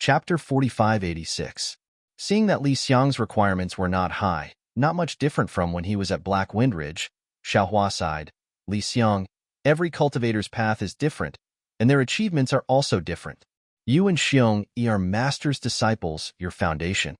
Chapter 4586. Seeing that Li Xiang's requirements were not high, not much different from when he was at Black Wind Ridge, Xiaohua sighed. Li Xiang, every cultivator's path is different, and their achievements are also different. You and Xiong Yi are master's disciples. Your foundation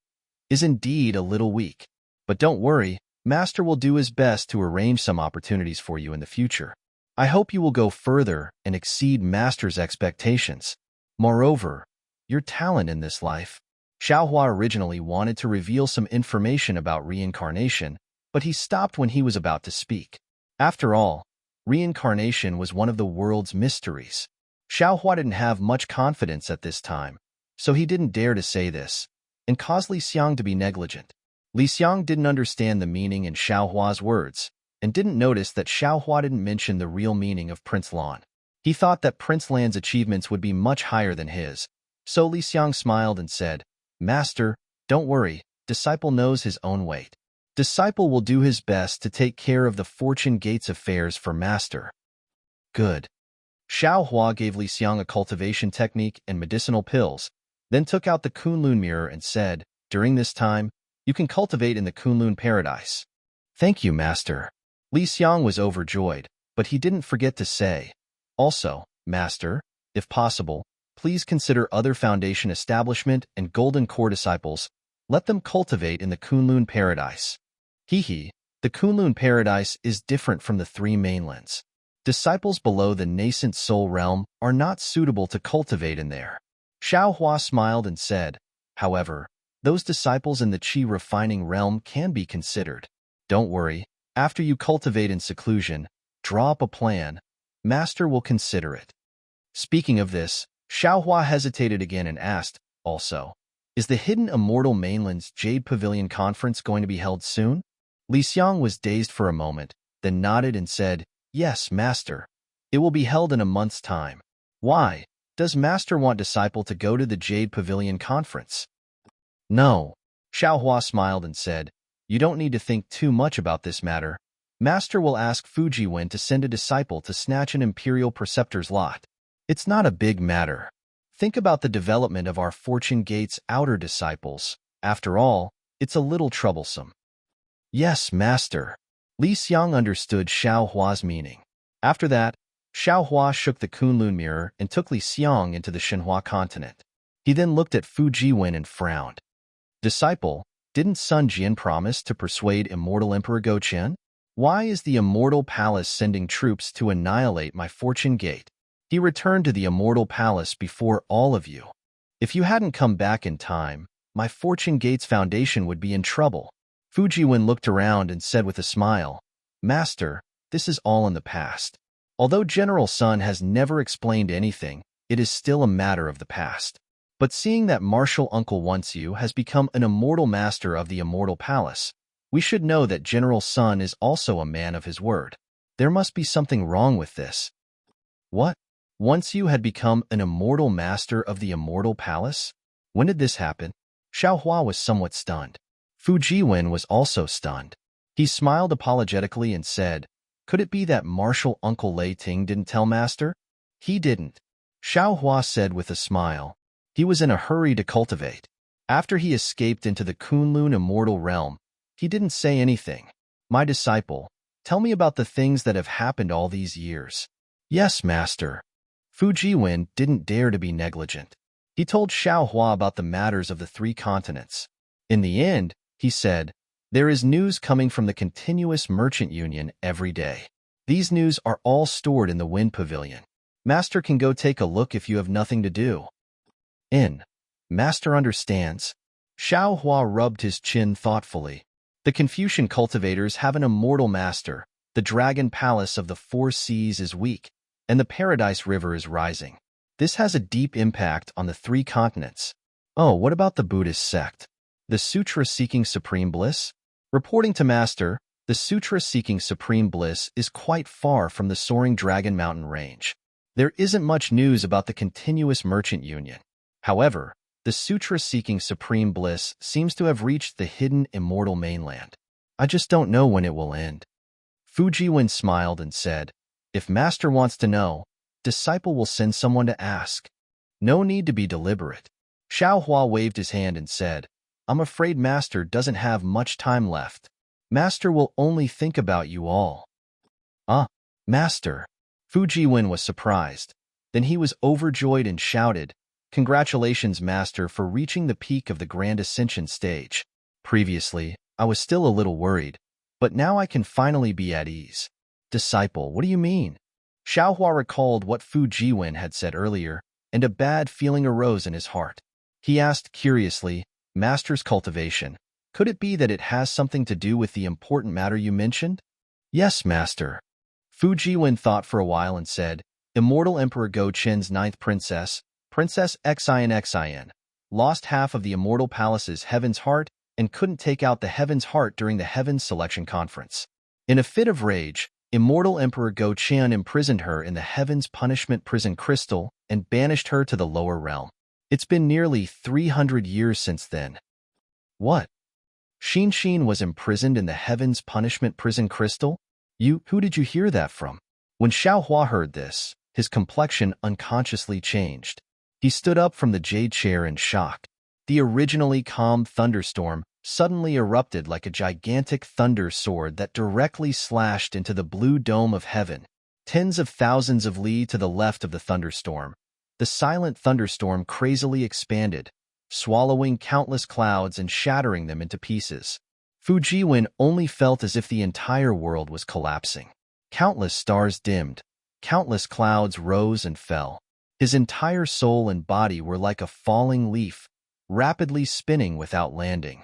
is indeed a little weak. But don't worry, master will do his best to arrange some opportunities for you in the future. I hope you will go further and exceed master's expectations. Moreover, your talent in this life. Xiaohua originally wanted to reveal some information about reincarnation, but he stopped when he was about to speak. After all, reincarnation was one of the world's mysteries. Xiaohua didn't have much confidence at this time, so he didn't dare to say this, and caused Li Xiang to be negligent. Li Xiang didn't understand the meaning in Xiaohua's words, and didn't notice that Xiaohua didn't mention the real meaning of Prince Lan. He thought that Prince Lan's achievements would be much higher than his, so Li Xiang smiled and said, "Master, don't worry, disciple knows his own weight. Disciple will do his best to take care of the Fortune Gates affairs for master." Good. Xiaohua gave Li Xiang a cultivation technique and medicinal pills, then took out the Kunlun mirror and said, "During this time, you can cultivate in the Kunlun paradise." "Thank you, master." Li Xiang was overjoyed, but he didn't forget to say, "Also, master, if possible, please consider other foundation establishment and golden core disciples. Let them cultivate in the Kunlun paradise." The Kunlun paradise is different from the three mainlands. Disciples below the nascent soul realm are not suitable to cultivate in there. Xiaohua smiled and said, "However, those disciples in the qi refining realm can be considered. Don't worry, after you cultivate in seclusion, draw up a plan. Master will consider it." Speaking of this, Xiaohua hesitated again and asked, "Also, is the Hidden Immortal Mainland's Jade Pavilion Conference going to be held soon?" Li Xiang was dazed for a moment, then nodded and said, "Yes, master. It will be held in a month's time." "Why? Does master want disciple to go to the Jade Pavilion Conference?" "No." Xiaohua smiled and said, "You don't need to think too much about this matter. Master will ask Fujiwen to send a disciple to snatch an Imperial Preceptor's lot. It's not a big matter. Think about the development of our Fortune Gate's outer disciples. After all, it's a little troublesome." "Yes, master." Li Xiang understood Xiaohua's meaning. After that, Xiaohua shook the Kunlun mirror and took Li Xiang into the Shenhua continent. He then looked at Fujiwen and frowned. "Disciple, didn't Sun Jian promise to persuade Immortal Emperor Go Chen? Why is the Immortal Palace sending troops to annihilate my Fortune Gate? He returned to the Immortal Palace before all of you. If you hadn't come back in time, my Fortune Gate's foundation would be in trouble." Fujiwen looked around and said with a smile, "Master, this is all in the past. Although General Sun has never explained anything, it is still a matter of the past. But seeing that Martial Uncle Once You has become an immortal master of the Immortal Palace, we should know that General Sun is also a man of his word. There must be something wrong with this." "What? Once You had become an immortal master of the Immortal Palace? When did this happen?" Xiaohua was somewhat stunned. Fujiwen was also stunned. He smiled apologetically and said, "Could it be that Martial Uncle Lei Ting didn't tell master?" "He didn't," Xiaohua said with a smile. "He was in a hurry to cultivate. After he escaped into the Kunlun Immortal Realm, he didn't say anything. My disciple, tell me about the things that have happened all these years." "Yes, master." Fujiwen didn't dare to be negligent. He told Xiaohua about the matters of the three continents. In the end, he said, "There is news coming from the Continuous Merchant Union every day. These news are all stored in the Wind Pavilion. Master can go take a look if you have nothing to do." Master understands." Xiaohua rubbed his chin thoughtfully. "The Confucian cultivators have an immortal master. The Dragon Palace of the Four Seas is weak, and the Paradise River is rising. This has a deep impact on the three continents." "Oh, what about the Buddhist sect? The Sutra Seeking Supreme Bliss?" Reporting to Master, the Sutra Seeking Supreme Bliss is quite far from the soaring Dragon Mountain range. There isn't much news about the Continuous Merchant Union. However, the Sutra Seeking Supreme Bliss seems to have reached the hidden immortal mainland. I just don't know when it will end." Fujiwen smiled and said, "If Master wants to know, disciple will send someone to ask. No need to be deliberate. Xiaohua waved his hand and said, I'm afraid Master doesn't have much time left. Master will only think about you all. Ah, Master. Fujiwen was surprised. Then he was overjoyed and shouted, Congratulations, Master, for reaching the peak of the Grand Ascension stage. Previously, I was still a little worried, but now I can finally be at ease. Disciple, what do you mean? Xiaohua recalled what Fujiwen had said earlier, and a bad feeling arose in his heart. He asked curiously, Master's cultivation, could it be that it has something to do with the important matter you mentioned? Yes, Master. Fujiwen thought for a while and said, Immortal Emperor Go Qin's ninth princess, Princess Xin, lost half of the Immortal Palace's Heaven's Heart and couldn't take out the Heaven's Heart during the Heaven's Selection Conference. In a fit of rage, Immortal Emperor Go Qin imprisoned her in the Heaven's Punishment Prison Crystal and banished her to the lower realm. It's been nearly 300 years since then. What? Xin was imprisoned in the Heaven's Punishment Prison Crystal? Who did you hear that from? When Xiaohua heard this, his complexion unconsciously changed. He stood up from the jade chair in shock. The originally calm thunderstorm suddenly erupted like a gigantic thunder sword that directly slashed into the blue dome of heaven. Tens of thousands of li to the left of the thunderstorm, the silent thunderstorm crazily expanded, swallowing countless clouds and shattering them into pieces. Fujiwen only felt as if the entire world was collapsing. Countless stars dimmed, countless clouds rose and fell. His entire soul and body were like a falling leaf, rapidly spinning without landing.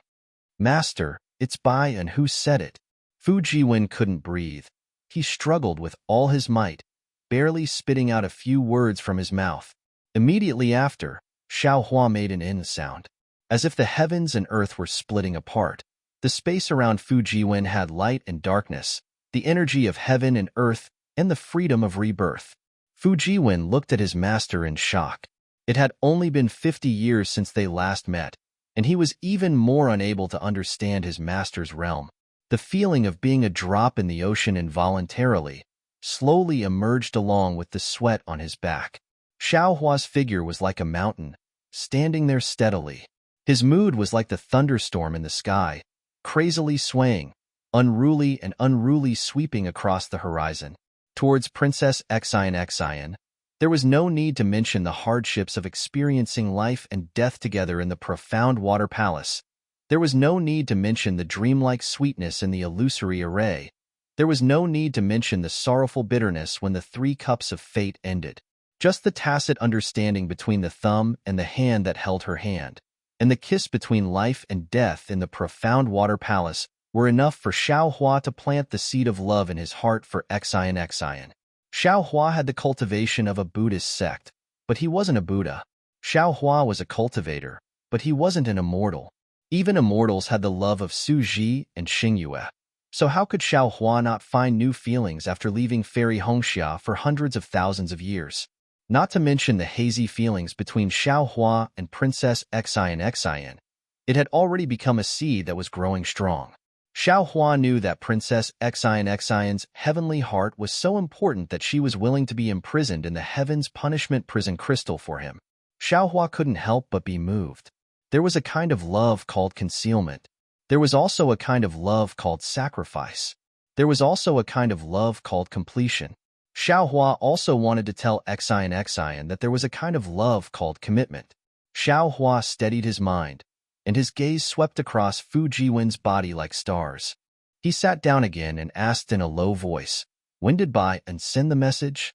Master, it's Bai, and who said it? Fujiwen couldn't breathe. He struggled with all his might, barely spitting out a few words from his mouth. Immediately after, Xiaohua made an "in" sound. As if the heavens and earth were splitting apart. The space around Fujiwen had light and darkness, the energy of heaven and earth, and the freedom of rebirth. Fujiwen looked at his master in shock. It had only been 50 years since they last met, and he was even more unable to understand his master's realm. The feeling of being a drop in the ocean involuntarily, slowly emerged along with the sweat on his back. Xiaohua's figure was like a mountain, standing there steadily. His mood was like the thunderstorm in the sky, crazily swaying, unruly sweeping across the horizon. Towards Princess Xin, there was no need to mention the hardships of experiencing life and death together in the profound water palace. There was no need to mention the dreamlike sweetness in the illusory array. There was no need to mention the sorrowful bitterness when the 3 cups of fate ended. Just the tacit understanding between the thumb and the hand that held her hand, and the kiss between life and death in the profound water palace were enough for Xiaohua to plant the seed of love in his heart for Xin. Xiaohua had the cultivation of a Buddhist sect, but he wasn't a Buddha. Xiaohua was a cultivator, but he wasn't an immortal. Even immortals had the love of Suji and Xingyue. So how could Xiaohua not find new feelings after leaving fairy Hongxia for hundreds of thousands of years? Not to mention the hazy feelings between Xiaohua and Princess Xin. It had already become a seed that was growing strong. Xiaohua knew that Princess Xin's heavenly heart was so important that she was willing to be imprisoned in the Heaven's Punishment Prison Crystal for him. Xiaohua couldn't help but be moved. There was a kind of love called concealment. There was also a kind of love called sacrifice. There was also a kind of love called completion. Xiaohua also wanted to tell Xin that there was a kind of love called commitment. Xiaohua steadied his mind, and his gaze swept across Fujiwen's body like stars. He sat down again and asked in a low voice, When did Bai send the message?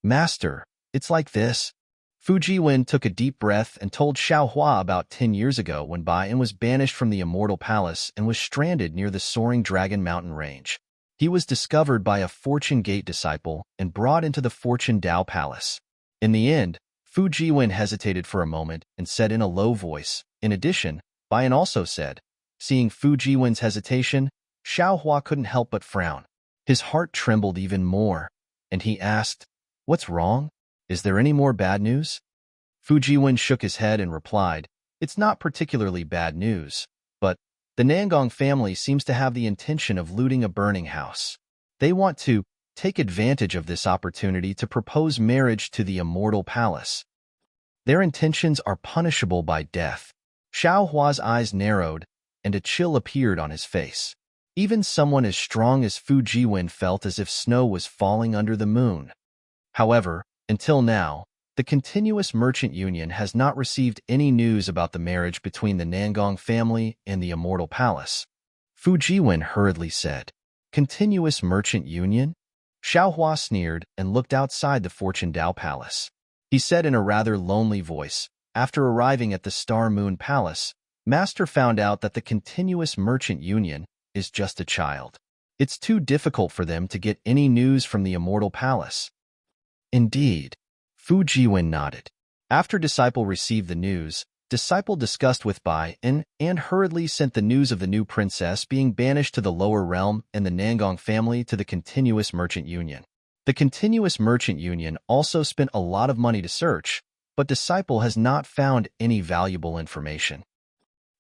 Master, it's like this. Fujiwen took a deep breath and told Xiaohua about 10 years ago when Bai was banished from the Immortal Palace and was stranded near the soaring Dragon Mountain Range. He was discovered by a Fortune Gate disciple and brought into the Fortune Dao Palace. In the end, Fujiwen hesitated for a moment and said in a low voice, In addition, Bai also said. Seeing Fujiwen's hesitation, Xiaohua couldn't help but frown. His heart trembled even more, and he asked, What's wrong? Is there any more bad news? Fujiwen shook his head and replied, It's not particularly bad news, but the Nangong family seems to have the intention of looting a burning house. They want to take advantage of this opportunity to propose marriage to the Immortal Palace. Their intentions are punishable by death. Xiao Hua's eyes narrowed, and a chill appeared on his face. Even someone as strong as Fu Jiwen felt as if snow was falling under the moon. However, until now, the continuous merchant union has not received any news about the marriage between the Nangong family and the Immortal Palace. Fu Jiwen hurriedly said, "Continuous merchant union?" Xiao Hua sneered and looked outside the Fortune Dao Palace. He said in a rather lonely voice, "After arriving at the Star Moon Palace, Master found out that the continuous merchant union is just a child. It's too difficult for them to get any news from the Immortal Palace." Indeed. Fu Jiwen nodded. After Disciple received the news, Disciple discussed with Bai and hurriedly sent the news of the new princess being banished to the lower realm and the Nangong family to the continuous merchant union. The continuous merchant union also spent a lot of money to search, but Disciple has not found any valuable information.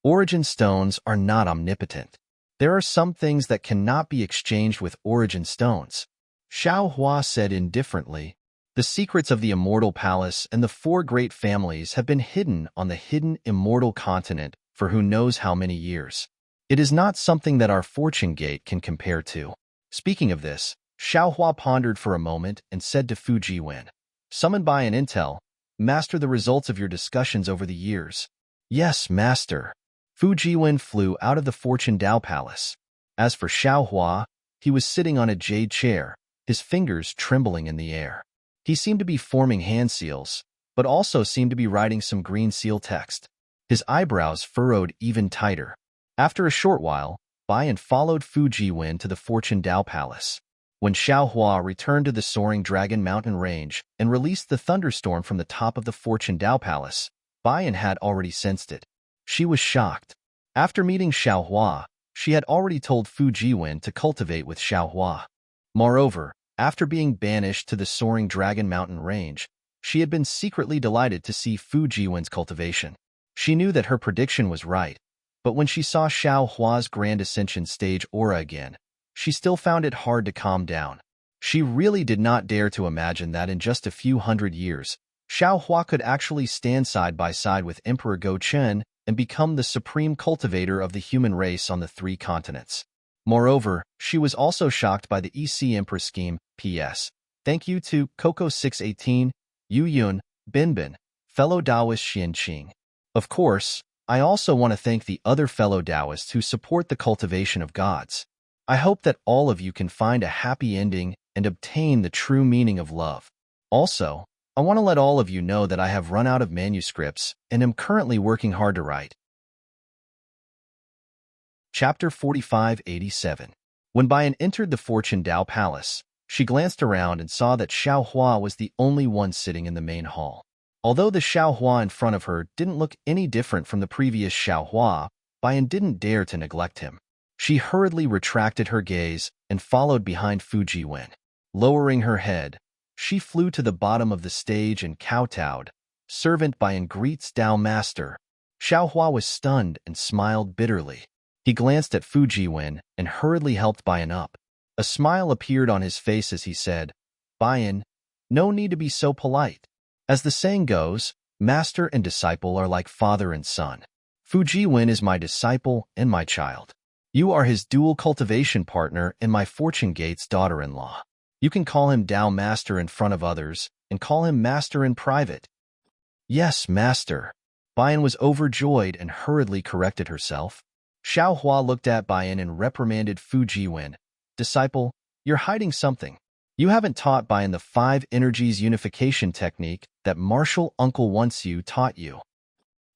Origin stones are not omnipotent. There are some things that cannot be exchanged with origin stones. Xiao Hua said indifferently, "The secrets of the Immortal Palace and the four great families have been hidden on the hidden immortal continent for who knows how many years. It is not something that our fortune gate can compare to." Speaking of this, Xiao Hua pondered for a moment and said to Fu Jiwen, "Summoned by an intel, master the results of your discussions over the years." "Yes, master." Fu Jiwen flew out of the Fortune Dao Palace. As for Xiao Hua, he was sitting on a jade chair, his fingers trembling in the air. He seemed to be forming hand seals, but also seemed to be writing some green seal text. His eyebrows furrowed even tighter. After a short while, Baiyan followed Fu Jiwen to the Fortune Dao Palace. When Xiao Hua returned to the soaring Dragon Mountain Range and released the thunderstorm from the top of the Fortune Dao Palace, Baiyan had already sensed it. She was shocked. After meeting Xiao Hua, she had already told Fu Jiwen to cultivate with Xiao Hua. Moreover, after being banished to the soaring Dragon Mountain Range, she had been secretly delighted to see Fu Jiwen's cultivation. She knew that her prediction was right, but when she saw Xiao Hua's Grand Ascension stage aura again, she still found it hard to calm down. She really did not dare to imagine that in just a few hundred years, Xiao Hua could actually stand side by side with Emperor Go Chen and become the supreme cultivator of the human race on the 3 continents. Moreover, she was also shocked by the EC Empress scheme. P.S. Thank you to Coco618, Yu Yun, Bin, fellow Taoist Xianqing. Of course, I also want to thank the other fellow Taoists who support the cultivation of gods. I hope that all of you can find a happy ending and obtain the true meaning of love. Also, I want to let all of you know that I have run out of manuscripts and am currently working hard to write. Chapter 4587. When Baiyan entered the Fortune Dao Palace, she glanced around and saw that Xiao Hua was the only one sitting in the main hall. Although the Xiao Hua in front of her didn't look any different from the previous Xiao Hua, Baiyan didn't dare to neglect him. She hurriedly retracted her gaze and followed behind Fu Jiwen. Lowering her head, she flew to the bottom of the stage and kowtowed. "Servant Baiyan greets Dao Master." Xiao Hua was stunned and smiled bitterly. He glanced at Fu Jiwen and hurriedly helped Baiyan up. A smile appeared on his face as he said, "Baiyan, no need to be so polite. As the saying goes, master and disciple are like father and son. Fu Jiwen is my disciple and my child. You are his dual cultivation partner and my Fortune Gate's daughter-in-law. You can call him Dao Master in front of others and call him Master in private." "Yes, Master." Baiyan was overjoyed and hurriedly corrected herself. Xiao Hua looked at Baiyan and reprimanded Fu Jiwen. "Disciple, you're hiding something. You haven't taught Baiyan the 5 energies unification technique that Martial Uncle wants you taught you."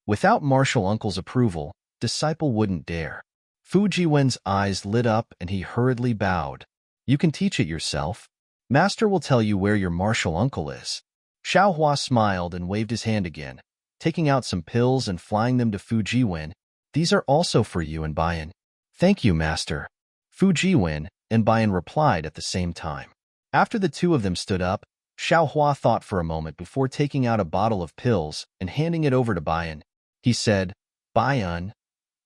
Without Martial Uncle's approval, Disciple wouldn't dare. Fu Jiwen's eyes lit up and he hurriedly bowed. "You can teach it yourself. Master will tell you where your Martial Uncle is." Xiao Hua smiled and waved his hand again, taking out some pills and flying them to Fu Jiwen. "These are also for you and Baiyan." "Thank you, Master." Fu Jiwen and Baiyan replied at the same time. After the two of them stood up, Xiao Hua thought for a moment before taking out a bottle of pills and handing it over to Baiyan. He said, "Baiyan,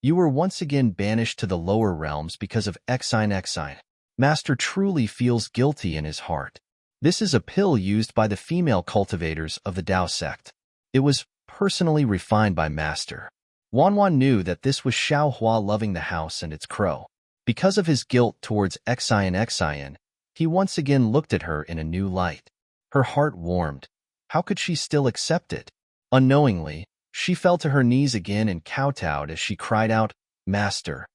you were once again banished to the lower realms because of Exine. Master truly feels guilty in his heart. This is a pill used by the female cultivators of the Dao sect. It was personally refined by Master. Wanwan knew that this was Xiaohua loving the house and its crow. Because of his guilt towards Xian, he once again looked at her in a new light. Her heart warmed. How could she still accept it? Unknowingly, she fell to her knees again and kowtowed as she cried out, "Master,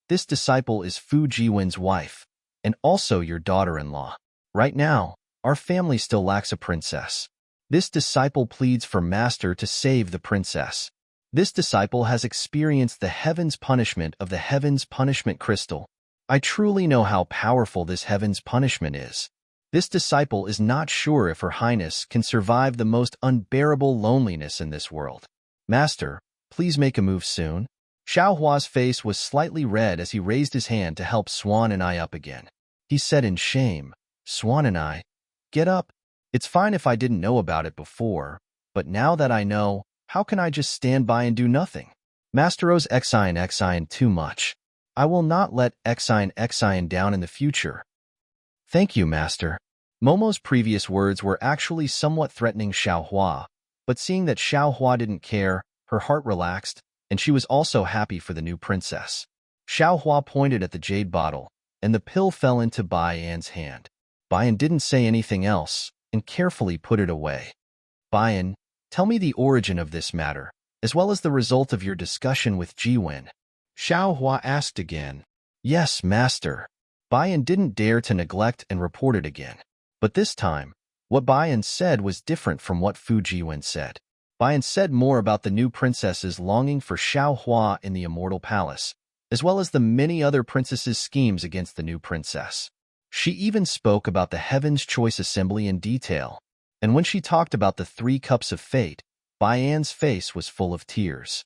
this disciple is Fu Jiwen's wife, and also your daughter-in-law. Right now, our family still lacks a princess. This disciple pleads for Master to save the princess. This disciple has experienced the heaven's punishment of the heaven's punishment crystal. I truly know how powerful this heaven's punishment is. This disciple is not sure if Her Highness can survive the most unbearable loneliness in this world. Master, please make a move soon." Xiaohua's face was slightly red as he raised his hand to help Swan and I up again. He said in shame, "Swan and I, get up. It's fine if I didn't know about it before, but now that I know, how can I just stand by and do nothing? Master owes Xian too much. I will not let Xian down in the future." "Thank you, Master." Momo's previous words were actually somewhat threatening Xiaohua, but seeing that Xiaohua didn't care, her heart relaxed, and she was also happy for the new princess. Xiaohua pointed at the jade bottle, and the pill fell into Bai Yan's hand. Bai Yan didn't say anything else, and carefully put it away. "Bai Yan, tell me the origin of this matter, as well as the result of your discussion with Jiwen." Xiaohua asked again. "Yes, Master." Bai Yan didn't dare to neglect and report it again. But this time, what Bai Yan said was different from what Fu Jiwen said. Bai Yan said more about the new princess's longing for Xiaohua in the Immortal Palace, as well as the many other princesses' schemes against the new princess. She even spoke about the Heaven's Choice Assembly in detail, and when she talked about the 3 cups of fate, Bai Yan's face was full of tears.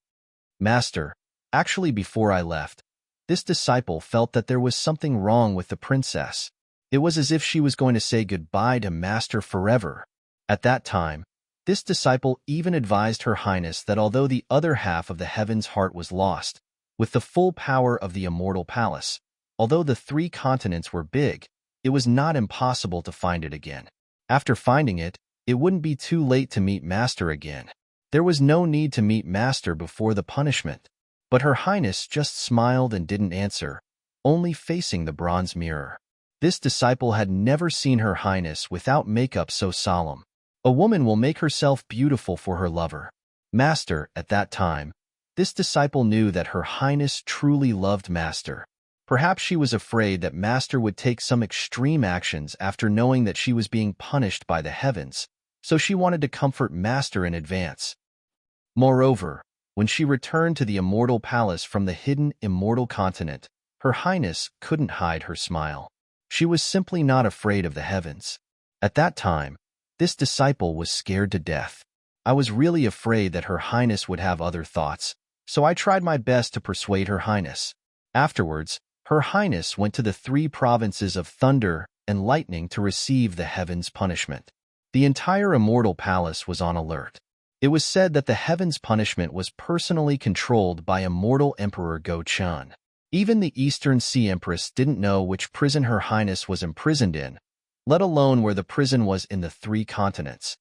"Master, actually before I left, this disciple felt that there was something wrong with the princess. It was as if she was going to say goodbye to Master forever. At that time, this disciple even advised Her Highness that although the other half of the Heaven's heart was lost, with the full power of the Immortal Palace, although the 3 continents were big, it was not impossible to find it again. After finding it, it wouldn't be too late to meet Master again. There was no need to meet Master before the punishment." But Her Highness just smiled and didn't answer, only facing the bronze mirror. This disciple had never seen Her Highness without makeup so solemn. A woman will make herself beautiful for her lover. Master, at that time, this disciple knew that Her Highness truly loved Master. Perhaps she was afraid that Master would take some extreme actions after knowing that she was being punished by the heavens, so she wanted to comfort Master in advance. Moreover, when she returned to the Immortal Palace from the hidden Immortal Continent, Her Highness couldn't hide her smile. She was simply not afraid of the heavens. At that time, this disciple was scared to death. I was really afraid that Her Highness would have other thoughts, so I tried my best to persuade Her Highness. Afterwards, Her Highness went to the 3 provinces of Thunder and Lightning to receive the heavens' punishment. The entire Immortal Palace was on alert. It was said that the heavens' punishment was personally controlled by Immortal Emperor Go-chan. Even the Eastern Sea Empress didn't know which prison Her Highness was imprisoned in, let alone where the prison was in the 3 continents.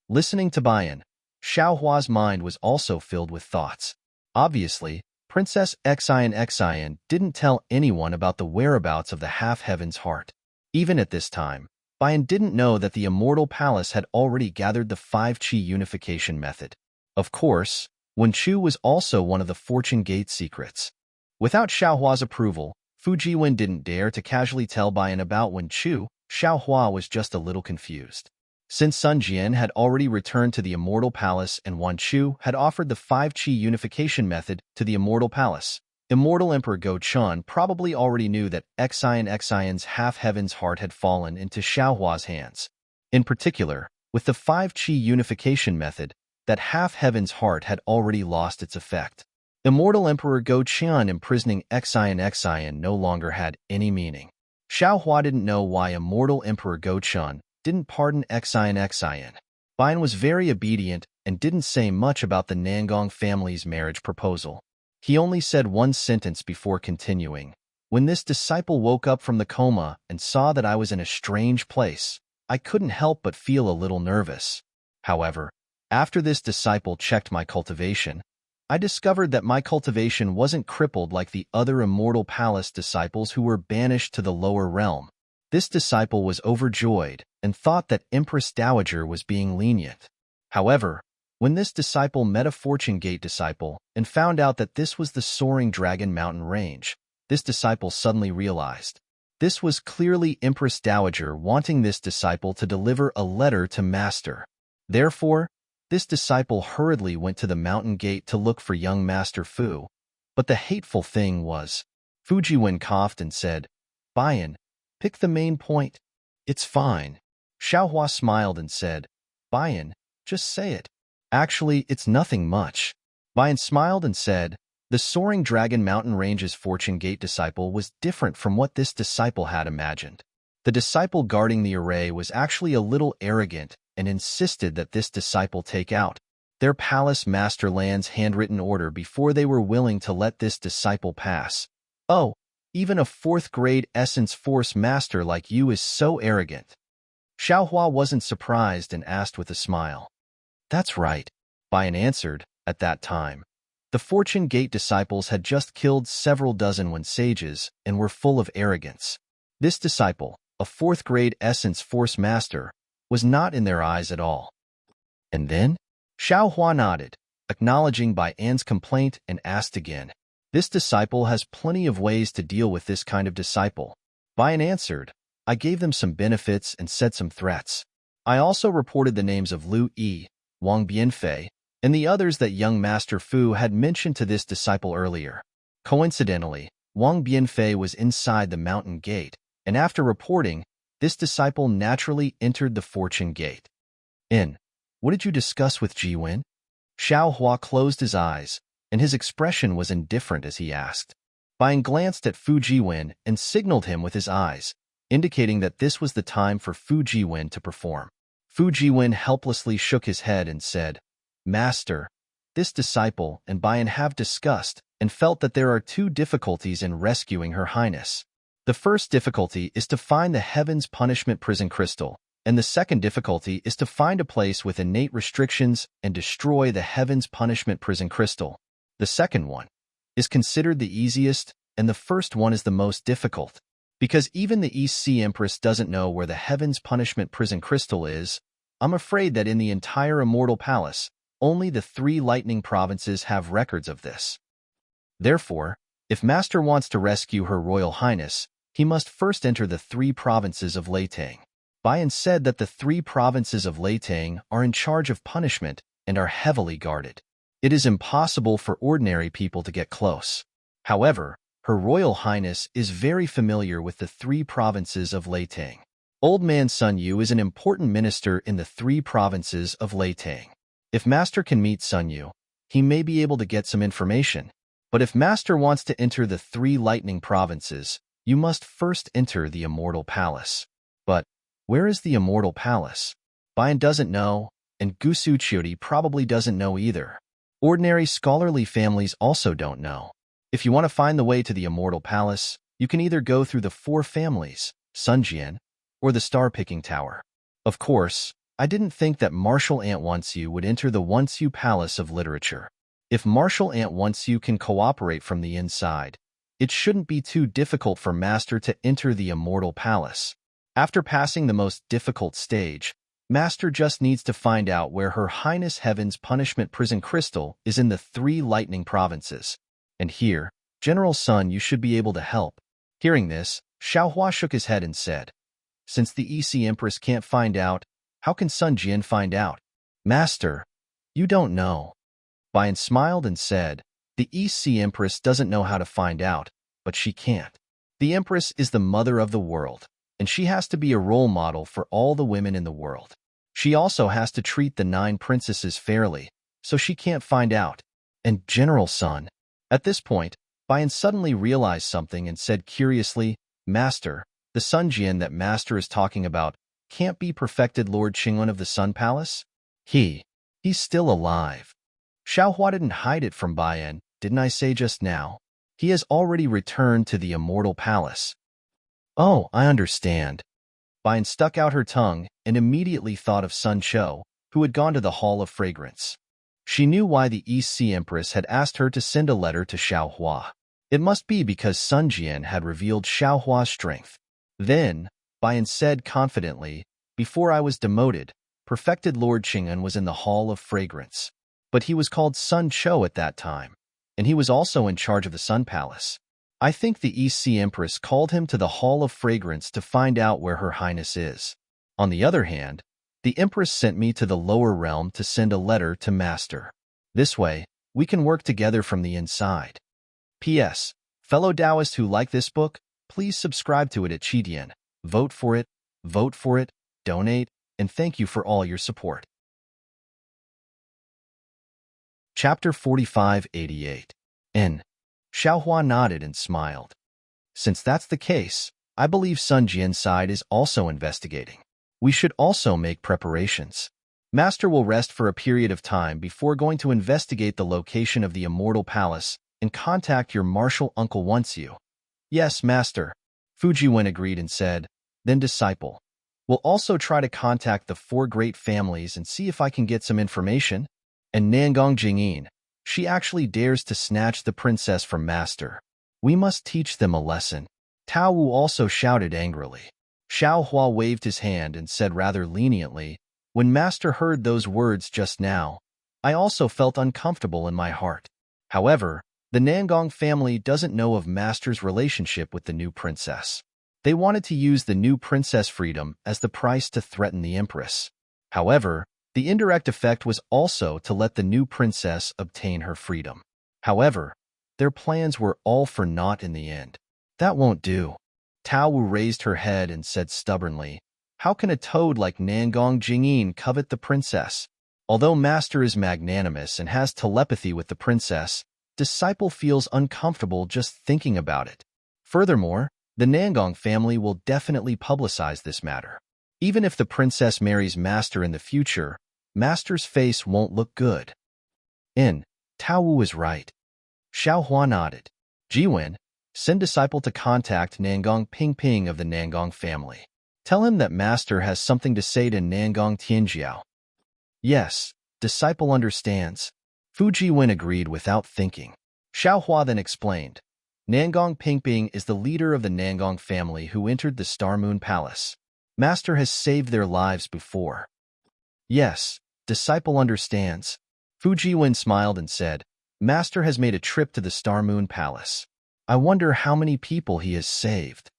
Listening to Bai Yan, Xiaohua's mind was also filled with thoughts. Obviously, Princess Xian didn't tell anyone about the whereabouts of the half-heaven's heart. Even at this time, Bai Yan didn't know that the Immortal Palace had already gathered the 5-chi unification method. Of course, Wen Chu was also one of the Fortune Gate secrets. Without Xiaohua's approval, Fu Jiwen didn't dare to casually tell Bai Yan about Wen Chu. Xiaohua was just a little confused. Since Sun Jian had already returned to the Immortal Palace and Wen Chu had offered the 5-chi unification method to the Immortal Palace, Immortal Emperor Go-chan probably already knew that Xian's half-heaven's heart had fallen into Xiaohua's hands. In particular, with the 5-chi unification method, that half-heaven's heart had already lost its effect. Immortal Emperor Go-chan imprisoning Xian no longer had any meaning. Xiaohua didn't know why Immortal Emperor Go-chan didn't pardon Xian. Bai Yan was very obedient and didn't say much about the Nangong family's marriage proposal. He only said one sentence before continuing. "When this disciple woke up from the coma and saw that I was in a strange place, I couldn't help but feel a little nervous. However, After this disciple checked my cultivation, I discovered that my cultivation wasn't crippled like the other immortal palace disciples who were banished to the lower realm. This disciple was overjoyed and thought that Empress Dowager was being lenient. However, when this disciple met a Fortune Gate disciple and found out that this was the soaring Dragon Mountain range, this disciple suddenly realized this was clearly Empress Dowager wanting this disciple to deliver a letter to Master. Therefore, this disciple hurriedly went to the mountain gate to look for young Master Fu. But the hateful thing was, Fujiwen coughed and said, "Bayan, pick the main point." "It's fine." Xiaohua smiled and said, "Bayan, just say it." "Actually, it's nothing much." Bayan smiled and said, the soaring Dragon Mountain Range's Fortune Gate disciple was different from what this disciple had imagined. The disciple guarding the array was actually a little arrogant and insisted that this disciple take out their palace master land's handwritten order before they were willing to let this disciple pass. "Oh, even a 4th grade essence force master like you is so arrogant." Xiaohua wasn't surprised and asked with a smile. "That's right," Bayan answered. At that time, the Fortune Gate disciples had just killed several dozen Wen sages and were full of arrogance. This disciple, a 4th grade essence force master, was not in their eyes at all. "And then?" Xiaohua nodded, acknowledging Bayan's complaint, and asked again. "This disciple has plenty of ways to deal with this kind of disciple." Bayan answered, "I gave them some benefits and said some threats. I also reported the names of Lu Yi, Wang Bianfei, and the others that young Master Fu had mentioned to this disciple earlier." Coincidentally, Wang Bianfei was inside the mountain gate, and after reporting, this disciple naturally entered the Fortune Gate. "What did you discuss with Jiwen?" Xiaohua closed his eyes, and his expression was indifferent as he asked. Bayan glanced at Fu Jiwen and signaled him with his eyes, indicating that this was the time for Fu Jiwen to perform. Fu Jiwen helplessly shook his head and said, "Master, this disciple and Bayan have discussed and felt that there are 2 difficulties in rescuing Her Highness. The first difficulty is to find the Heaven's Punishment Prison Crystal, and the second difficulty is to find a place with innate restrictions and destroy the Heaven's Punishment Prison Crystal. The second one is considered the easiest, and the first one is the most difficult. Because even the East Sea Empress doesn't know where the Heaven's Punishment Prison Crystal is, I'm afraid that in the entire Immortal Palace, only the 3 lightning provinces have records of this. Therefore, if Master wants to rescue Her Royal Highness, he must first enter the 3 provinces of Leitang." Bayan said that the 3 provinces of Leitang are in charge of punishment and are heavily guarded. It is impossible for ordinary people to get close. However, Her Royal Highness is very familiar with the 3 provinces of Leitang. Old Man Sun Yu is an important minister in the 3 provinces of Leitang. If Master can meet Sun Yu, he may be able to get some information. But if Master wants to enter the 3 lightning provinces, you must first enter the Immortal Palace. But where is the Immortal Palace? Bayan doesn't know, and Gusu Chiuri probably doesn't know either. Ordinary scholarly families also don't know. If you want to find the way to the Immortal Palace, you can either go through the 4 families, Sunjian, or the Star-Picking Tower. Of course, I didn't think that Martial Ant Onsu would enter the Onsu Palace of Literature. If Martial Ant Onsu can cooperate from the inside, it shouldn't be too difficult for Master to enter the Immortal Palace. After passing the most difficult stage, Master just needs to find out where Her Highness Heaven's Punishment Prison Crystal is in the 3 lightning provinces. And here, General Sun, you should be able to help. Hearing this, Xiaohua shook his head and said, "Since the EC Empress can't find out, how can Sun Jian find out?" "Master, you don't know." Bayan smiled and said, "The EC Empress doesn't know how to find out, but she can't. The Empress is the mother of the world, and she has to be a role model for all the women in the world. She also has to treat the 9 princesses fairly, so she can't find out. And General Sun." At this point, Bayan suddenly realized something and said curiously, "Master, the Sun Jian that Master is talking about can't be perfected Lord Qingwen of the Sun Palace? He's still alive." Xiaohua didn't hide it from Bayan, didn't I say just now? He has already returned to the Immortal Palace. "Oh, I understand." Bayan stuck out her tongue and immediately thought of Sun Cho, who had gone to the Hall of Fragrance. She knew why the East Sea Empress had asked her to send a letter to Xiaohua. It must be because Sun Jian had revealed Xiaohua's strength. Then, Bian said confidently, before I was demoted, perfected Lord Qing'an was in the Hall of Fragrance. But he was called Sun Chou at that time, and he was also in charge of the Sun Palace. I think the East Sea Empress called him to the Hall of Fragrance to find out where Her Highness is. On the other hand, the Empress sent me to the lower realm to send a letter to Master. This way, we can work together from the inside. P.S. Fellow Taoists who like this book, please subscribe to it at Qidian. Vote for it, donate, and thank you for all your support. Chapter 4588. N. Xiaohua nodded and smiled. Since that's the case, I believe Sun Jian's side is also investigating. We should also make preparations. Master will rest for a period of time before going to investigate the location of the Immortal Palace and contact your martial uncle once you. Yes, Master. Fujiwen agreed and said, then Disciple. We'll also try to contact the 4 great families and see if I can get some information. And Nangong Jingyin, she actually dares to snatch the princess from Master. We must teach them a lesson. Tao Wu also shouted angrily. Xiaohua waved his hand and said rather leniently, when Master heard those words just now, I also felt uncomfortable in my heart. However, the Nangong family doesn't know of Master's relationship with the new princess. They wanted to use the new princess freedom as the price to threaten the Empress. However, the indirect effect was also to let the new princess obtain her freedom. However, their plans were all for naught in the end. That won't do. Tao Wu raised her head and said stubbornly, how can a toad like Nangong Jingyin covet the princess? Although Master is magnanimous and has telepathy with the princess, Disciple feels uncomfortable just thinking about it. Furthermore, the Nangong family will definitely publicize this matter. Even if the princess marries Master in the future, Master's face won't look good. Tao Wu is right. Xiaohua nodded. Jiwen, send Disciple to contact Nangong Pingping of the Nangong family. Tell him that Master has something to say to Nangong Tianjiao. Yes, Disciple understands. Fujiwen agreed without thinking. Xiaohua then explained. Nangong Pingping is the leader of the Nangong family who entered the Star Moon Palace. Master has saved their lives before. Yes, Disciple understands. Fujiwen smiled and said, Master has made a trip to the Star Moon Palace. I wonder how many people he has saved.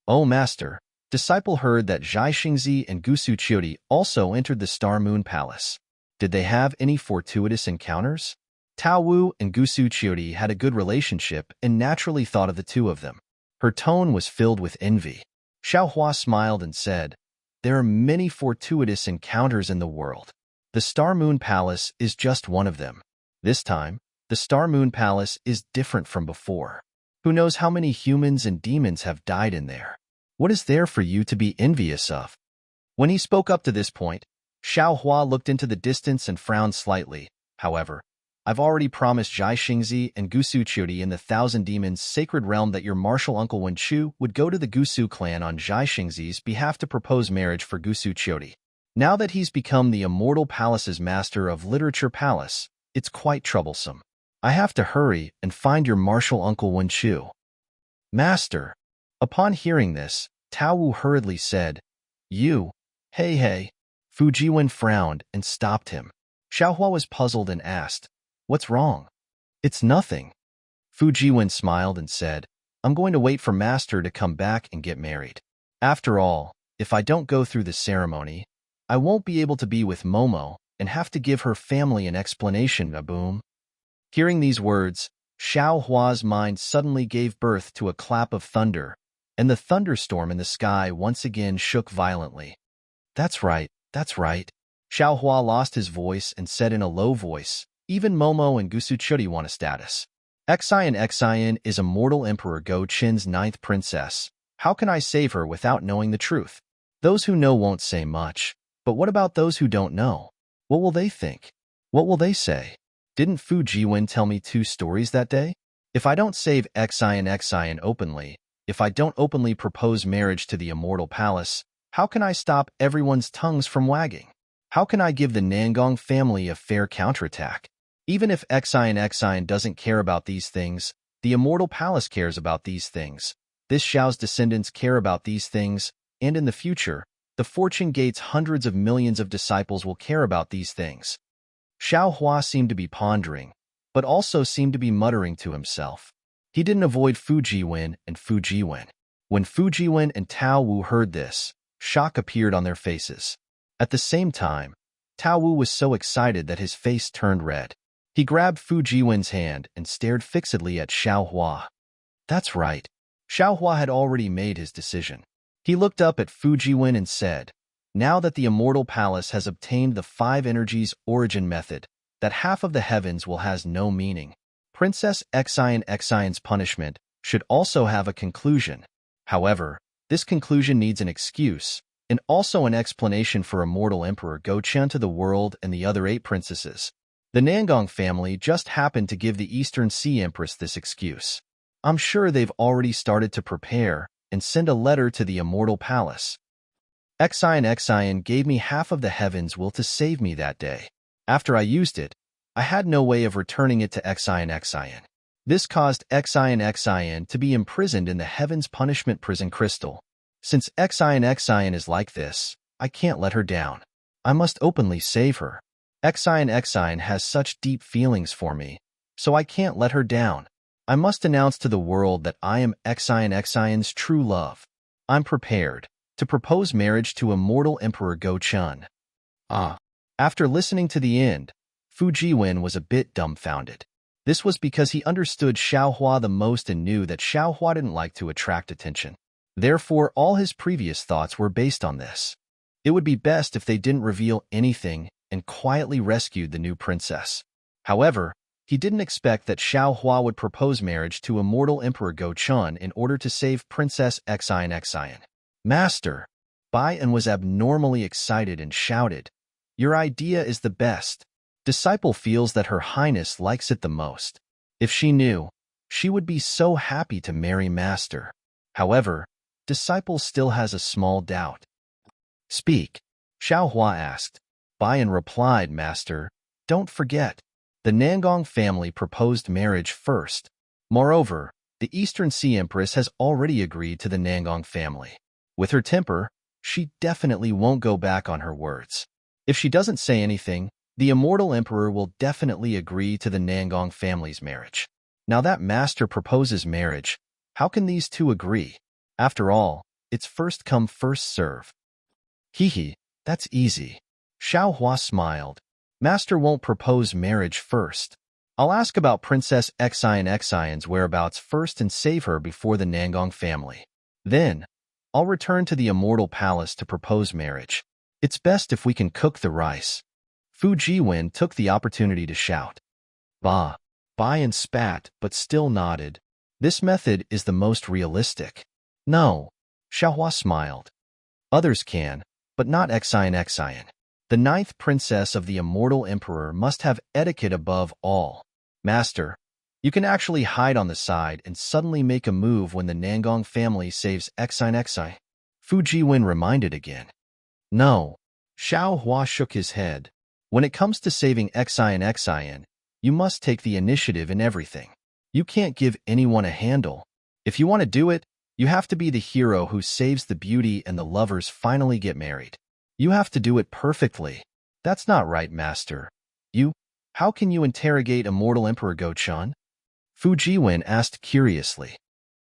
Oh, Master, Disciple heard that Zhai Xingzi and Gusu Qiudi also entered the Star Moon Palace. Did they have any fortuitous encounters? Tao Wu and Gusu Qiudi had a good relationship and naturally thought of the two of them. Her tone was filled with envy. Xiaohua smiled and said, there are many fortuitous encounters in the world. The Star Moon Palace is just one of them. This time, the Star Moon Palace is different from before. Who knows how many humans and demons have died in there? What is there for you to be envious of? When he spoke up to this point, Xiaohua looked into the distance and frowned slightly. However, I've already promised Zhai Xingzi and Gusu Qiudi in the Thousand Demons Sacred Realm that your martial uncle Wen Chu would go to the Gusu clan on Zhai Xingzi's behalf to propose marriage for Gusu Qiudi. Now that he's become the Immortal Palace's master of Literature Palace, it's quite troublesome. I have to hurry and find your martial uncle Wen Chu. Master. Upon hearing this, Tao Wu hurriedly said, You, hey. Fujiwen frowned and stopped him. Xiaohua was puzzled and asked, What's wrong? It's nothing. Fujiwen smiled and said, I'm going to wait for Master to come back and get married. After all, if I don't go through the ceremony, I won't be able to be with Momo and have to give her family an explanation, Aboom. Hearing these words, Xiaohua's mind suddenly gave birth to a clap of thunder, and the thunderstorm in the sky once again shook violently. That's right. Xiaohua lost his voice and said in a low voice, Even Momo and Gusu Qiudi want a status. Xian is Immortal Emperor Go Qin's 9th princess. How can I save her without knowing the truth? Those who know won't say much, but what about those who don't know? What will they think? What will they say? Didn't Fujiwen tell me 2 stories that day? If I don't save Xian openly, if I don't openly propose marriage to the Immortal Palace, how can I stop everyone's tongues from wagging? How can I give the Nangong family a fair counterattack? Even if Xian doesn't care about these things, the immortal palace cares about these things. This Xiao's descendants care about these things, and in the future, the Fortune Gate's hundreds of millions of disciples will care about these things. Xiao Hua seemed to be pondering, but also seemed to be muttering to himself. He didn't avoid Fu Jiwen and Fu Jiwen. When Fu Jiwen and Tao Wu heard this, shock appeared on their faces. At the same time, Tao Wu was so excited that his face turned red. He grabbed Fu Jiwen's hand and stared fixedly at Xiao Hua. That's right. Xiao Hua had already made his decision. He looked up at Fu Jiwen and said, now that the Immortal Palace has obtained the five energies origin method, that half of the heavens will has no meaning. Princess Xian's punishment should also have a conclusion. However, this conclusion needs an excuse, and also an explanation for Immortal Emperor Gochen to the world and the other 8 princesses. The Nangong family just happened to give the Eastern Sea Empress this excuse. I'm sure they've already started to prepare and send a letter to the Immortal Palace. Xian gave me half of the heavens will to save me that day. After I used it, I had no way of returning it to Xian. This caused Xian to be imprisoned in the Heaven's Punishment Prison Crystal. Since Xian is like this, I can't let her down. I must openly save her. Xian has such deep feelings for me, so I can't let her down. I must announce to the world that I am Xian's true love. I'm prepared to propose marriage to Immortal Emperor Gochen. After listening to the end, Fu Jiwen was a bit dumbfounded. This was because he understood Xiao Hua the most and knew that Xiao Hua didn't like to attract attention. Therefore, all his previous thoughts were based on this. It would be best if they didn't reveal anything and quietly rescued the new princess. However, he didn't expect that Xiao Hua would propose marriage to Immortal Emperor Gochen in order to save Princess Xian. Master, Bai-an was abnormally excited and shouted, your idea is the best. Disciple feels that Her Highness likes it the most. If she knew, she would be so happy to marry Master. However, Disciple still has a small doubt. Speak, Xiao Hua asked. Bai-an replied, Master, don't forget. The Nangong family proposed marriage first. Moreover, the Eastern Sea Empress has already agreed to the Nangong family. With her temper, she definitely won't go back on her words. If she doesn't say anything, the Immortal Emperor will definitely agree to the Nangong family's marriage. Now that Master proposes marriage, how can these two agree? After all, it's first come first serve. Hee, that's easy. Xiao Hua smiled. Master won't propose marriage first. I'll ask about Princess Xian's whereabouts first and save her before the Nangong family. Then, I'll return to the Immortal Palace to propose marriage. It's best if we can cook the rice. Fu Jiwen took the opportunity to shout. Bah! Bai-an spat, but still nodded. This method is the most realistic. No, Xiao Hua smiled. Others can, but not Xian. The 9th princess of the Immortal Emperor must have etiquette above all. Master, you can actually hide on the side and suddenly make a move when the Nangong family saves Xian. Fu Jiwen reminded again. No, Xiao Hua shook his head. When it comes to saving Xian, you must take the initiative in everything. You can't give anyone a handle. If you want to do it, you have to be the hero who saves the beauty and the lovers finally get married. You have to do it perfectly. That's not right, Master. How can you interrogate Immortal Emperor Gochen? Fu Jiwen asked curiously.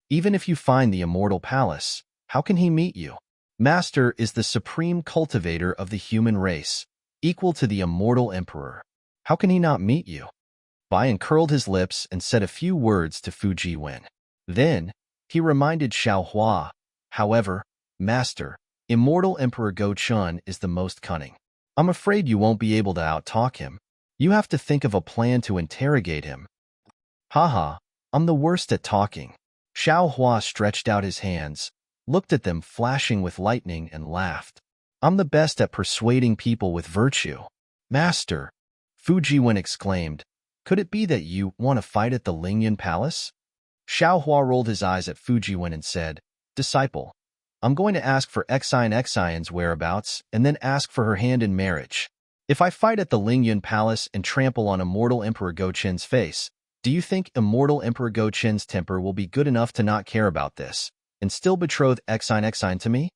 Even if you find the Immortal Palace, how can he meet you? Master is the supreme cultivator of the human race, equal to the Immortal Emperor. How can he not meet you? Bai-an curled his lips and said a few words to Fu Jiwen. Then, he reminded Xiao Hua, however, Master, Immortal Emperor Gochen is the most cunning. I'm afraid you won't be able to out-talk him. You have to think of a plan to interrogate him. Haha, I'm the worst at talking. Xiao Hua stretched out his hands, looked at them flashing with lightning and laughed. I'm the best at persuading people with virtue. Master, Fu Jiwen exclaimed, could it be that you want to fight at the Lingyan Palace? Xiao Hua rolled his eyes at Fu Jiwen and said, Disciple, I'm going to ask for Xion's whereabouts and then ask for her hand in marriage. If I fight at the Lingyun Palace and trample on immortal Emperor Go-Chen's face, do you think immortal Emperor Go-Chen's temper will be good enough to not care about this and still betroth Xion to me?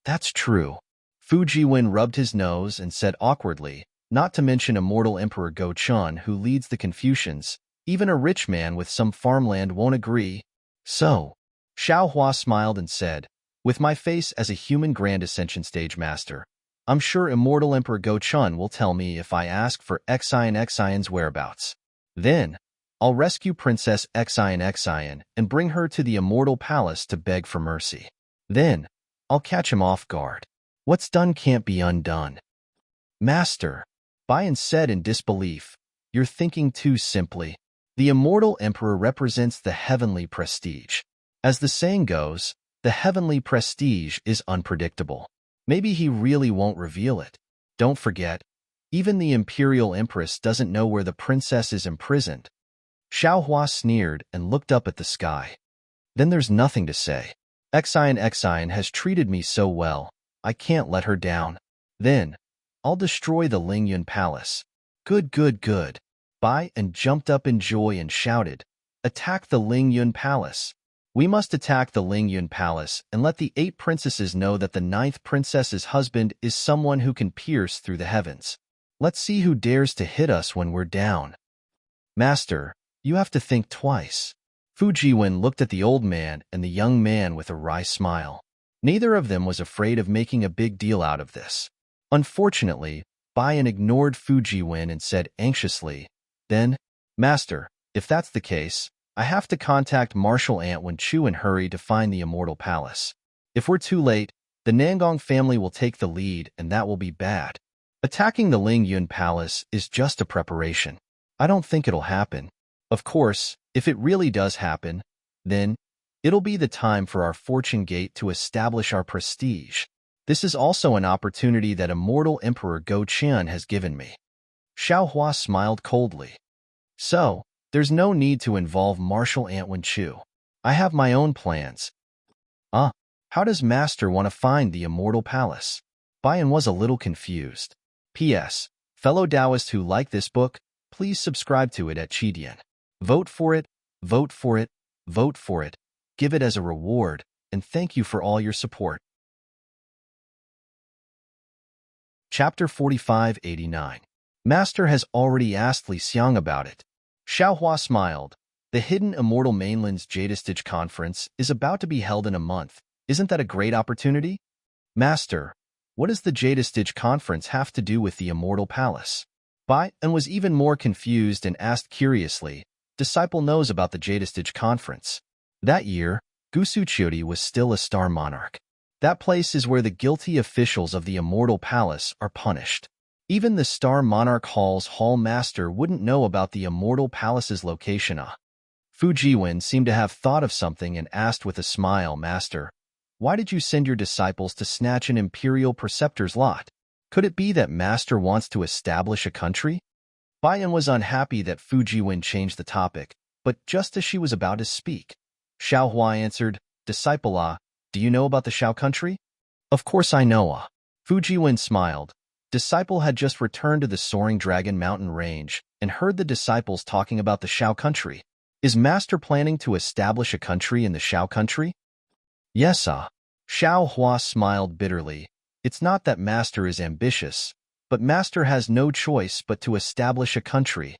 That's true. Fu Jiwen rubbed his nose and said awkwardly, not to mention immortal Emperor Go-Chen who leads the Confucians. Even a rich man with some farmland won't agree. So, Xiao Hua smiled and said, with my face as a human Grand Ascension Stage Master, I'm sure immortal Emperor Go-Chen will tell me if I ask for Xion's whereabouts. Then, I'll rescue Princess Xion and bring her to the immortal palace to beg for mercy. Then, I'll catch him off guard. What's done can't be undone. Master, Bian said in disbelief, you're thinking too simply. The immortal emperor represents the heavenly prestige. As the saying goes, the heavenly prestige is unpredictable. Maybe he really won't reveal it. Don't forget, even the imperial empress doesn't know where the princess is imprisoned. Xiao Hua sneered and looked up at the sky. Then there's nothing to say. Xion has treated me so well, I can't let her down. Then, I'll destroy the Lingyun Palace. Good, good, good. Bai and jumped up in joy and shouted, attack the Lingyun Palace. We must attack the Lingyun Palace and let the 8 princesses know that the 9th princess's husband is someone who can pierce through the heavens. Let's see who dares to hit us when we're down. Master, you have to think twice. Fu Jiwen looked at the old man and the young man with a wry smile. Neither of them was afraid of making a big deal out of this. Unfortunately, Bian ignored Fu Jiwen and said anxiously, then, Master, if that's the case, I have to contact Marshal Ant Wenchu and hurry to find the Immortal Palace. If we're too late, the Nangong family will take the lead and that will be bad. Attacking the Lingyun Palace is just a preparation. I don't think it'll happen. Of course, if it really does happen, then it'll be the time for our fortune gate to establish our prestige. This is also an opportunity that Immortal Emperor Go-Chen has given me. Xiao Hua smiled coldly. So, there's no need to involve Marshal Ant Wenchu. I have my own plans. How does Master want to find the Immortal Palace? Bian was a little confused. P.S. Fellow Taoists who like this book, please subscribe to it at Qidian. Vote for it, vote for it, vote for it. Give it as a reward, and thank you for all your support. Chapter 4589. Master has already asked Li Xiang about it. Xiao Hua smiled. The Hidden Immortal Mainland's Jadestage Conference is about to be held in a month. Isn't that a great opportunity? Master, what does the Jadestage Conference have to do with the Immortal Palace? Bian was even more confused and asked curiously, Disciple knows about the Jadestage Conference. That year, Gusuchiori was still a star monarch. That place is where the guilty officials of the Immortal Palace are punished. Even the Star Monarch Hall's Hall Master wouldn't know about the Immortal Palace's location. Fu Jiwen seemed to have thought of something and asked with a smile, Master, why did you send your disciples to snatch an Imperial Preceptor's lot? Could it be that Master wants to establish a country? Bian was unhappy that Fu Jiwen changed the topic, but just as she was about to speak, Xiao Hua answered, Disciple, do you know about the Shao country? Of course I know. Fu Jiwen smiled. Disciple had just returned to the Soaring Dragon Mountain Range and heard the disciples talking about the Shao country. Is Master planning to establish a country in the Shao country? Yes, Xiao Hua smiled bitterly. It's not that Master is ambitious, but Master has no choice but to establish a country.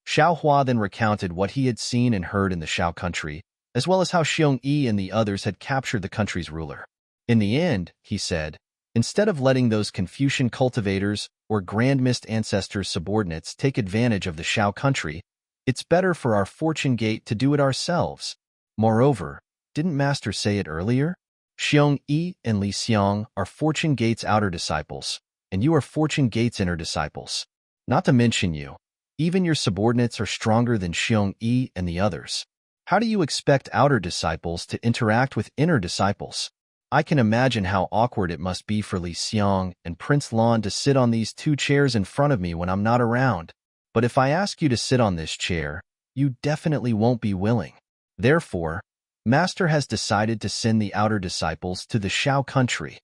Xiao Hua then recounted what he had seen and heard in the Shao country, as well as how Xiong Yi and the others had captured the country's ruler. In the end, he said, instead of letting those Confucian cultivators or Grand Mist ancestors' subordinates take advantage of the Shao country, it's better for our fortune gate to do it ourselves. Moreover, didn't Master say it earlier? Xiong Yi and Li Xiang are Fortune Gate's outer disciples, and you are Fortune Gate's inner disciples. Not to mention you, even your subordinates are stronger than Xiong Yi and the others. How do you expect outer disciples to interact with inner disciples? I can imagine how awkward it must be for Li Xiang and Prince Lan to sit on these 2 chairs in front of me when I'm not around. But if I ask you to sit on this chair, you definitely won't be willing. Therefore, Master has decided to send the outer disciples to the Shao country.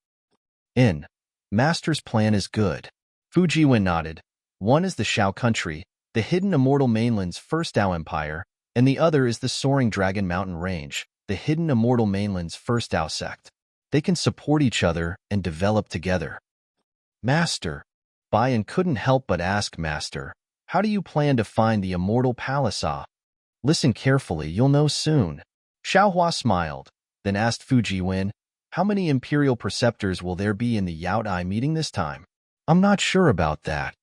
Master's plan is good. Fujiwen nodded. One is the Shao country, the hidden immortal mainland's first Dao empire, and the other is the soaring Dragon Mountain range, the hidden immortal mainland's first Dao sect. They can support each other and develop together. Master. Bayan couldn't help but ask Master, how do you plan to find the immortal palace? Listen carefully, you'll know soon. Xiaohua smiled, then asked Fujiwen, how many imperial preceptors will there be in the Yaodai meeting this time? I'm not sure about that.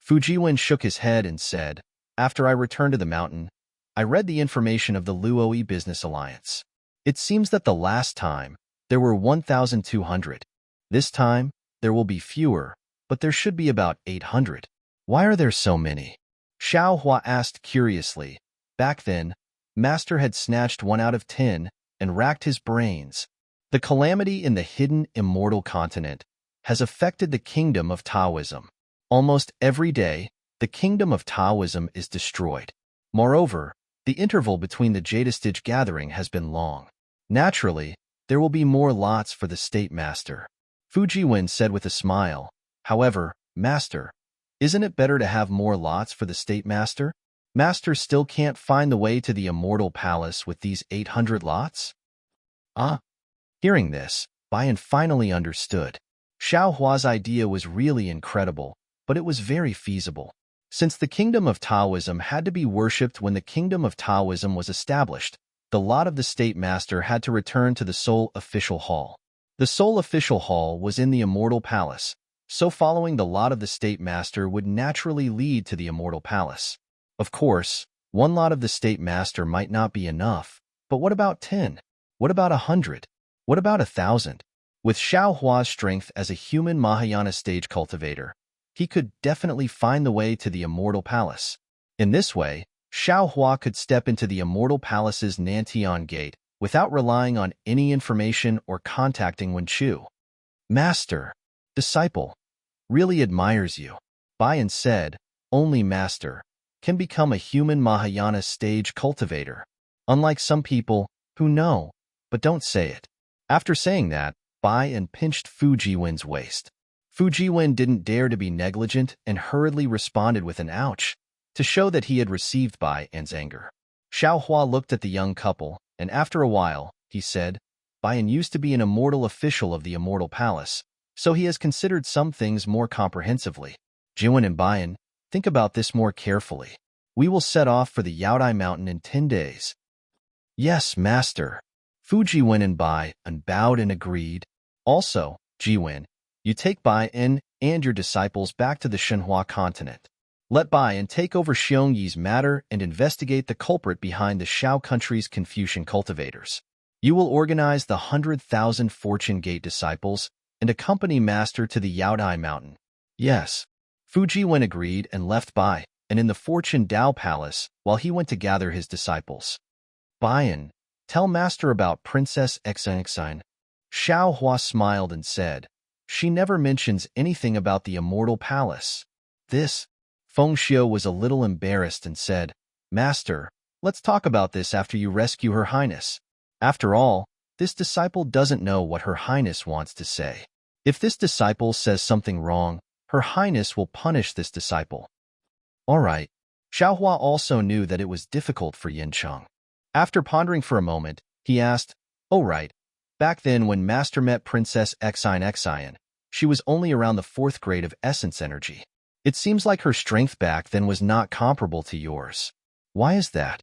Fujiwen shook his head and said, after I returned to the mountain, I read the information of the Luoyi Business Alliance. It seems that the last time, there were 1,200. This time, there will be fewer, but there should be about 800. Why are there so many? Xiaohua asked curiously. Back then, Master had snatched 1 out of 10 and racked his brains. The calamity in the hidden immortal continent has affected the kingdom of Taoism. Almost every day, the kingdom of Taoism is destroyed. Moreover, the interval between the Jadestige gathering has been long. Naturally, there will be more lots for the State Master. Fujiwen said with a smile. However, Master, isn't it better to have more lots for the State Master? Master still can't find the way to the immortal palace with these 800 lots? Hearing this, Bayan finally understood. Xiaohua's idea was really incredible, but it was very feasible. Since the kingdom of Taoism had to be worshipped when the kingdom of Taoism was established, the lot of the State Master had to return to the Seoul Official Hall. The Seoul Official Hall was in the Immortal Palace, so following the lot of the State Master would naturally lead to the Immortal Palace. Of course, 1 lot of the State Master might not be enough, but what about 10? What about 100? What about 1,000? With Xiaohua's strength as a human Mahayana stage cultivator, he could definitely find the way to the Immortal Palace. In this way, Xiaohua could step into the Immortal Palace's Nantian Gate without relying on any information or contacting Wenchu. Master, disciple, really admires you. Bayan said, only Master can become a human Mahayana stage cultivator, unlike some people who know but don't say it. After saying that, Bayan pinched Fujiwen's waist. Fujiwen didn't dare to be negligent and hurriedly responded with an ouch to show that he had received Bayan's anger. Xiaohua looked at the young couple, and after a while, he said, Bayan used to be an immortal official of the Immortal Palace, so he has considered some things more comprehensively. Jiwen and Bayan, think about this more carefully. We will set off for the Yaodai Mountain in 10 days. Yes, Master. Fujiwen and Bayan bowed and agreed. Also, Jiwen, you take Bayan and your disciples back to the Shenhua continent. Let Bayan take over Xiongyi's matter and investigate the culprit behind the Shao country's Confucian cultivators. You will organize the 100,000 Fortune Gate disciples and accompany Master to the Yaodai Mountain. Yes. Fujiwen agreed and left Bayan in the Fortune Dao Palace while he went to gather his disciples. Bayan, tell Master about Princess Exine. Xiaohua smiled and said, she never mentions anything about the Immortal Palace. This, Feng Xiu was a little embarrassed and said, Master, let's talk about this after you rescue Her Highness. After all, this disciple doesn't know what Her Highness wants to say. If this disciple says something wrong, Her Highness will punish this disciple. All right. Xiaohua also knew that it was difficult for Yincheng. After pondering for a moment, he asked, oh right, back then when Master met Princess Exine, she was only around the 4th grade of essence energy. It seems like her strength back then was not comparable to yours. Why is that?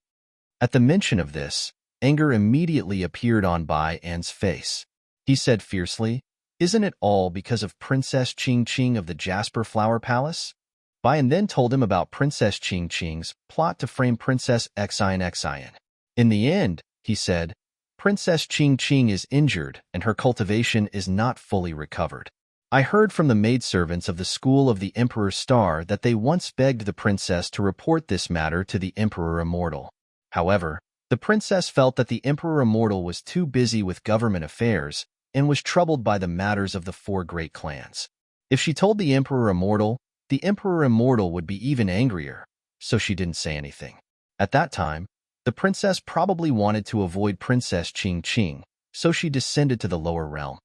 At the mention of this, anger immediately appeared on Bayan's face. He said fiercely, isn't it all because of Princess Qingqing of the Jasper Flower Palace? Bayan then told him about Princess Qingqing's plot to frame Princess Exine. In the end, he said, Princess Qingqing is injured and her cultivation is not fully recovered. I heard from the maidservants of the School of the Emperor Star that they once begged the princess to report this matter to the Emperor Immortal. However, the princess felt that the Emperor Immortal was too busy with government affairs and was troubled by the matters of the 4 great clans. If she told the Emperor Immortal would be even angrier, so she didn't say anything. At that time, The princess probably wanted to avoid Princess Qing Qing, so she descended to the lower realm.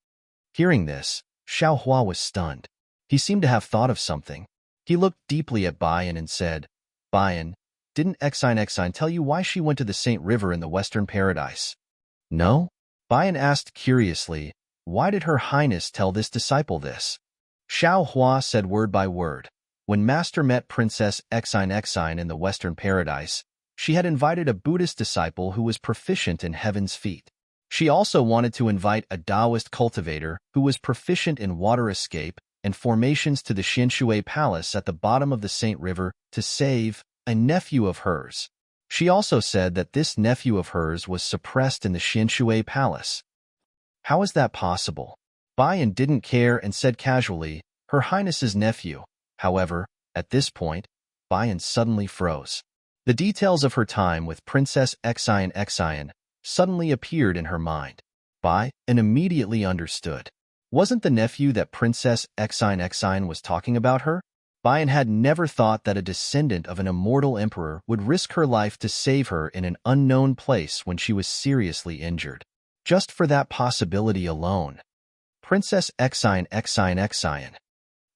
Hearing this, Xiao Hua was stunned. He seemed to have thought of something. He looked deeply at Bayan and said, Bayan, didn't Xine tell you why she went to the Saint River in the Western Paradise? No? Bayan asked curiously, why did Her Highness tell this disciple this? Xiao Hua said word by word. When Master met Princess Xine in the Western Paradise, she had invited a Buddhist disciple who was proficient in heaven's feet. She also wanted to invite a Taoist cultivator who was proficient in water escape and formations to the Xianshui Palace at the bottom of the Saint River to save a nephew of hers. She also said that this nephew of hers was suppressed in the Xianshui Palace. How is that possible? Bayan didn't care and said casually, Her Highness's nephew. However, at this point, Bayan suddenly froze. The details of her time with Princess Xine suddenly appeared in her mind. Bayan immediately understood. Wasn't the nephew that Princess Xine was talking about her? Bayan had never thought that a descendant of an immortal emperor would risk her life to save her in an unknown place when she was seriously injured. Just for that possibility alone. Princess Xine.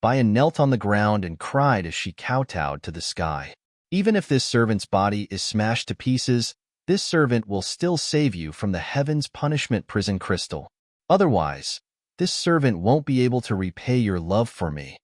Bayan knelt on the ground and cried as she kowtowed to the sky. Even if this servant's body is smashed to pieces, this servant will still save you from the heaven's punishment prison crystal. Otherwise, this servant won't be able to repay your love for me.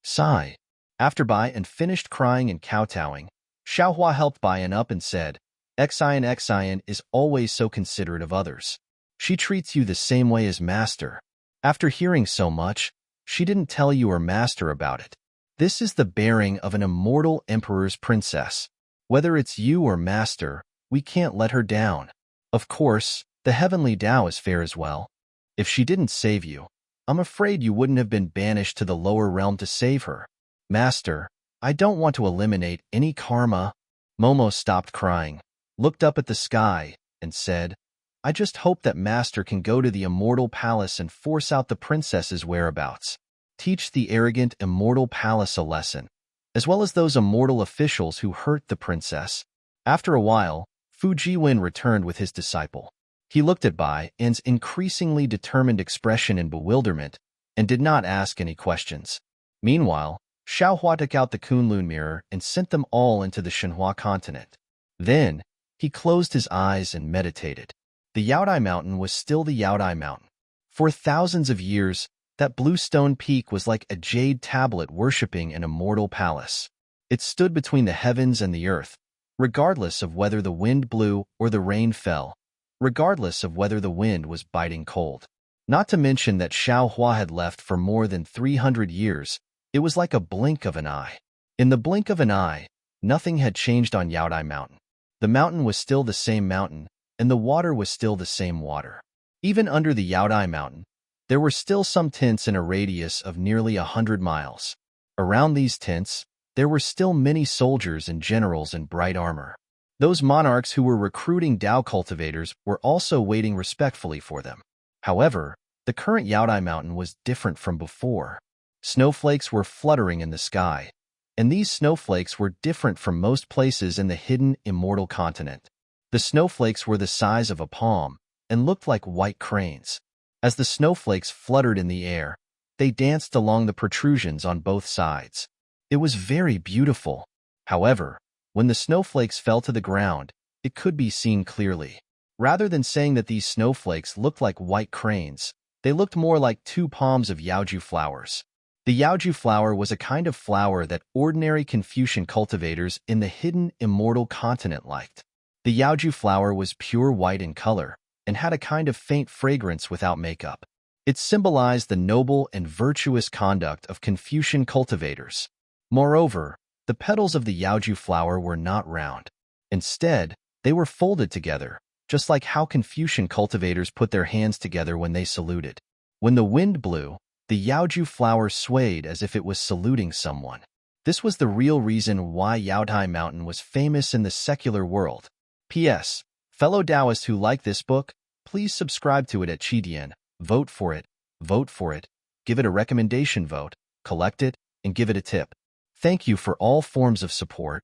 Sigh. After Bayan finished crying and kowtowing, Xiaohua helped Bayan up and said, Xine is always so considerate of others. She treats you the same way as Master. After hearing so much, she didn't tell you or Master about it. This is the bearing of an immortal emperor's princess. Whether it's you or Master, we can't let her down. Of course, the heavenly Tao is fair as well. If she didn't save you, I'm afraid you wouldn't have been banished to the lower realm to save her. Master, I don't want to eliminate any karma. Momo stopped crying, looked up at the sky, and said, I just hope that Master can go to the immortal palace and force out the princess's whereabouts. Teach the arrogant immortal palace a lesson, as well as those immortal officials who hurt the princess. After a while, Fu Jiwen returned with his disciple. He looked at Bayan's increasingly determined expression in bewilderment and did not ask any questions. Meanwhile, Xiaohua took out the Kunlun mirror and sent them all into the Shenhua continent. Then, he closed his eyes and meditated. The Yaodai Mountain was still the Yaodai Mountain. For thousands of years, that blue stone peak was like a jade tablet worshipping an immortal palace. It stood between the heavens and the earth, regardless of whether the wind blew or the rain fell, regardless of whether the wind was biting cold. Not to mention that Xiaohua had left for more than 300 years, it was like a blink of an eye. In the blink of an eye, nothing had changed on Yaodai Mountain. The mountain was still the same mountain, and the water was still the same water. Even under the Yaodai Mountain, there were still some tents in a radius of nearly 100 miles. Around these tents, there were still many soldiers and generals in bright armor. Those monarchs who were recruiting Tao cultivators were also waiting respectfully for them. However, the current Yaodai Mountain was different from before. Snowflakes were fluttering in the sky, and these snowflakes were different from most places in the hidden immortal continent. The snowflakes were the size of a palm and looked like white cranes. As the snowflakes fluttered in the air, they danced along the protrusions on both sides. It was very beautiful. However, when the snowflakes fell to the ground, it could be seen clearly. Rather than saying that these snowflakes looked like white cranes, they looked more like 2 palms of Yaoju flowers. The Yaoju flower was a kind of flower that ordinary Confucian cultivators in the hidden immortal continent liked. The Yaoju flower was pure white in color and had a kind of faint fragrance without makeup. It symbolized the noble and virtuous conduct of Confucian cultivators. Moreover, the petals of the Yaoju flower were not round. Instead, they were folded together, just like how Confucian cultivators put their hands together when they saluted. When the wind blew, the Yaoju flower swayed as if it was saluting someone. This was the real reason why Yaodai Mountain was famous in the secular world. P.S. Fellow Taoists who like this book, please subscribe to it at Qidian, vote for it, give it a recommendation vote, collect it, and give it a tip. Thank you for all forms of support.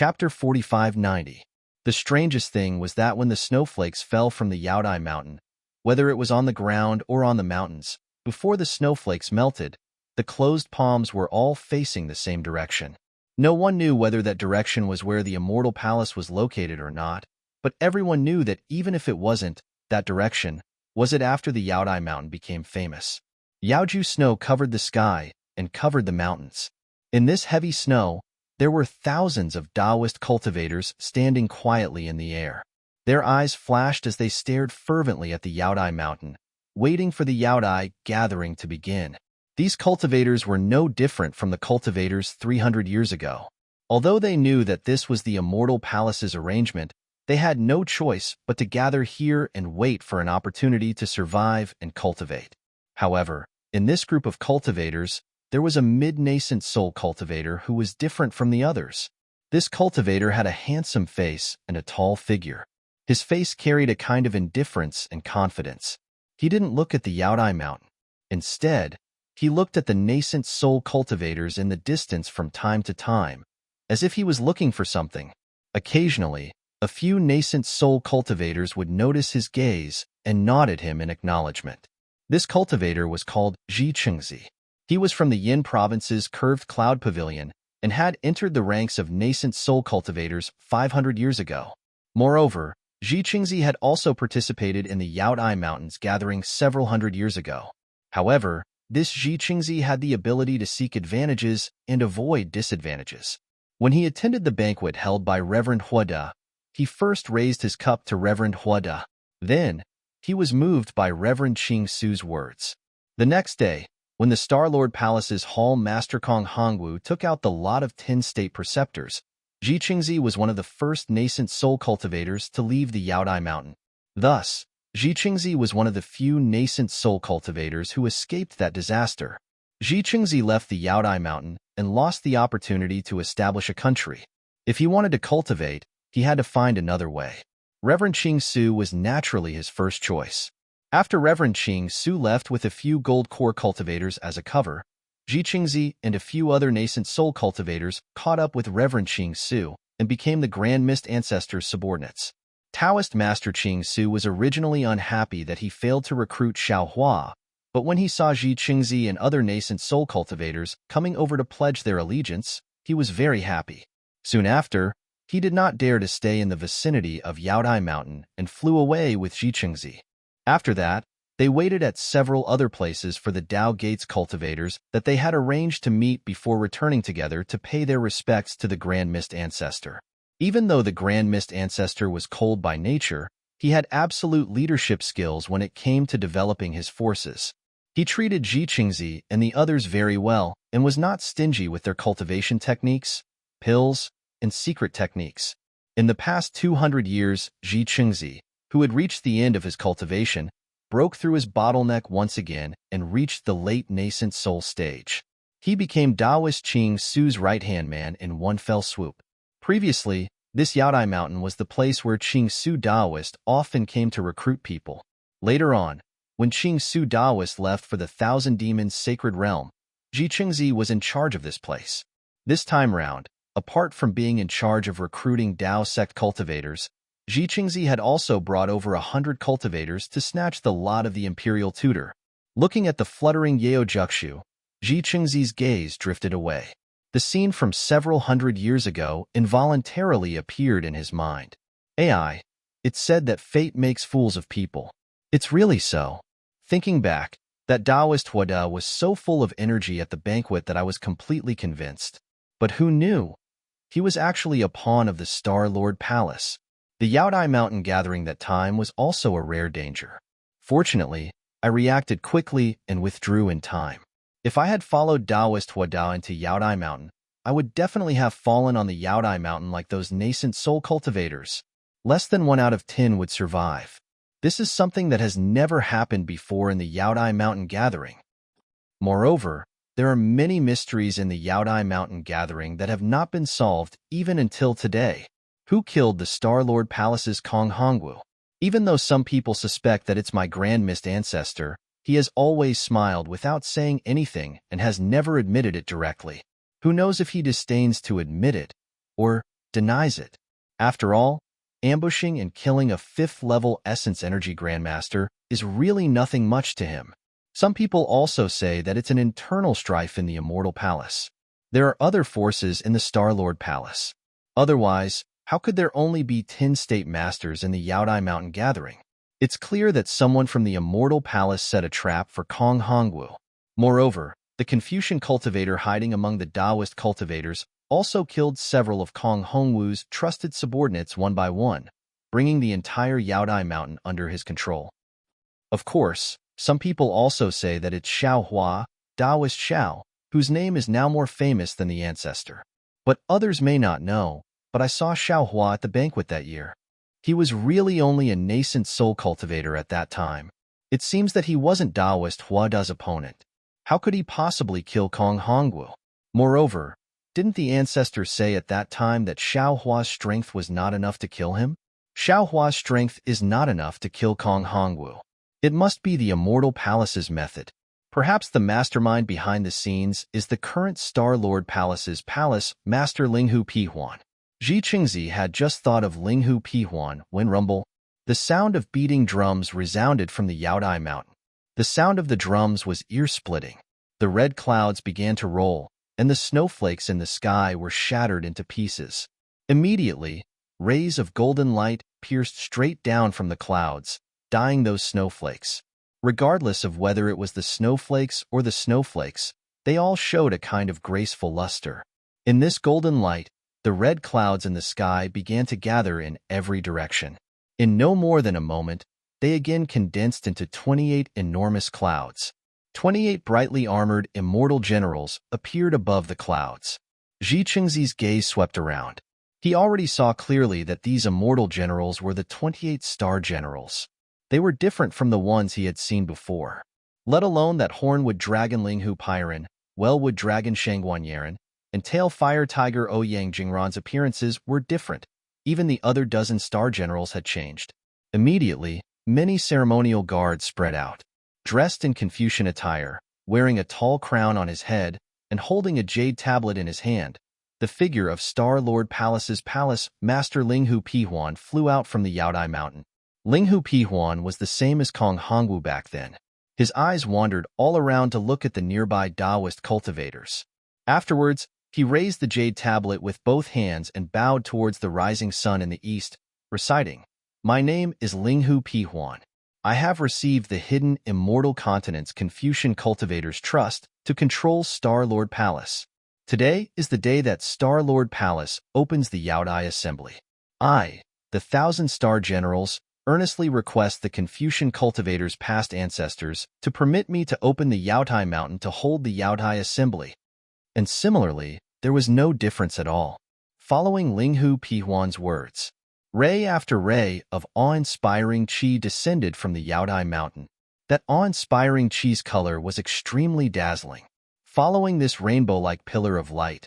Chapter 4590. The strangest thing was that when the snowflakes fell from the Yaodai mountain, whether it was on the ground or on the mountains, before the snowflakes melted, the closed palms were all facing the same direction. No one knew whether that direction was where the immortal palace was located or not, but everyone knew that even if it wasn't that direction, was it after the Yaodai mountain became famous. Yaoju snow covered the sky and covered the mountains. In this heavy snow, there were thousands of Taoist cultivators standing quietly in the air. Their eyes flashed as they stared fervently at the Yaodai mountain, waiting for the Yaodai gathering to begin. These cultivators were no different from the cultivators 300 years ago. Although they knew that this was the immortal palace's arrangement, they had no choice but to gather here and wait for an opportunity to survive and cultivate. However, in this group of cultivators, there was a mid-nascent soul cultivator who was different from the others. This cultivator had a handsome face and a tall figure. His face carried a kind of indifference and confidence. He didn't look at the Yaodai mountain. Instead, he looked at the nascent soul cultivators in the distance from time to time, as if he was looking for something. Occasionally, a few nascent soul cultivators would notice his gaze and nod at him in acknowledgement. This cultivator was called Zhi Qingzi. He was from the Yin province's curved cloud pavilion and had entered the ranks of nascent soul cultivators 500 years ago. Moreover, Zhi Qingzi had also participated in the Yaodai Mountains gathering several hundred years ago. However, this Zhi Qingzi had the ability to seek advantages and avoid disadvantages. When he attended the banquet held by Reverend Huada, he first raised his cup to Reverend Huada. Then, he was moved by Reverend Qing Su's words. The next day, when the Star-Lord Palace's Hall Master Kong Hongwu took out the lot of 10 state preceptors, Zhi Qingzi was one of the first nascent soul cultivators to leave the Yaodai mountain. Thus, Zhi Qingzi was one of the few nascent soul cultivators who escaped that disaster. Zhi Qingzi left the Yaodai mountain and lost the opportunity to establish a country. If he wanted to cultivate, he had to find another way. Reverend Qing Su was naturally his first choice. After Reverend Qing Su left with a few gold core cultivators as a cover, Zhi Qingzi and a few other nascent soul cultivators caught up with Reverend Qing Su and became the Grand Mist Ancestors' subordinates. Taoist Master Qing Su was originally unhappy that he failed to recruit Xiao Hua, but when he saw Zhi Qingzi and other nascent soul cultivators coming over to pledge their allegiance, he was very happy. Soon after, he did not dare to stay in the vicinity of Yaodai Mountain and flew away with Zhi Qingzi. After that, they waited at several other places for the Dao Gates cultivators that they had arranged to meet before returning together to pay their respects to the Grand Mist Ancestor. Even though the Grand Mist Ancestor was cold by nature, he had absolute leadership skills when it came to developing his forces. He treated Zhi Qingzi and the others very well and was not stingy with their cultivation techniques, pills, and secret techniques. In the past 200 years, Zhi Qingzi, who had reached the end of his cultivation, broke through his bottleneck once again and reached the late nascent soul stage. He became Taoist Qing Su's right-hand man in one fell swoop. Previously, this Yaodai Mountain was the place where Qing Su Taoist often came to recruit people. Later on, when Qing Su Taoist left for the Thousand Demons Sacred Realm, Zhi Qingzi was in charge of this place. This time round, apart from being in charge of recruiting Dao sect cultivators, Zhi Qingzi had also brought over 100 cultivators to snatch the lot of the imperial tutor. Looking at the fluttering Yao Juxu, Zhi Qingzi's gaze drifted away. The scene from several hundred years ago involuntarily appeared in his mind. AI, it's said that fate makes fools of people. It's really so. Thinking back, that Taoist Huada was so full of energy at the banquet that I was completely convinced. But who knew? He was actually a pawn of the Star-Lord Palace. The Yaodai Mountain gathering that time was also a rare danger. Fortunately, I reacted quickly and withdrew in time. If I had followed Taoist Huada into Yaodai Mountain, I would definitely have fallen on the Yaodai Mountain like those nascent soul cultivators. Less than 1 out of 10 would survive. This is something that has never happened before in the Yaodai Mountain gathering. Moreover, there are many mysteries in the Yaodai Mountain gathering that have not been solved even until today. Who killed the Star-Lord Palace's Kong Hongwu? Even though some people suspect that it's my Grand Mist Ancestor, he has always smiled without saying anything and has never admitted it directly. Who knows if he disdains to admit it, or denies it. After all, ambushing and killing a 5th-level Essence Energy Grandmaster is really nothing much to him. Some people also say that it's an internal strife in the Immortal Palace. There are other forces in the Star-Lord Palace. Otherwise, how could there only be 10 State Masters in the Yaodai Mountain gathering? It's clear that someone from the Immortal Palace set a trap for Kong Hongwu. Moreover, the Confucian cultivator hiding among the Taoist cultivators also killed several of Kong Hongwu's trusted subordinates one by one, bringing the entire Yaodai Mountain under his control. Of course, some people also say that it's Xiao Hua, Taoist Xiao, whose name is now more famous than the ancestor. But others may not know, but I saw Xiao Hua at the banquet that year. He was really only a nascent soul cultivator at that time. It seems that he wasn't Taoist Huada's opponent. How could he possibly kill Kong Hongwu? Moreover, didn't the ancestors say at that time that Xiao Hua's strength was not enough to kill him? Xiao Hua's strength is not enough to kill Kong Hongwu. It must be the Immortal Palace's method. Perhaps the mastermind behind the scenes is the current Star-Lord Palace's palace master Linghu Pihuan. Ji Qingzi had just thought of Linghu Pihuan when rumble. The sound of beating drums resounded from the Yaodai Mountain. The sound of the drums was ear-splitting. The red clouds began to roll, and the snowflakes in the sky were shattered into pieces. Immediately, rays of golden light pierced straight down from the clouds, dyeing those snowflakes. Regardless of whether it was the snowflakes or the snowflakes, they all showed a kind of graceful luster. In this golden light, the red clouds in the sky began to gather in every direction. In no more than a moment, they again condensed into 28 enormous clouds. 28 brightly armored immortal generals appeared above the clouds. Ji Qingzi's gaze swept around. He already saw clearly that these immortal generals were the 28 star generals. They were different from the ones he had seen before. Let alone that Hornwood Dragon Linghu Pyron, Wellwood Dragon Shangguan Yaren, and Tail Fire Tiger Ouyang Jingran's appearances were different. Even the other dozen star generals had changed. Immediately, many ceremonial guards spread out. Dressed in Confucian attire, wearing a tall crown on his head, and holding a jade tablet in his hand, the figure of Star-Lord Palace's palace master Linghu Pihuan flew out from the Yaodai Mountain. Linghu Pihuan was the same as Kong Hongwu back then. His eyes wandered all around to look at the nearby Taoist cultivators. Afterwards, he raised the jade tablet with both hands and bowed towards the rising sun in the east, reciting, "My name is Linghu Pihuan. I have received the hidden immortal continent's Confucian cultivators' trust to control Star-Lord Palace. Today is the day that Star-Lord Palace opens the Yaodai Assembly. I, the 1,000-star generals, earnestly request the Confucian cultivators' past ancestors to permit me to open the Yaodai Mountain to hold the Yaodai Assembly." And similarly, there was no difference at all. Following Linghu Pihuan's words, ray after ray of awe-inspiring qi descended from the Yaodai Mountain. That awe-inspiring qi's color was extremely dazzling. Following this rainbow-like pillar of light,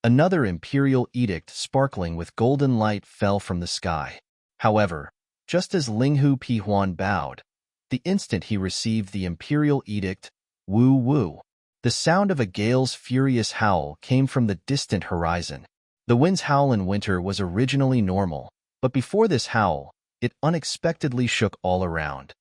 another imperial edict sparkling with golden light fell from the sky. However, just as Linghu Pihuan bowed, the instant he received the imperial edict, woo woo, the sound of a gale's furious howl came from the distant horizon. The wind's howl in winter was originally normal, but before this howl, it unexpectedly shook all around.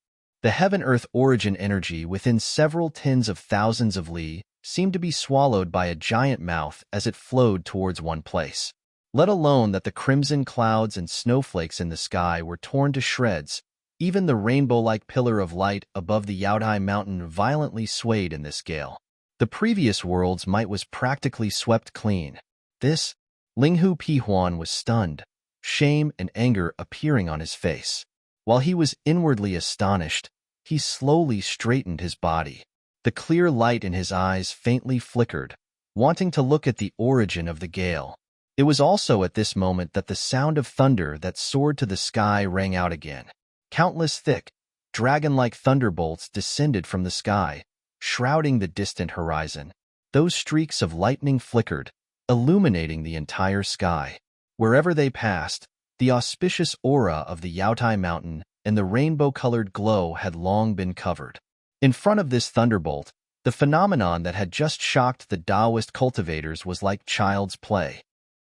The heaven-earth origin energy within several tens of thousands of li seemed to be swallowed by a giant mouth as it flowed towards one place. Let alone that the crimson clouds and snowflakes in the sky were torn to shreds, even the rainbow-like pillar of light above the Yaodai Mountain violently swayed in this gale. The previous world's might was practically swept clean. This, Linghu Pihuan was stunned, shame and anger appearing on his face. While he was inwardly astonished, he slowly straightened his body. The clear light in his eyes faintly flickered, wanting to look at the origin of the gale. It was also at this moment that the sound of thunder that soared to the sky rang out again. Countless thick, dragon-like thunderbolts descended from the sky, shrouding the distant horizon. Those streaks of lightning flickered, illuminating the entire sky. Wherever they passed, the auspicious aura of the Yaodai Mountain and the rainbow-colored glow had long been covered. In front of this thunderbolt, the phenomenon that had just shocked the Taoist cultivators was like child's play.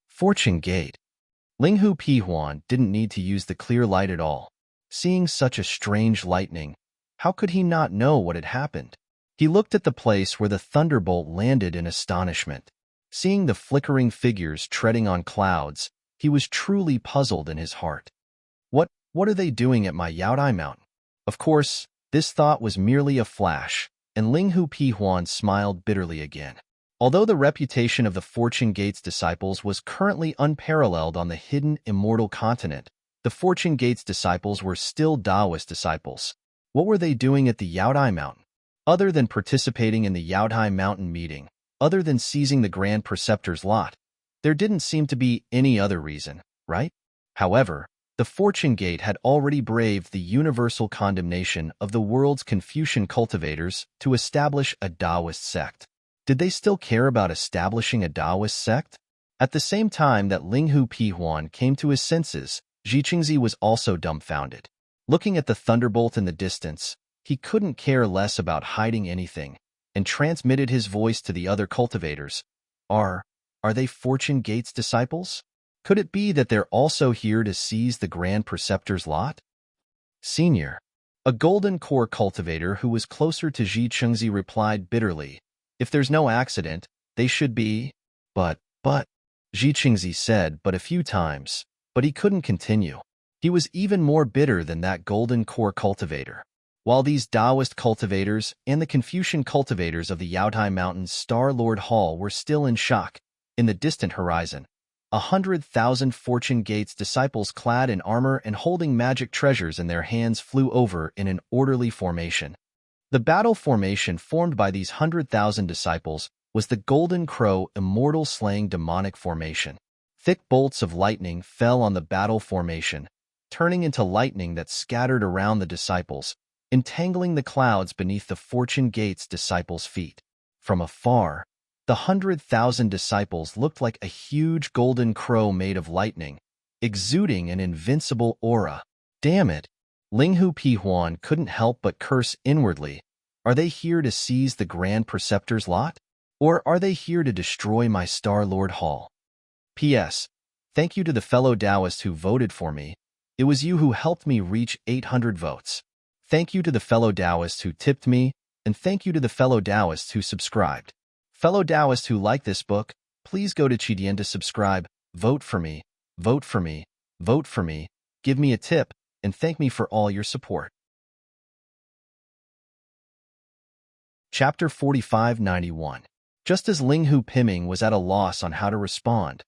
Fortune Gate. Ling Hu Pihuan didn't need to use the clear light at all. Seeing such a strange lightning, how could he not know what had happened? He looked at the place where the thunderbolt landed in astonishment. Seeing the flickering figures treading on clouds, he was truly puzzled in his heart. What are they doing at my Yaodai Mountain? Of course, this thought was merely a flash, and Ling Hu Pihuan smiled bitterly again. Although the reputation of the Fortune Gates disciples was currently unparalleled on the hidden immortal continent, the Fortune Gates disciples were still Taoist disciples. What were they doing at the Yaodai Mountain? Other than participating in the Yaodai Mountain meeting, other than seizing the Grand Preceptor's lot, there didn't seem to be any other reason, right? However, the Fortune Gate had already braved the universal condemnation of the world's Confucian cultivators to establish a Taoist sect. Did they still care about establishing a Taoist sect? At the same time that Ling Hu Pihuan came to his senses, Zhiqingzi was also dumbfounded. Looking at the thunderbolt in the distance, he couldn't care less about hiding anything, and transmitted his voice to the other cultivators. Are they Fortune Gates disciples? Could it be that they're also here to seize the Grand Preceptor's lot? Senior, a golden core cultivator who was closer to Zhi Chengzi replied bitterly, if there's no accident, they should be. But, Zhi Chengzi said but a few times, but he couldn't continue. He was even more bitter than that golden core cultivator. While these Taoist cultivators and the Confucian cultivators of the Yaodai Mountains Star Lord Hall were still in shock, in the distant horizon, 100,000 Fortune Gates disciples clad in armor and holding magic treasures in their hands flew over in an orderly formation. The battle formation formed by these 100,000 disciples was the Golden Crow Immortal Slaying Demonic Formation. Thick bolts of lightning fell on the battle formation, turning into lightning that scattered around the disciples, entangling the clouds beneath the Fortune Gates disciples' feet. From afar, the 100,000 disciples looked like a huge golden crow made of lightning, exuding an invincible aura. Damn it! Ling Hu Pihuan couldn't help but curse inwardly. Are they here to seize the Grand Preceptor's lot? Or are they here to destroy my Star Lord Hall? P.S. Thank you to the fellow Taoists who voted for me. It was you who helped me reach 800 votes. Thank you to the fellow Taoists who tipped me, and thank you to the fellow Taoists who subscribed. Fellow Taoists who like this book, please go to Qidian to subscribe, vote for me, vote for me, vote for me, give me a tip, and thank me for all your support. Chapter 4591. Just as Ling Hu Piming was at a loss on how to respond,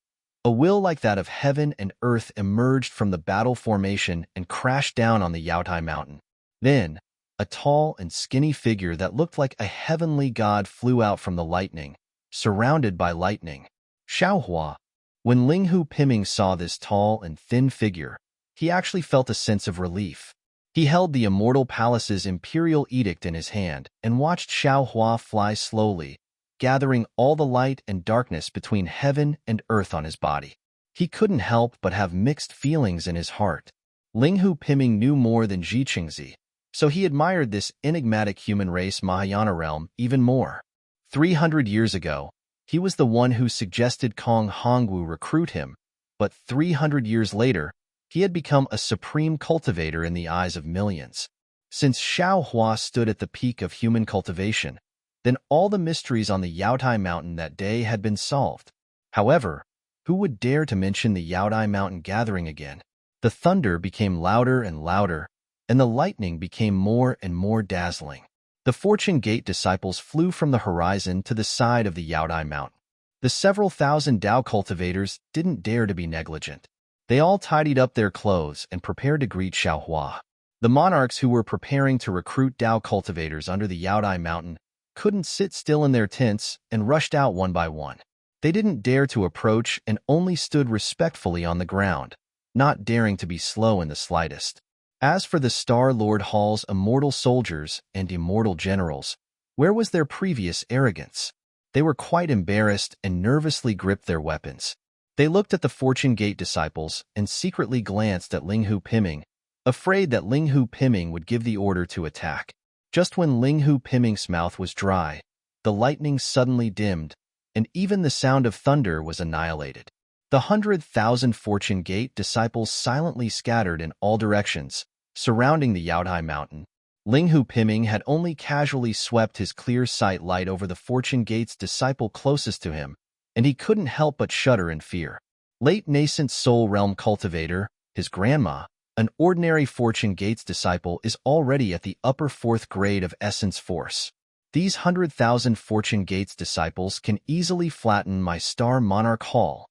a will like that of heaven and earth emerged from the battle formation and crashed down on the Yaodai Mountain. Then, a tall and skinny figure that looked like a heavenly god flew out from the lightning, surrounded by lightning. Xiaohua. When Ling Hu Piming saw this tall and thin figure, he actually felt a sense of relief. He held the Immortal Palace's imperial edict in his hand and watched Xiaohua fly slowly, gathering all the light and darkness between heaven and earth on his body. He couldn't help but have mixed feelings in his heart. Ling Hu Piming knew more than Zhi Chengzi, so he admired this enigmatic human race Mahayana realm even more. 300 years ago, he was the one who suggested Kong Hongwu recruit him, but 300 years later, he had become a supreme cultivator in the eyes of millions. Since Xiaohua stood at the peak of human cultivation, then all the mysteries on the Yaodai Mountain that day had been solved. However, who would dare to mention the Yaodai Mountain gathering again? The thunder became louder and louder, and the lightning became more and more dazzling. The Fortune Gate disciples flew from the horizon to the side of the Yaodai Mountain. The several thousand Tao cultivators didn't dare to be negligent. They all tidied up their clothes and prepared to greet Xiaohua. The monarchs who were preparing to recruit Tao cultivators under the Yaodai Mountain couldn't sit still in their tents and rushed out one by one. They didn't dare to approach and only stood respectfully on the ground, not daring to be slow in the slightest. As for the Star Lord Hall's immortal soldiers and immortal generals, where was their previous arrogance? They were quite embarrassed and nervously gripped their weapons. They looked at the Fortune Gate disciples and secretly glanced at Ling Hu Piming, afraid that Ling Hu Piming would give the order to attack. Just when Ling Hu Piming's mouth was dry, the lightning suddenly dimmed, and even the sound of thunder was annihilated. The 100,000 Fortune Gate disciples silently scattered in all directions, surrounding the Yaodai Mountain. Linghu Piming had only casually swept his clear sight light over the Fortune Gate's disciple closest to him, and he couldn't help but shudder in fear. Late nascent soul realm cultivator, his grandma, an ordinary Fortune Gates disciple, is already at the upper 4th grade of essence force. These 100,000 Fortune Gates disciples can easily flatten my Star Monarch Hall.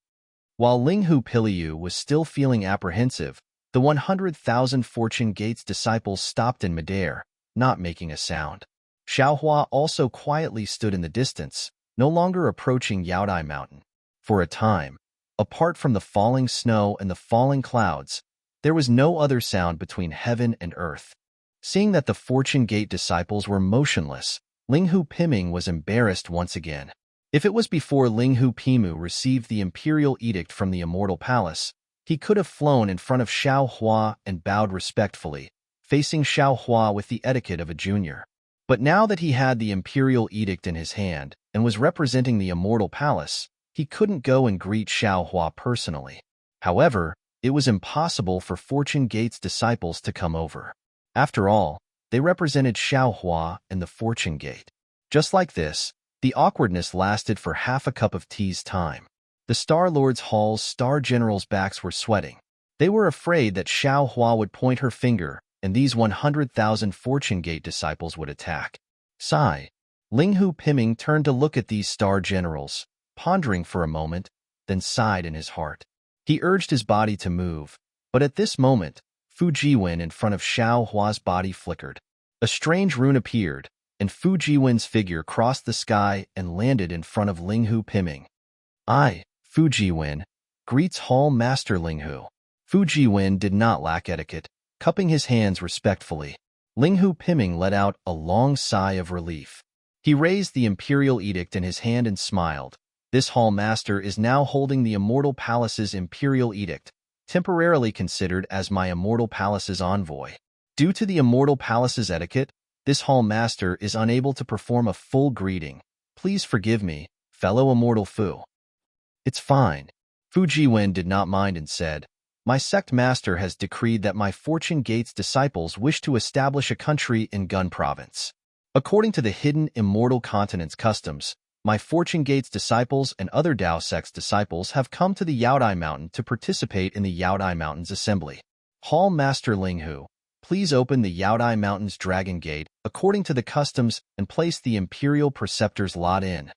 While Linghu Piliu was still feeling apprehensive, the 100,000 Fortune Gates disciples stopped in midair, not making a sound. Xiaohua also quietly stood in the distance, no longer approaching Yaodai Mountain. For a time, apart from the falling snow and the falling clouds, there was no other sound between heaven and earth. Seeing that the Fortune Gate disciples were motionless, Linghu Piming was embarrassed once again. If it was before Linghu Pimu received the imperial edict from the Immortal Palace, he could have flown in front of Xiaohua and bowed respectfully, facing Xiaohua with the etiquette of a junior. But now that he had the imperial edict in his hand and was representing the Immortal Palace, he couldn't go and greet Xiaohua personally. However, it was impossible for Fortune Gate's disciples to come over. After all, they represented Xiaohua and the Fortune Gate. Just like this, the awkwardness lasted for half a cup of tea's time. The Star Lord's Hall's Star Generals' backs were sweating. They were afraid that Xiaohua would point her finger and these 100,000 Fortune Gate disciples would attack. Sigh. Linghu Piming turned to look at these Star Generals, pondering for a moment, then sighed in his heart. He urged his body to move, but at this moment, Fu Jiwen in front of Xiaohua's body flickered. A strange rune appeared, and Fu Jiwen's figure crossed the sky and landed in front of Linghu Piming. I, Fu Jiwen, greets Hall Master Linghu. Fu Jiwen did not lack etiquette, cupping his hands respectfully. Linghu Piming let out a long sigh of relief. He raised the imperial edict in his hand and smiled. This Hall Master is now holding the Immortal Palace's imperial edict, temporarily considered as my Immortal Palace's envoy. Due to the Immortal Palace's etiquette, this Hall Master is unable to perform a full greeting. Please forgive me, fellow Immortal Fu. It's fine. Fu Jiwen did not mind and said, my sect master has decreed that my Fortune Gate's disciples wish to establish a country in Gun Province. According to the hidden Immortal Continent's customs, my Fortune Gate's disciples and other Dao sect's disciples have come to the Yaodai Mountain to participate in the Yaodai Mountain's assembly. Hall Master Linghu, please open the Yaodai Mountain's Dragon Gate according to the customs and place the Imperial Preceptor's lot in.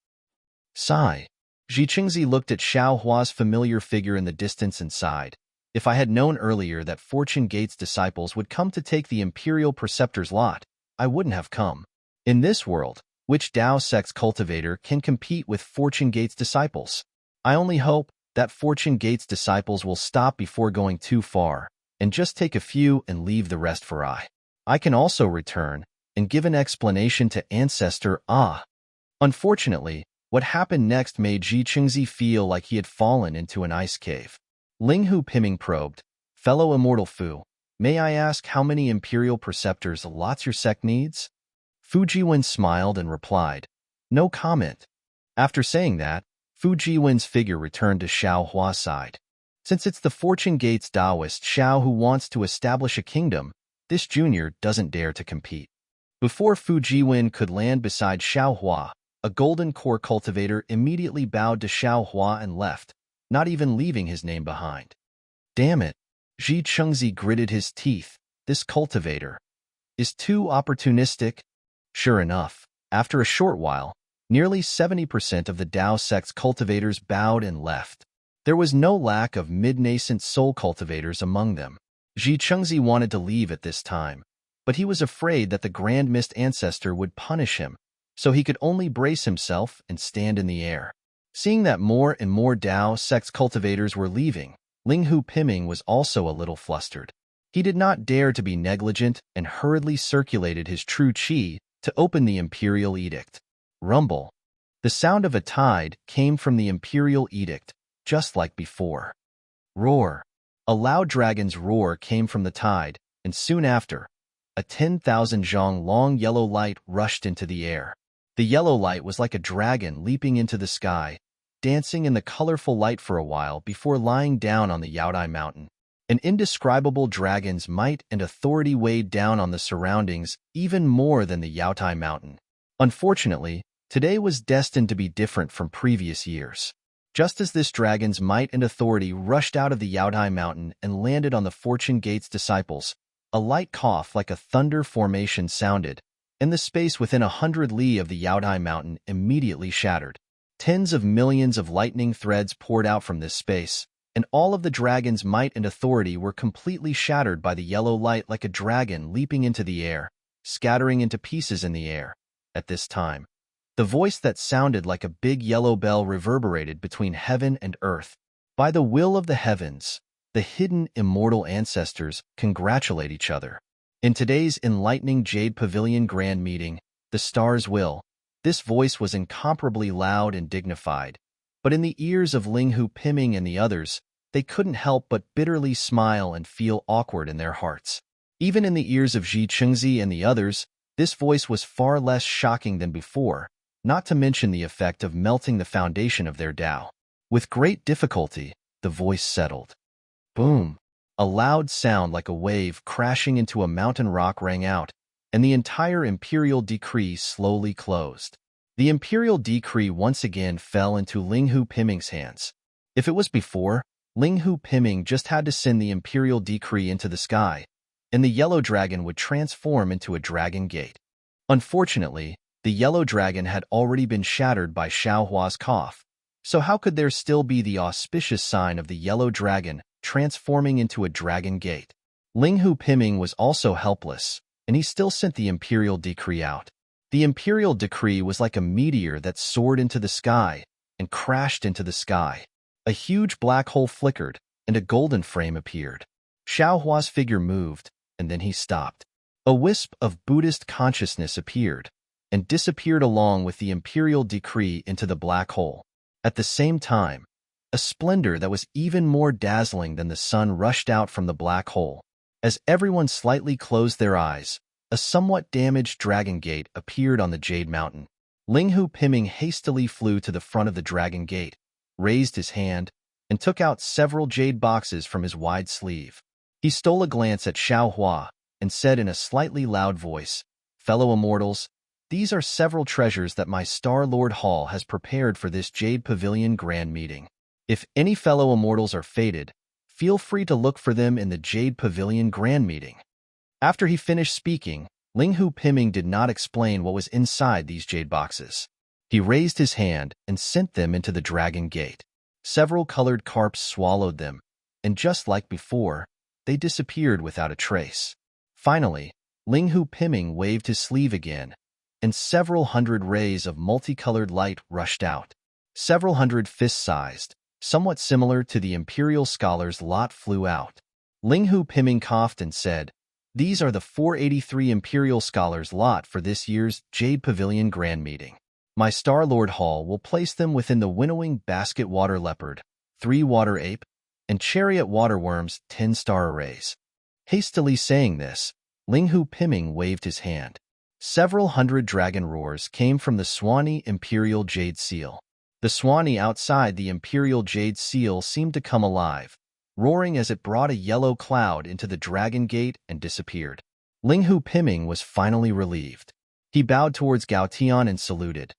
Sigh. Ji Qingzi looked at Xiaohua's familiar figure in the distance and sighed. If I had known earlier that Fortune Gate's disciples would come to take the Imperial Preceptor's lot, I wouldn't have come. In this world, which Dao sect's cultivator can compete with Fortune Gate's disciples? I only hope that Fortune Gate's disciples will stop before going too far, and just take a few and leave the rest for I. I can also return and give an explanation to Ancestor Ah. Unfortunately, what happened next made Ji Qingzi feel like he had fallen into an ice cave. Linghu Piming probed, fellow Immortal Fu, may I ask how many Imperial Preceptors lots your sect needs? Fu Jiwen smiled and replied, no comment. After saying that, Fu Jiwen's figure returned to Xiaohua's side. Since it's the Fortune Gate's Taoist Xiao who wants to establish a kingdom, this junior doesn't dare to compete. Before Fu Jiwen could land beside Xiaohua, a golden core cultivator immediately bowed to Xiaohua and left, not even leaving his name behind. Damn it, Ji Qingzi gritted his teeth, this cultivator is too opportunistic. Sure enough, after a short while, nearly 70% of the Dao sect's cultivators bowed and left. There was no lack of mid-nascent soul cultivators among them. Ji Qingzi wanted to leave at this time, but he was afraid that the Grand Mist Ancestor would punish him, so he could only brace himself and stand in the air. Seeing that more and more Dao sect's cultivators were leaving, Linghu Piming was also a little flustered. He did not dare to be negligent and hurriedly circulated his true qi to open the Imperial Edict. Rumble. The sound of a tide came from the Imperial Edict, just like before. Roar. A loud dragon's roar came from the tide, and soon after, a 10,000 zhang long yellow light rushed into the air. The yellow light was like a dragon leaping into the sky, dancing in the colorful light for a while before lying down on the Yaodai Mountain. An indescribable dragon's might and authority weighed down on the surroundings even more than the Yaodai Mountain. Unfortunately, today was destined to be different from previous years. Just as this dragon's might and authority rushed out of the Yaodai Mountain and landed on the Fortune Gate's disciples, a light cough like a thunder formation sounded, and the space within 100 li of the Yaodai Mountain immediately shattered. Tens of millions of lightning threads poured out from this space, and all of the dragon's might and authority were completely shattered by the yellow light like a dragon leaping into the air, scattering into pieces in the air. At this time, the voice that sounded like a big yellow bell reverberated between heaven and earth. By the will of the heavens, the hidden immortal ancestors congratulate each other. In today's enlightening Jade Pavilion Grand Meeting, the stars will. This voice was incomparably loud and dignified, but in the ears of Linghu Piming and the others, they couldn't help but bitterly smile and feel awkward in their hearts. Even in the ears of Ji Chengzi and the others, this voice was far less shocking than before, not to mention the effect of melting the foundation of their Tao. With great difficulty, the voice settled. Boom! A loud sound like a wave crashing into a mountain rock rang out, and the entire imperial decree slowly closed. The imperial decree once again fell into Linghu Piming's hands. If it was before, Linghu Piming just had to send the imperial decree into the sky, and the yellow dragon would transform into a dragon gate. Unfortunately, the yellow dragon had already been shattered by Xiaohua's cough, so how could there still be the auspicious sign of the yellow dragon transforming into a dragon gate? Linghu Piming was also helpless, and he still sent the imperial decree out. The imperial decree was like a meteor that soared into the sky and crashed into the sky. A huge black hole flickered, and a golden frame appeared. Xiaohua's figure moved, and then he stopped. A wisp of Buddhist consciousness appeared, and disappeared along with the imperial decree into the black hole. At the same time, a splendor that was even more dazzling than the sun rushed out from the black hole. As everyone slightly closed their eyes, a somewhat damaged dragon gate appeared on the Jade Mountain. Linghu Piming hastily flew to the front of the dragon gate, raised his hand, and took out several jade boxes from his wide sleeve. He stole a glance at Xiaohua and said in a slightly loud voice, "Fellow immortals, these are several treasures that my Star Lord Hall has prepared for this Jade Pavilion Grand Meeting. If any fellow immortals are fated, feel free to look for them in the Jade Pavilion Grand Meeting." After he finished speaking, Linghu Piming did not explain what was inside these jade boxes. He raised his hand and sent them into the dragon gate. Several colored carps swallowed them, and just like before, they disappeared without a trace. Finally, Linghu Piming waved his sleeve again, and several hundred rays of multicolored light rushed out. Several hundred fist-sized, somewhat similar to the imperial scholar's lot, flew out. Linghu Piming coughed and said, "These are the 483 imperial scholars' lot for this year's Jade Pavilion Grand Meeting. My Star Lord Hall will place them within the winnowing basket water leopard, 3 water ape, and chariot water worms 10-star arrays." Hastily saying this, Linghu Piming waved his hand. Several hundred dragon roars came from the Swanee Imperial Jade Seal. The Swanee outside the Imperial Jade Seal seemed to come alive, roaring as it brought a yellow cloud into the dragon gate and disappeared. Linghu Piming was finally relieved. He bowed towards Gaotian and saluted.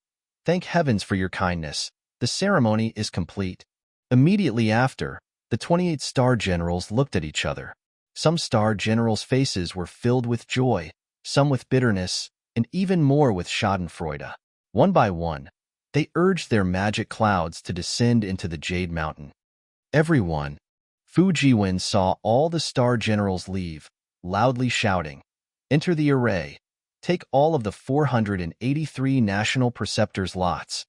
"Thank heavens for your kindness. The ceremony is complete." Immediately after, the 28 star generals looked at each other. Some star generals' faces were filled with joy, some with bitterness, and even more with schadenfreude. One by one, they urged their magic clouds to descend into the Jade Mountain. Everyone, Fu Jiwen saw all the star generals leave, loudly shouting, "Enter the array. Take all of the 483 national preceptors' lots."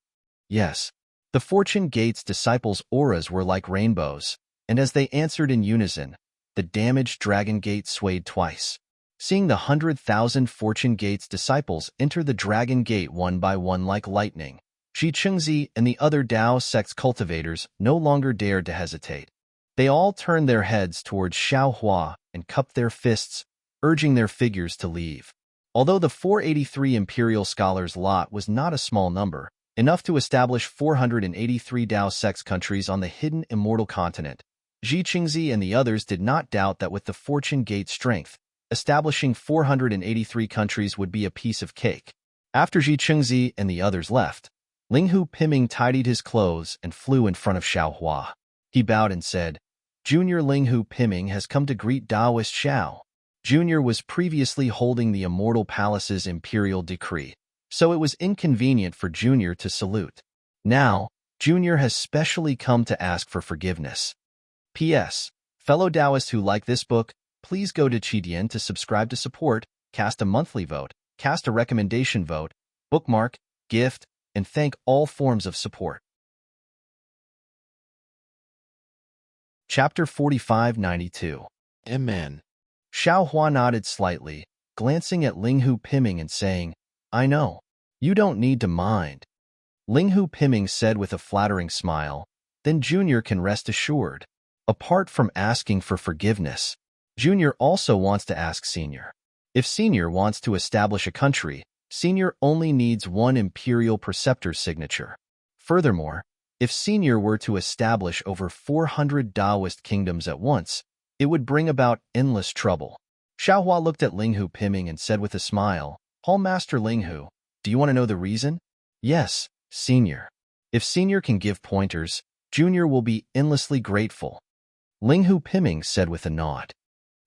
Yes, the Fortune Gate's disciples' auras were like rainbows, and as they answered in unison, the damaged dragon gate swayed twice. Seeing the 100,000 Fortune Gate's disciples enter the dragon gate one by one like lightning, Ji Chengzi and the other Dao sect's cultivators no longer dared to hesitate. They all turned their heads towards Xiaohua and cupped their fists, urging their figures to leave. Although the 483 imperial scholars' lot was not a small number, enough to establish 483 Dao sex countries on the hidden immortal continent. Xi Qingzi and the others did not doubt that with the Fortune Gate strength, establishing 483 countries would be a piece of cake. After Xi Qingzi and the others left, Linghu Piming tidied his clothes and flew in front of Xiaohua. He bowed and said, "Junior Linghu Piming has come to greet Daoist Xiao." Junior was previously holding the Immortal Palace's imperial decree, so it was inconvenient for Junior to salute. Now, Junior has specially come to ask for forgiveness. P.S. Fellow Taoists who like this book, please go to Qidian to subscribe to support, cast a monthly vote, cast a recommendation vote, bookmark, gift, and thank all forms of support. Chapter 4592. Amen. Xiaohua nodded slightly, glancing at Linghu Piming and saying, "I know. You don't need to mind." Linghu Piming said with a flattering smile, "Then Junior can rest assured. Apart from asking for forgiveness, Junior also wants to ask Senior. If Senior wants to establish a country, Senior only needs one imperial preceptor's signature. Furthermore, if Senior were to establish over 400 Taoist kingdoms at once, it would bring about endless trouble." Xiaohua looked at Linghu Piming and said with a smile, "Hall Master Linghu, do you want to know the reason?" "Yes, Senior. If Senior can give pointers, Junior will be endlessly grateful." Linghu Piming said with a nod.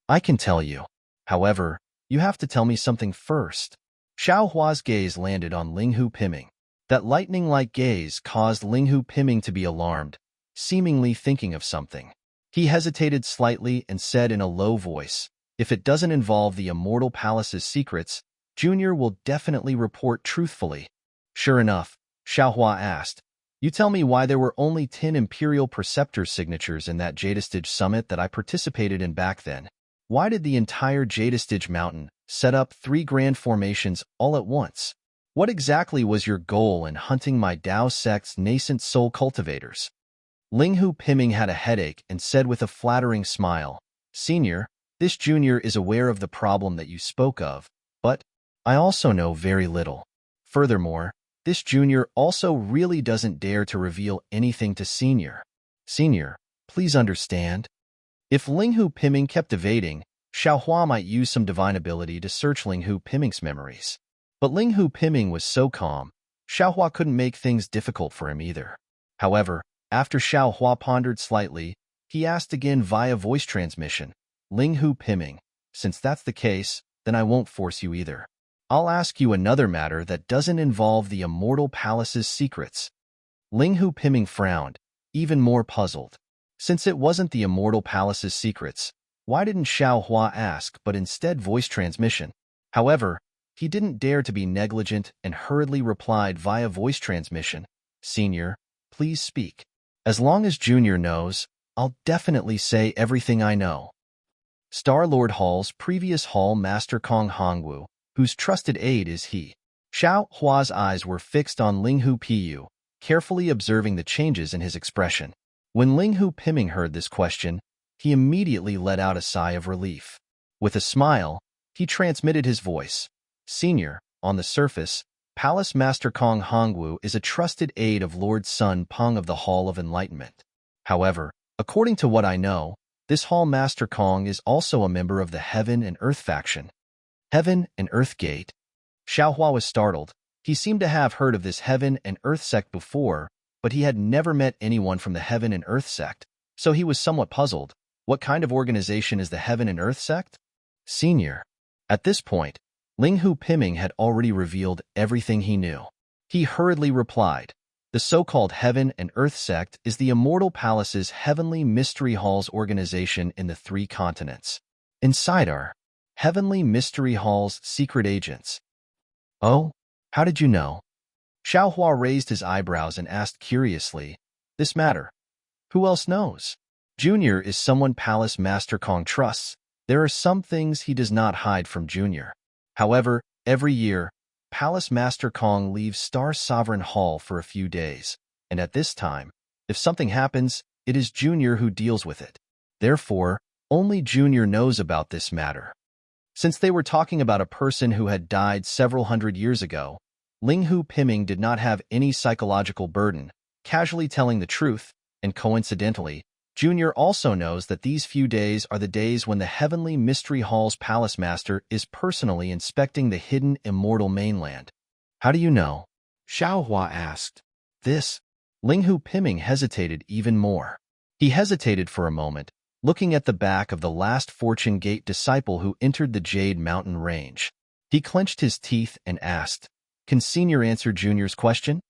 "I can tell you. However, you have to tell me something first." Xiaohua's gaze landed on Linghu Piming. That lightning-like gaze caused Linghu Piming to be alarmed, seemingly thinking of something. He hesitated slightly and said in a low voice, "If it doesn't involve the Immortal Palace's secrets, Junior will definitely report truthfully." Sure enough, Xiaohua asked, "You tell me why there were only 10 Imperial Preceptor signatures in that Jadestige summit that I participated in back then. Why did the entire Jadestige mountain set up 3 grand formations all at once? What exactly was your goal in hunting my Dao sect's nascent soul cultivators?" Linghu Piming had a headache and said with a flattering smile, "Senior, this Junior is aware of the problem that you spoke of, but I also know very little. Furthermore, this Junior also really doesn't dare to reveal anything to Senior. Senior, please understand." If Linghu Piming kept evading, Xiaohua might use some divine ability to search Linghu Piming's memories. But Linghu Piming was so calm, Xiaohua couldn't make things difficult for him either. However, after Xiaohua pondered slightly, he asked again via voice transmission, "Linghu Piming, since that's the case, then I won't force you either. I'll ask you another matter that doesn't involve the Immortal Palace's secrets." Linghu Piming frowned, even more puzzled. Since it wasn't the Immortal Palace's secrets, why didn't Xiaohua ask but instead voice transmission? However, he didn't dare to be negligent and hurriedly replied via voice transmission, "Senior, please speak. As long as Junior knows, I'll definitely say everything I know." Star-Lord Hall's previous Hall Master Kong Hongwu, whose trusted aide is he. Xiaohua's eyes were fixed on Linghu Piyu, carefully observing the changes in his expression. When Linghu Piming heard this question, he immediately let out a sigh of relief. With a smile, he transmitted his voice, "Senior, on the surface, Palace Master Kong Hongwu is a trusted aide of Lord Sun Peng of the Hall of Enlightenment. However, according to what I know, this Hall Master Kong is also a member of the Heaven and Earth faction." Heaven and Earth Gate? Xiaohua was startled. He seemed to have heard of this Heaven and Earth sect before, but he had never met anyone from the Heaven and Earth sect, so he was somewhat puzzled. What kind of organization is the Heaven and Earth sect? Senior. At this point, Linghu Piming had already revealed everything he knew. He hurriedly replied, "The so-called Heaven and Earth sect is the Immortal Palace's Heavenly Mystery Hall's organization in the 3 continents. Inside are Heavenly Mystery Hall's secret agents." "Oh, how did you know?" Xiaohua raised his eyebrows and asked curiously, "This matter? Who else knows?" Junior is someone Palace Master Kong trusts. There are some things he does not hide from Junior. However, every year, Palace Master Kong leaves Star Sovereign Hall for a few days, and at this time, if something happens, it is Junior who deals with it. Therefore, only Junior knows about this matter. Since they were talking about a person who had died several hundred years ago, Ling Hu Piming did not have any psychological burden, casually telling the truth, and coincidentally, Junior also knows that these few days are the days when the Heavenly Mystery Hall's Palace Master is personally inspecting the hidden immortal mainland. How do you know? Xiao Hua asked. This. Ling Hu Piming hesitated even more. He hesitated for a moment, looking at the back of the last Fortune Gate disciple who entered the Jade Mountain range. He clenched his teeth and asked, "Can Senior answer Junior's question?"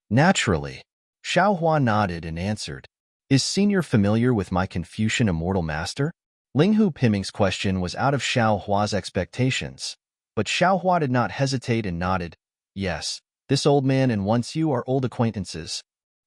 Naturally. Xiao Hua nodded and answered, "Is Senior familiar with my Confucian immortal master?" Ling Hu Piming's question was out of Xiao Hua's expectations, but Xiao Hua did not hesitate and nodded, "Yes, this old man and once you are old acquaintances."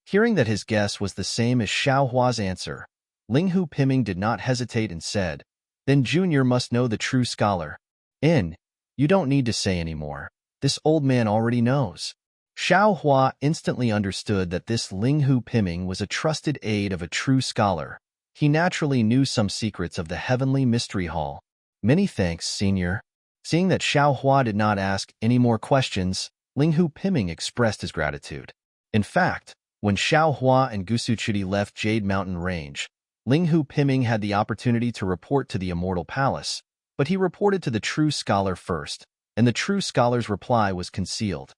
Hearing that his guess was the same as Xiao Hua's answer, Ling Hu Piming did not hesitate and said, "Then Junior must know the true scholar. You don't need to say any more. This old man already knows." Xiao Hua instantly understood that this Ling Hu Piming was a trusted aide of a true scholar. He naturally knew some secrets of the Heavenly Mystery Hall. "Many thanks, Senior." Seeing that Xiao Hua did not ask any more questions, Ling Hu Piming expressed his gratitude. In fact, when Xiao Hua and Gusuchudi left Jade Mountain Range, Ling Hu Piming had the opportunity to report to the Immortal Palace, but he reported to the true scholar first, and the true scholar's reply was concealed.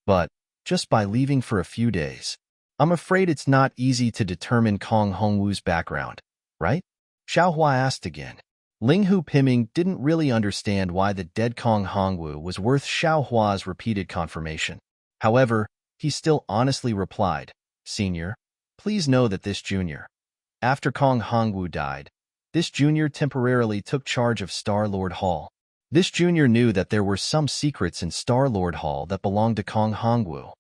"But, just by leaving for a few days, I'm afraid it's not easy to determine Kong Hongwu's background, right?" Xiao Hua asked again. Ling Hu Piming didn't really understand why the dead Kong Hongwu was worth Xiao Hua's repeated confirmation. However, he still honestly replied, "Senior, please know that this junior." After Kong Hongwu died, this junior temporarily took charge of Star-Lord Hall. This junior knew that there were some secrets in Star-Lord Hall that belonged to Kong Hongwu.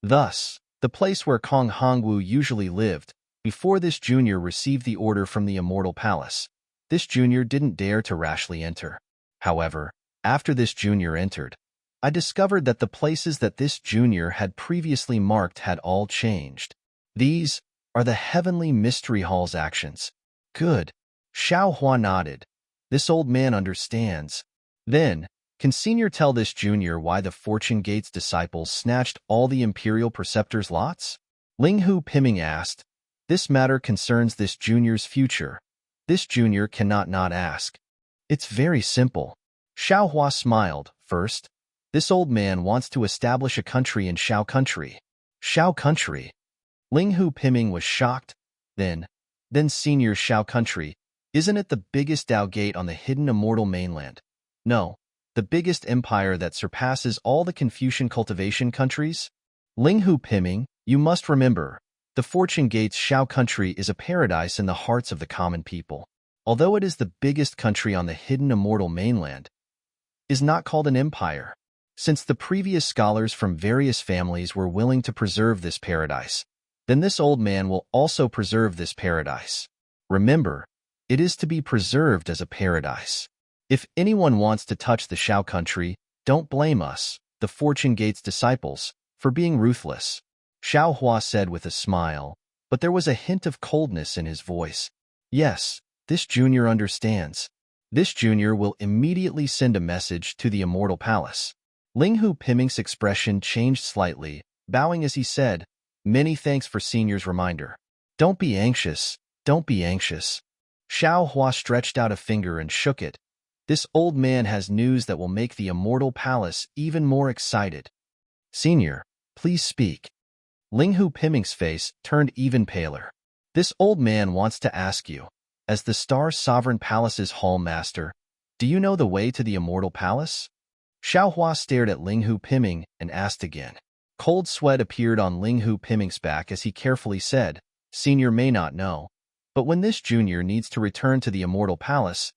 Thus, the place where Kong Hongwu usually lived, before this junior received the order from the Immortal Palace, this junior didn't dare to rashly enter. However, after this junior entered, I discovered that the places that this junior had previously marked had all changed. These are the Heavenly Mystery Hall's actions. Good. Xiao Hua nodded. This old man understands. Then, can Senior tell this junior why the Fortune Gate's disciples snatched all the Imperial Preceptor's lots? Ling Hu Piming asked. This matter concerns this junior's future. This junior cannot not ask. It's very simple. Xiao Hua smiled. First, this old man wants to establish a country in Shao Country. Shao Country. Ling Hu Piming was shocked. Then Senior Shao Country. Isn't it the biggest Dao Gate on the hidden immortal mainland? No, the biggest empire that surpasses all the Confucian cultivation countries? Ling Hu Piming, you must remember, the Fortune Gate's Shao Country is a paradise in the hearts of the common people. Although it is the biggest country on the hidden immortal mainland, is not called an empire. Since the previous scholars from various families were willing to preserve this paradise, then this old man will also preserve this paradise. Remember, it is to be preserved as a paradise. If anyone wants to touch the Shao Country, don't blame us, the Fortune Gate's disciples, for being ruthless. Xiao Hua said with a smile, but there was a hint of coldness in his voice. Yes, this junior understands. This junior will immediately send a message to the Immortal Palace. Ling Hu Piming's expression changed slightly, bowing as he said, "Many thanks for Senior's reminder. Don't be anxious, don't be anxious." Xiao Hua stretched out a finger and shook it. This old man has news that will make the Immortal Palace even more excited. Senior, please speak. Ling Hu Piming's face turned even paler. This old man wants to ask you, as the Star Sovereign Palace's Hall Master, do you know the way to the Immortal Palace? Xiao Hua stared at Ling Hu Piming and asked again. Cold sweat appeared on Ling Hu Piming's back as he carefully said, Senior may not know, but when this junior needs to return to the Immortal Palace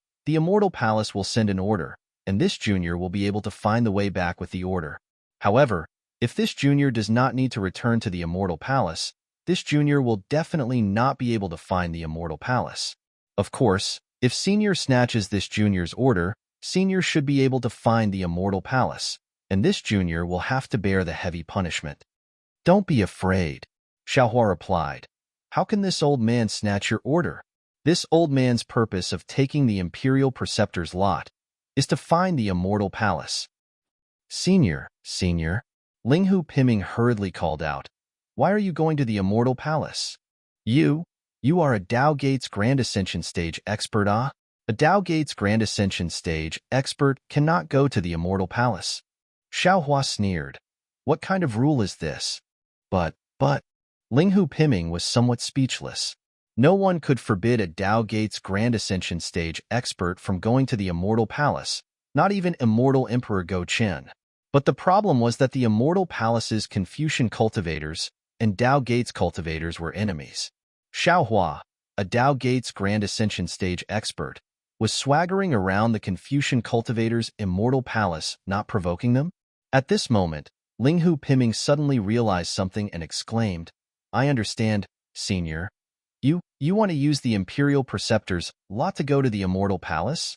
will send an order, and this junior will be able to find the way back with the order. However, if this junior does not need to return to the Immortal Palace, this junior will definitely not be able to find the Immortal Palace. Of course, if Senior snatches this junior's order, Senior should be able to find the Immortal Palace, and this junior will have to bear the heavy punishment. Don't be afraid, Xiao Hua replied. How can this old man snatch your order? This old man's purpose of taking the Imperial Preceptor's lot is to find the Immortal Palace. Senior, Ling Hu Piming hurriedly called out, "Why are you going to the Immortal Palace? You, you are a Tao Gates Grand Ascension Stage expert, ah? A Tao Gates Grand Ascension Stage expert cannot go to the Immortal Palace." Xiao Hua sneered. "What kind of rule is this?" But, Ling Hu Piming was somewhat speechless. No one could forbid a Tao Gates Grand Ascension Stage expert from going to the Immortal Palace, not even Immortal Emperor Go Chen. But the problem was that the Immortal Palace's Confucian cultivators and Tao Gates cultivators were enemies. Xiao Hua, a Tao Gates Grand Ascension Stage expert, was swaggering around the Confucian cultivators' Immortal Palace, not provoking them. At this moment, Ling Hu Piming suddenly realized something and exclaimed, "I understand, Senior. You want to use the Imperial Preceptor's lot to go to the Immortal Palace?"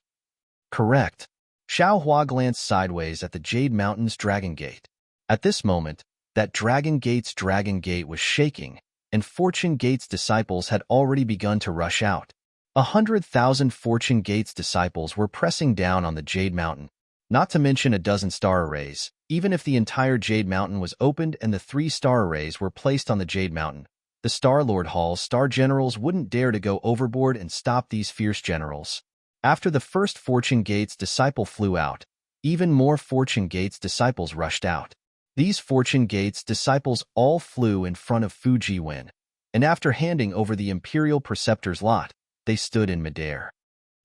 "Correct." Xiao Hua glanced sideways at the Jade Mountain's Dragon Gate. At this moment, that Dragon Gate's Dragon Gate was shaking, and Fortune Gate's disciples had already begun to rush out. 100,000 Fortune Gate's disciples were pressing down on the Jade Mountain, not to mention a dozen star arrays. Even if the entire Jade Mountain was opened and the 3 star arrays were placed on the Jade Mountain, the Star-Lord Hall's star generals wouldn't dare to go overboard and stop these fierce generals. After the first Fortune Gate's disciple flew out, even more Fortune Gate's disciples rushed out. These Fortune Gate's disciples all flew in front of Fuji Wen, and after handing over the Imperial Preceptor's lot, they stood in midair.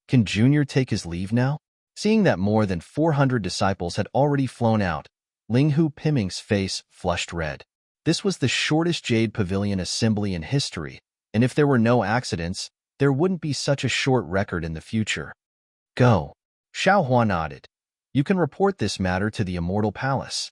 Can Junior take his leave now? Seeing that more than 400 disciples had already flown out, Ling Hu Piming's face flushed red. This was the shortest Jade Pavilion assembly in history, and if there were no accidents, there wouldn't be such a short record in the future. "Go." Xiao Hua nodded. "You can report this matter to the Immortal Palace."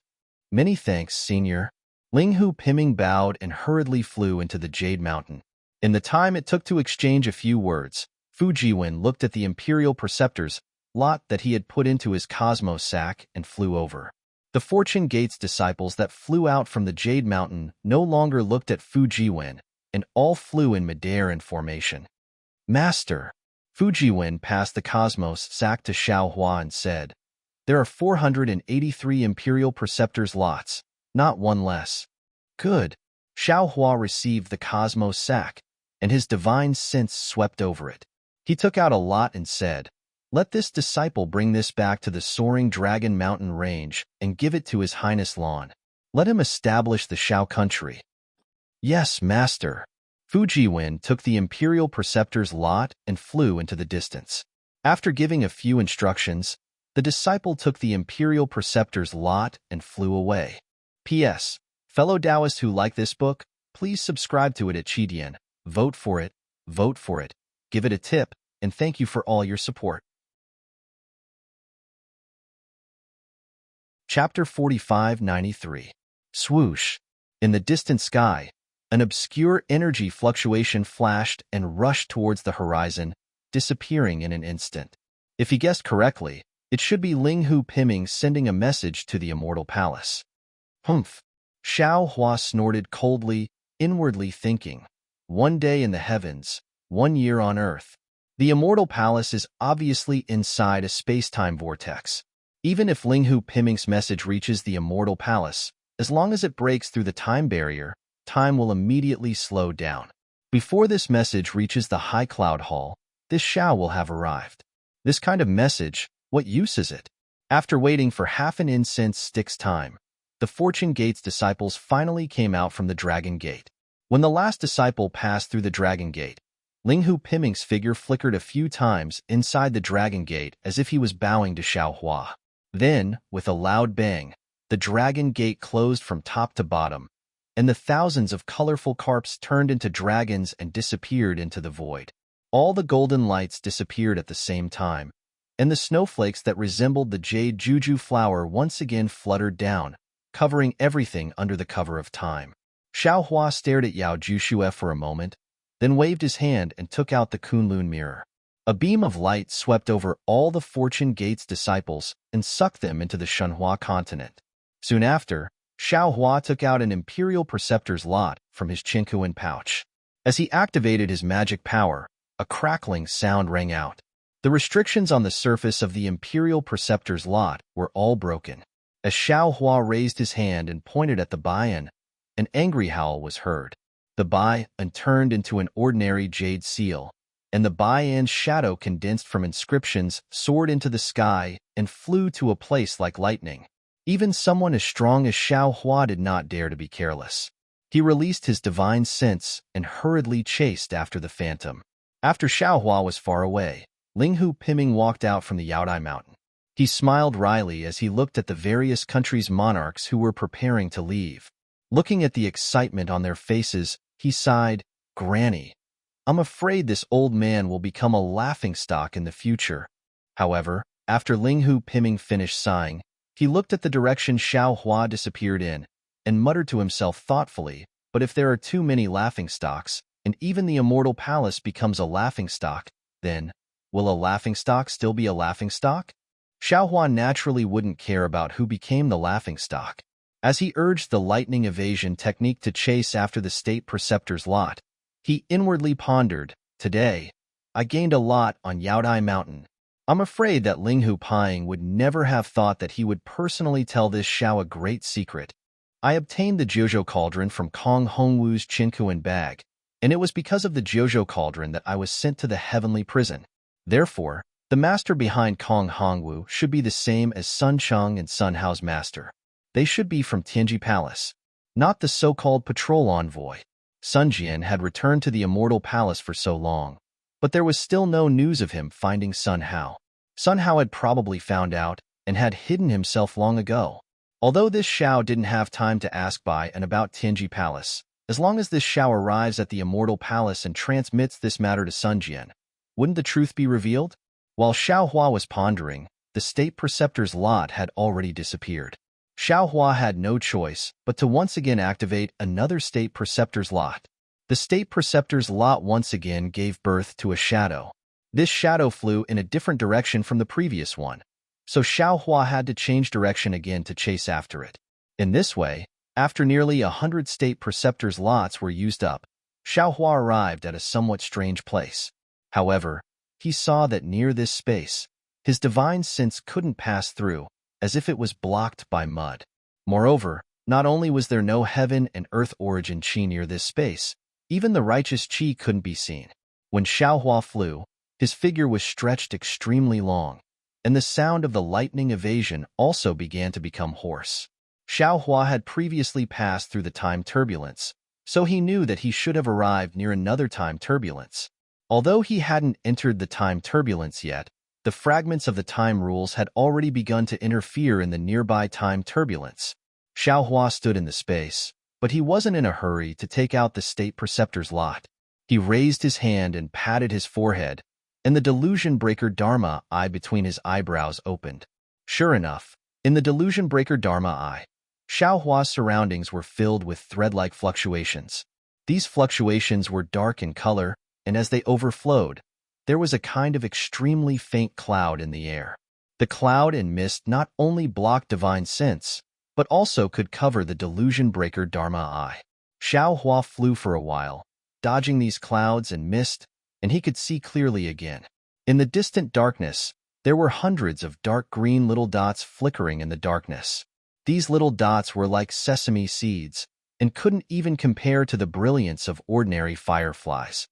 "Many thanks, Senior." Ling Hu Piming bowed and hurriedly flew into the Jade Mountain. In the time it took to exchange a few words, Fujiwen looked at the Imperial Preceptor's lot that he had put into his Cosmos sack and flew over. The Fortune Gate's disciples that flew out from the Jade Mountain no longer looked at Fujiwen, and all flew in midair in formation. "Master." Fujiwen passed the Cosmos sack to Xiao Hua and said, "There are 483 Imperial Preceptor's lots, not one less." "Good." Xiao Hua received the Cosmos sack, and his divine sense swept over it. He took out a lot and said, "Let this disciple bring this back to the soaring Dragon Mountain range and give it to His Highness Lan. Let him establish the Shao country." "Yes, Master." Fujiwen took the Imperial Preceptor's lot and flew into the distance. After giving a few instructions, the disciple took the Imperial Preceptor's lot and flew away. P.S. Fellow Taoists who like this book, please subscribe to it at Qidian. Vote for it, give it a tip, and thank you for all your support. Chapter 4593. Swoosh. In the distant sky, an obscure energy fluctuation flashed and rushed towards the horizon, disappearing in an instant. If he guessed correctly, it should be Ling Hu Piming sending a message to the Immortal Palace. Humph. Xiao Hua snorted coldly, inwardly thinking, 1 day in the heavens, 1 year on Earth. The Immortal Palace is obviously inside a space-time vortex. Even if Ling Hu Piming's message reaches the Immortal Palace, as long as it breaks through the time barrier, time will immediately slow down. Before this message reaches the High Cloud Hall, this Xiao will have arrived. This kind of message, what use is it? After waiting for half an incense stick's time, the Fortune Gate's disciples finally came out from the Dragon Gate. When the last disciple passed through the Dragon Gate, Ling Hu Piming's figure flickered a few times inside the Dragon Gate as if he was bowing to Xiao Hua. Then, with a loud bang, the Dragon Gate closed from top to bottom, and the thousands of colorful carps turned into dragons and disappeared into the void. All the golden lights disappeared at the same time, and the snowflakes that resembled the jade juju flower once again fluttered down, covering everything under the cover of time. Xiao Hua stared at Yao Jushue for a moment, then waved his hand and took out the Kunlun mirror. A beam of light swept over all the Fortune Gate's disciples and sucked them into the Shenhua continent. Soon after, Xiao Hua took out an Imperial Preceptor's lot from his Qinkuan pouch. As he activated his magic power, a crackling sound rang out. The restrictions on the surface of the Imperial Preceptor's lot were all broken. As Xiao Hua raised his hand and pointed at the Bayan, an angry howl was heard. The Bayan turned into an ordinary jade seal, and the Bayan's shadow condensed from inscriptions, soared into the sky, and flew to a place like lightning. Even someone as strong as Xiao Hua did not dare to be careless. He released his divine sense and hurriedly chased after the phantom. After Xiao Hua was far away, Linghu Piming walked out from the Yaodai mountain. He smiled wryly as he looked at the various countries' monarchs who were preparing to leave. Looking at the excitement on their faces, he sighed, "Granny, I'm afraid this old man will become a laughingstock in the future." However, after Linghu Piming finished sighing, he looked at the direction Xiao Hua disappeared in, and muttered to himself thoughtfully, "But if there are too many laughingstocks, and even the immortal palace becomes a laughingstock, then, will a laughingstock still be a laughingstock?" Xiao Hua naturally wouldn't care about who became the laughingstock. As he urged the lightning evasion technique to chase after the state preceptor's lot, he inwardly pondered, "Today, I gained a lot on Yaodai Mountain. I'm afraid that Linghu Piming would never have thought that he would personally tell this Xiao a great secret. I obtained the Jiuzhou Cauldron from Kong Hongwu's Qinkuan bag, and it was because of the Jiuzhou Cauldron that I was sent to the heavenly prison. Therefore, the master behind Kong Hongwu should be the same as Sun Cheng and Sun Hao's master. They should be from Tianji Palace, not the so-called patrol envoy." Sun Jian had returned to the immortal palace for so long, but there was still no news of him finding Sun Hao. Sun Hao had probably found out and had hidden himself long ago. Although this Xiao didn't have time to ask by and about Tianji Palace, as long as this Xiao arrives at the immortal palace and transmits this matter to Sun Jian, wouldn't the truth be revealed? While Xiao Hua was pondering, the state preceptor's lot had already disappeared. Xiao Hua had no choice but to once again activate another state preceptor's lot. The state preceptor's lot once again gave birth to a shadow. This shadow flew in a different direction from the previous one, so Xiao Hua had to change direction again to chase after it. In this way, after nearly 100 state preceptor's lots were used up, Xiao Hua arrived at a somewhat strange place. However, he saw that near this space, his divine sense couldn't pass through, as if it was blocked by mud. Moreover, not only was there no heaven and earth origin chi near this space, even the righteous chi couldn't be seen. When Xiao Hua flew, his figure was stretched extremely long, and the sound of the lightning evasion also began to become hoarse. Xiao Hua had previously passed through the time turbulence, so he knew that he should have arrived near another time turbulence. Although he hadn't entered the time turbulence yet, the fragments of the time rules had already begun to interfere in the nearby time turbulence. Xiao Hua stood in the space, but he wasn't in a hurry to take out the state preceptor's lot. He raised his hand and patted his forehead, and the delusion breaker Dharma eye between his eyebrows opened. Sure enough, in the delusion breaker Dharma eye, Xiao Hua's surroundings were filled with thread-like fluctuations. These fluctuations were dark in color, and as they overflowed, there was a kind of extremely faint cloud in the air. The cloud and mist not only blocked divine sense, but also could cover the delusion breaker Dharma eye. Xiao Hua flew for a while, dodging these clouds and mist, and he could see clearly again. In the distant darkness, there were hundreds of dark green little dots flickering in the darkness. These little dots were like sesame seeds, and couldn't even compare to the brilliance of ordinary fireflies.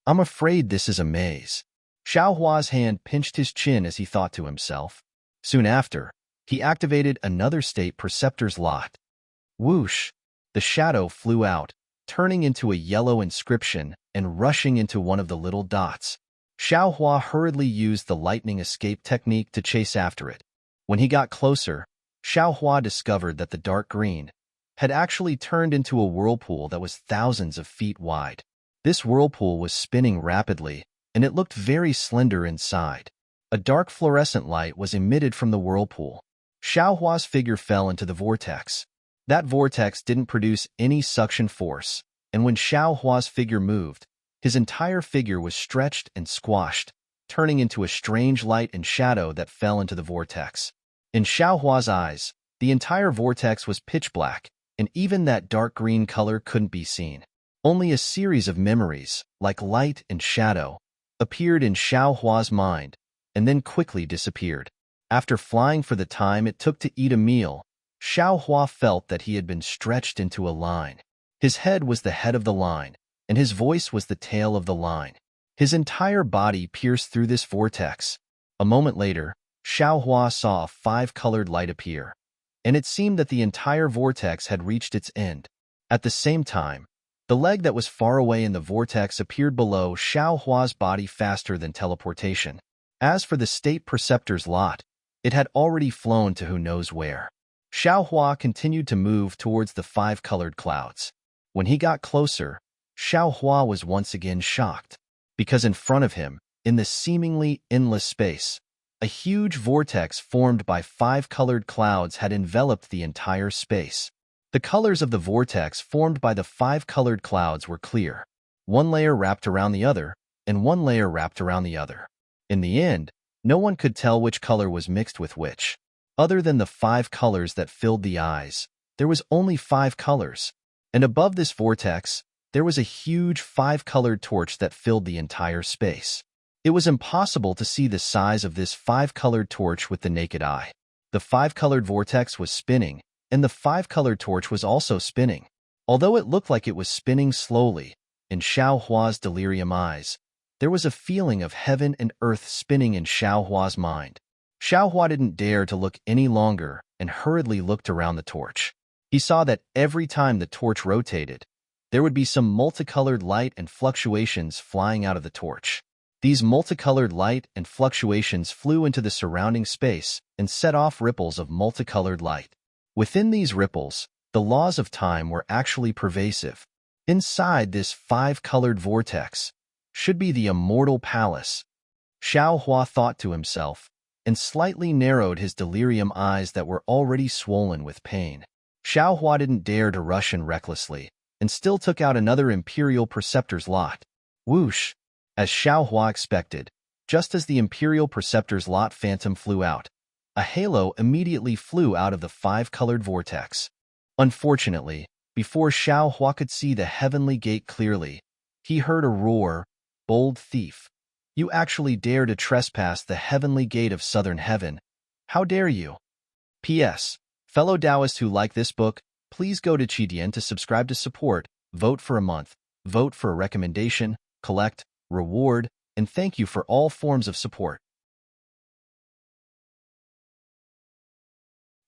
"I'm afraid this is a maze." Xiao Hua's hand pinched his chin as he thought to himself. Soon after, he activated another state preceptor's lot. Whoosh! The shadow flew out, turning into a yellow inscription and rushing into one of the little dots. Xiao Hua hurriedly used the lightning escape technique to chase after it. When he got closer, Xiao Hua discovered that the dark green had actually turned into a whirlpool that was thousands of feet wide. This whirlpool was spinning rapidly, and it looked very slender inside. A dark fluorescent light was emitted from the whirlpool. Xiao Hua's figure fell into the vortex. That vortex didn't produce any suction force, and when Xiao Hua's figure moved, his entire figure was stretched and squashed, turning into a strange light and shadow that fell into the vortex. In Xiao Hua's eyes, the entire vortex was pitch black, and even that dark green color couldn't be seen. Only a series of memories, like light and shadow, appeared in Xiao Hua's mind, and then quickly disappeared. After flying for the time it took to eat a meal, Xiao Hua felt that he had been stretched into a line. His head was the head of the line, and his voice was the tail of the line. His entire body pierced through this vortex. A moment later, Xiao Hua saw a five-colored light appear, and it seemed that the entire vortex had reached its end. At the same time, the leg that was far away in the vortex appeared below Xiao Hua's body faster than teleportation. As for the state preceptor's lot, it had already flown to who knows where. Xiao Hua continued to move towards the five-colored clouds. When he got closer, Xiao Hua was once again shocked, because in front of him, in the seemingly endless space, a huge vortex formed by five-colored clouds had enveloped the entire space. The colors of the vortex formed by the five-colored clouds were clear. One layer wrapped around the other, and one layer wrapped around the other. In the end, no one could tell which color was mixed with which. Other than the five colors that filled the eyes, there was only five colors. And above this vortex, there was a huge five-colored torch that filled the entire space. It was impossible to see the size of this five-colored torch with the naked eye. The five-colored vortex was spinning, and the five-colored torch was also spinning. Although it looked like it was spinning slowly, in Xiao Hua's delirium eyes, there was a feeling of heaven and earth spinning in Xiao Hua's mind. Xiao Hua didn't dare to look any longer and hurriedly looked around the torch. He saw that every time the torch rotated, there would be some multicolored light and fluctuations flying out of the torch. These multicolored light and fluctuations flew into the surrounding space and set off ripples of multicolored light. Within these ripples, the laws of time were actually pervasive. Inside this five-colored vortex should be the immortal palace. Xiao Hua thought to himself, and slightly narrowed his delirium eyes that were already swollen with pain. Xiao Hua didn't dare to rush in recklessly, and still took out another Imperial Preceptor's lot. Whoosh! As Xiao Hua expected, just as the Imperial Preceptor's lot phantom flew out, a halo immediately flew out of the five-colored vortex. Unfortunately, before Xiao Hua could see the heavenly gate clearly, he heard a roar, "Bold thief! You actually dare to trespass the heavenly gate of Southern Heaven. How dare you?" P.S. Fellow Taoists who like this book, please go to Qidian to subscribe to support, vote for a month, vote for a recommendation, collect, reward, and thank you for all forms of support.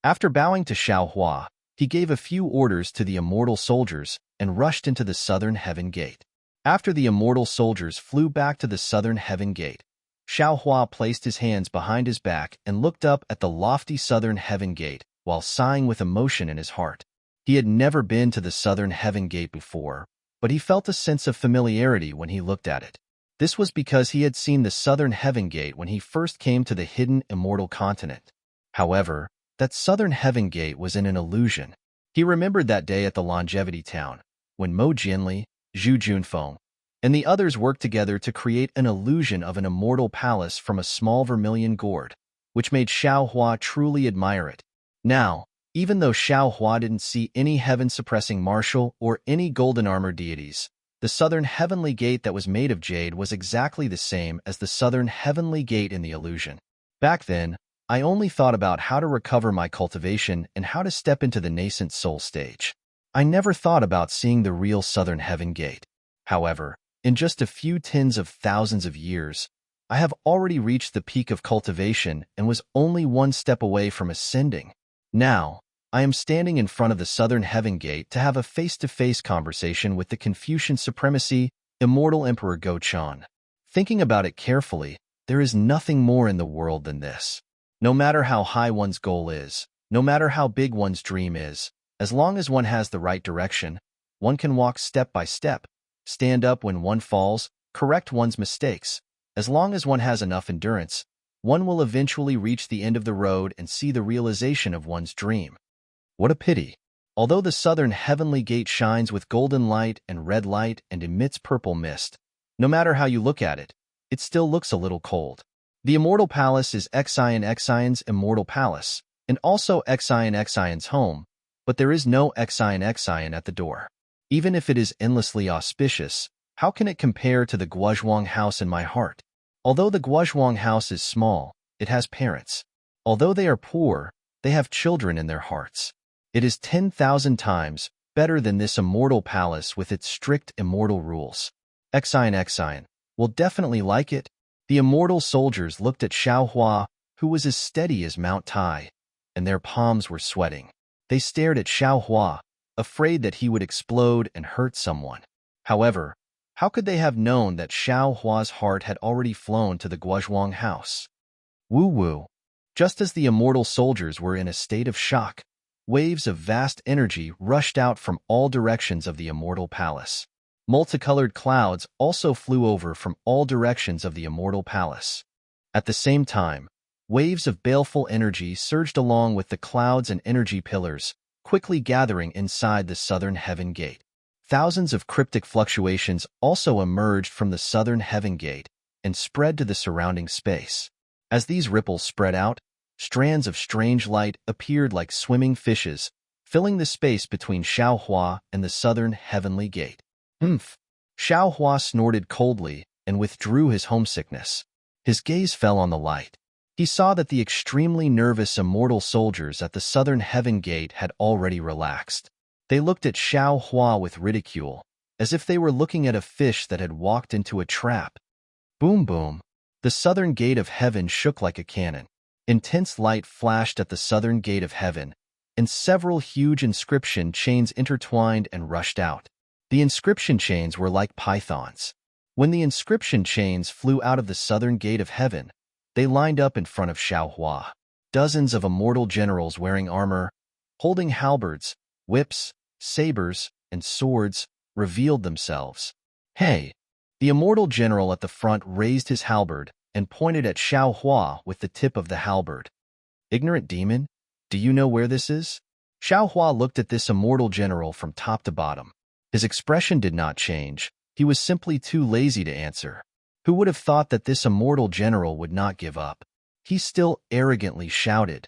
After bowing to Xiao Hua, he gave a few orders to the immortal soldiers and rushed into the Southern Heaven Gate. After the immortal soldiers flew back to the Southern Heaven Gate, Xiao Hua placed his hands behind his back and looked up at the lofty Southern Heaven Gate while sighing with emotion in his heart. He had never been to the Southern Heaven Gate before, but he felt a sense of familiarity when he looked at it. This was because he had seen the Southern Heaven Gate when he first came to the hidden immortal continent. However, that Southern Heaven Gate was in an illusion. He remembered that day at the Longevity Town, when Mo Jianli, Zhu Junfeng, and the others worked together to create an illusion of an immortal palace from a small vermilion gourd, which made Xiao Hua truly admire it. Now, even though Xiao Hua didn't see any heaven-suppressing martial or any golden-armored deities, the Southern Heavenly Gate that was made of jade was exactly the same as the Southern Heavenly Gate in the illusion. Back then, I only thought about how to recover my cultivation and how to step into the nascent soul stage. I never thought about seeing the real Southern Heaven Gate. However, in just a few tens of thousands of years, I have already reached the peak of cultivation and was only one step away from ascending. Now, I am standing in front of the Southern Heaven Gate to have a face-to-face conversation with the Confucian Supremacy, Immortal Emperor Go-Chan. Thinking about it carefully, there is nothing more in the world than this. No matter how high one's goal is, no matter how big one's dream is, as long as one has the right direction, one can walk step by step, stand up when one falls, correct one's mistakes. As long as one has enough endurance, one will eventually reach the end of the road and see the realization of one's dream. What a pity. Although the Southern Heavenly Gate shines with golden light and red light and emits purple mist, no matter how you look at it, it still looks a little cold. The Immortal Palace is Xion's Immortal Palace, and also Xion's home, but there is no Xion at the door. Even if it is endlessly auspicious, how can it compare to the Guozhuang house in my heart? Although the Guozhuang house is small, it has parents. Although they are poor, they have children in their hearts. It is 10,000 times better than this immortal palace with its strict immortal rules. Exine will definitely like it. The immortal soldiers looked at Xiaohua, who was as steady as Mount Tai, and their palms were sweating. They stared at Xiaohua, afraid that he would explode and hurt someone. However, how could they have known that Xiaohua's heart had already flown to the Guozhuang house? Woo-woo. Just as the immortal soldiers were in a state of shock, waves of vast energy rushed out from all directions of the immortal palace. Multicolored clouds also flew over from all directions of the immortal palace. At the same time, waves of baleful energy surged along with the clouds and energy pillars, quickly gathering inside the southern heaven gate. Thousands of cryptic fluctuations also emerged from the southern heaven gate and spread to the surrounding space. As these ripples spread out, strands of strange light appeared like swimming fishes, filling the space between Xiaohua and the southern heavenly gate. Xiaohua snorted coldly and withdrew his homesickness. His gaze fell on the light. He saw that the extremely nervous immortal soldiers at the southern heaven gate had already relaxed. They looked at Xiaohua with ridicule, as if they were looking at a fish that had walked into a trap. Boom boom. The southern gate of heaven shook like a cannon. Intense light flashed at the southern gate of heaven, and several huge inscription chains intertwined and rushed out. The inscription chains were like pythons. When the inscription chains flew out of the southern gate of heaven, they lined up in front of Xiaohua. Dozens of immortal generals wearing armor, holding halberds, whips, sabers, and swords revealed themselves. Hey! The immortal general at the front raised his halberd and pointed at Xiaohua with the tip of the halberd. Ignorant demon, do you know where this is? Xiaohua looked at this immortal general from top to bottom. His expression did not change. He was simply too lazy to answer. Who would have thought that this immortal general would not give up? He still arrogantly shouted,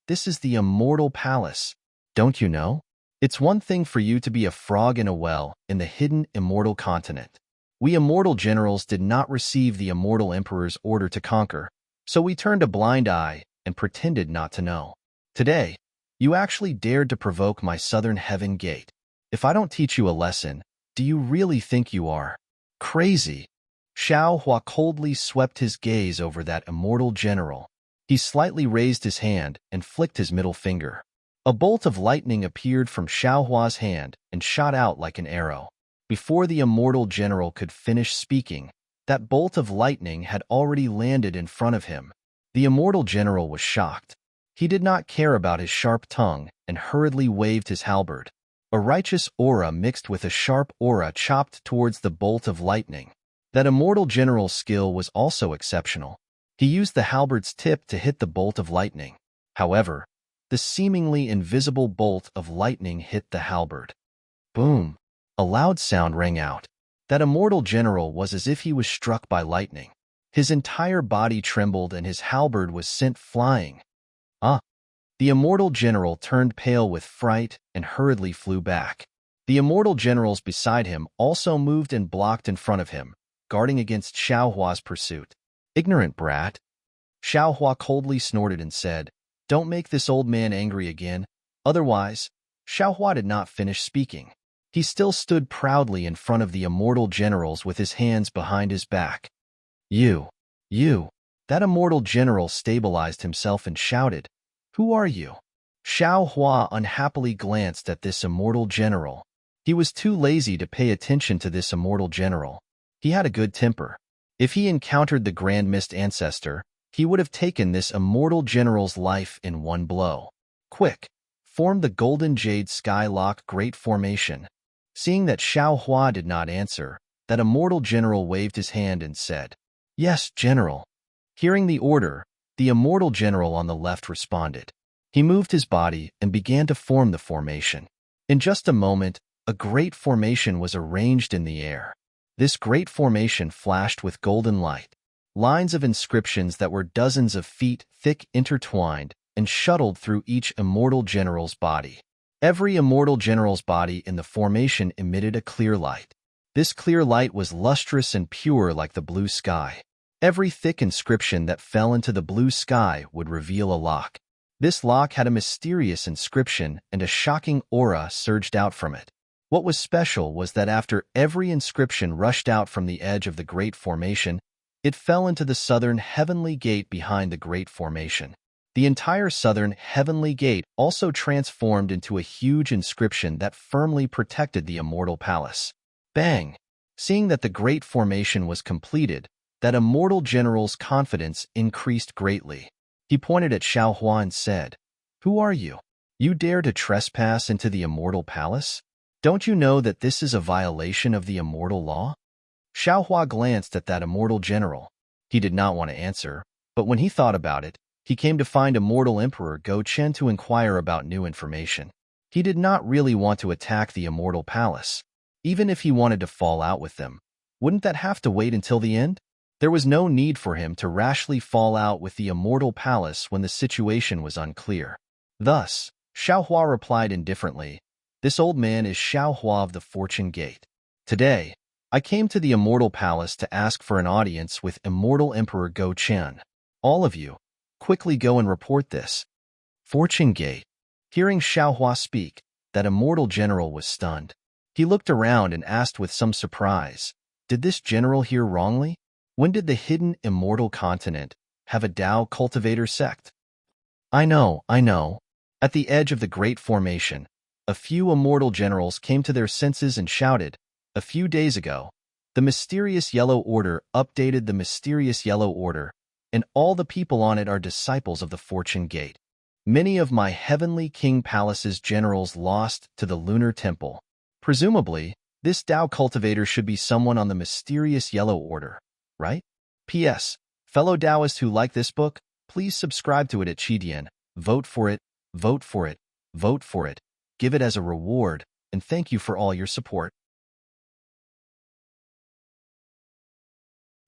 "This is the immortal palace. Don't you know? It's one thing for you to be a frog in a well in the hidden immortal continent. We immortal generals did not receive the immortal emperor's order to conquer, so we turned a blind eye and pretended not to know. Today, you actually dared to provoke my southern heaven gate. If I don't teach you a lesson, do you really think you are crazy?" Xiaohua coldly swept his gaze over that immortal general. He slightly raised his hand and flicked his middle finger. A bolt of lightning appeared from Xiaohua's hand and shot out like an arrow. Before the immortal general could finish speaking, that bolt of lightning had already landed in front of him. The immortal general was shocked. He did not care about his sharp tongue and hurriedly waved his halberd. A righteous aura mixed with a sharp aura chopped towards the bolt of lightning. That immortal general's skill was also exceptional. He used the halberd's tip to hit the bolt of lightning. However, the seemingly invisible bolt of lightning hit the halberd. Boom! A loud sound rang out. That immortal general was as if he was struck by lightning. His entire body trembled and his halberd was sent flying. The immortal general turned pale with fright and hurriedly flew back. The immortal generals beside him also moved and blocked in front of him, guarding against Xiaohua's pursuit. "Ignorant brat." Xiaohua coldly snorted and said, "Don't make this old man angry again." Otherwise, Xiaohua did not finish speaking. He still stood proudly in front of the immortal generals with his hands behind his back. You. That immortal general stabilized himself and shouted, "Who are you?" Xiaohua unhappily glanced at this immortal general. He was too lazy to pay attention to this immortal general. He had a good temper. If he encountered the Grand Mist Ancestor, he would have taken this immortal general's life in one blow. Quick, form the Golden Jade Skylock Great Formation. Seeing that Xiaohua did not answer, that immortal general waved his hand and said, "Yes, General." Hearing the order, the immortal general on the left responded. He moved his body and began to form the formation. In just a moment, a great formation was arranged in the air. This great formation flashed with golden light. Lines of inscriptions that were dozens of feet thick intertwined and shuttled through each immortal general's body. Every immortal general's body in the formation emitted a clear light. This clear light was lustrous and pure like the blue sky. Every thick inscription that fell into the blue sky would reveal a lock. This lock had a mysterious inscription, and a shocking aura surged out from it. What was special was that after every inscription rushed out from the edge of the Great Formation, it fell into the southern heavenly gate behind the Great Formation. The entire southern heavenly gate also transformed into a huge inscription that firmly protected the immortal palace. Bang! Seeing that the Great Formation was completed, that immortal general's confidence increased greatly. He pointed at Xiaohua and said, "Who are you? You dare to trespass into the immortal palace? Don't you know that this is a violation of the immortal law?" Xiaohua glanced at that immortal general. He did not want to answer, but when he thought about it, he came to find immortal Emperor Go Chen to inquire about new information. He did not really want to attack the immortal palace. Even if he wanted to fall out with them, wouldn't that have to wait until the end? There was no need for him to rashly fall out with the immortal palace when the situation was unclear. Thus, Xiaohua replied indifferently, "This old man is Xiaohua of the Fortune Gate. Today, I came to the immortal palace to ask for an audience with immortal Emperor Go Chen. All of you, quickly go and report this." Fortune Gate. Hearing Xiaohua speak, that immortal general was stunned. He looked around and asked with some surprise, "Did this general hear wrongly? When did the hidden immortal continent have a Tao cultivator sect?" I know. At the edge of the Great Formation, a few immortal generals came to their senses and shouted, "A few days ago, the mysterious Yellow Order updated the mysterious Yellow Order, and all the people on it are disciples of the Fortune Gate. Many of my Heavenly King Palace's generals lost to the Lunar Temple. Presumably, this Tao cultivator should be someone on the mysterious Yellow Order, right? P.S. Fellow Taoists who like this book, please subscribe to it at Qidian. Vote for it, vote for it, vote for it. Give it as a reward, and thank you for all your support.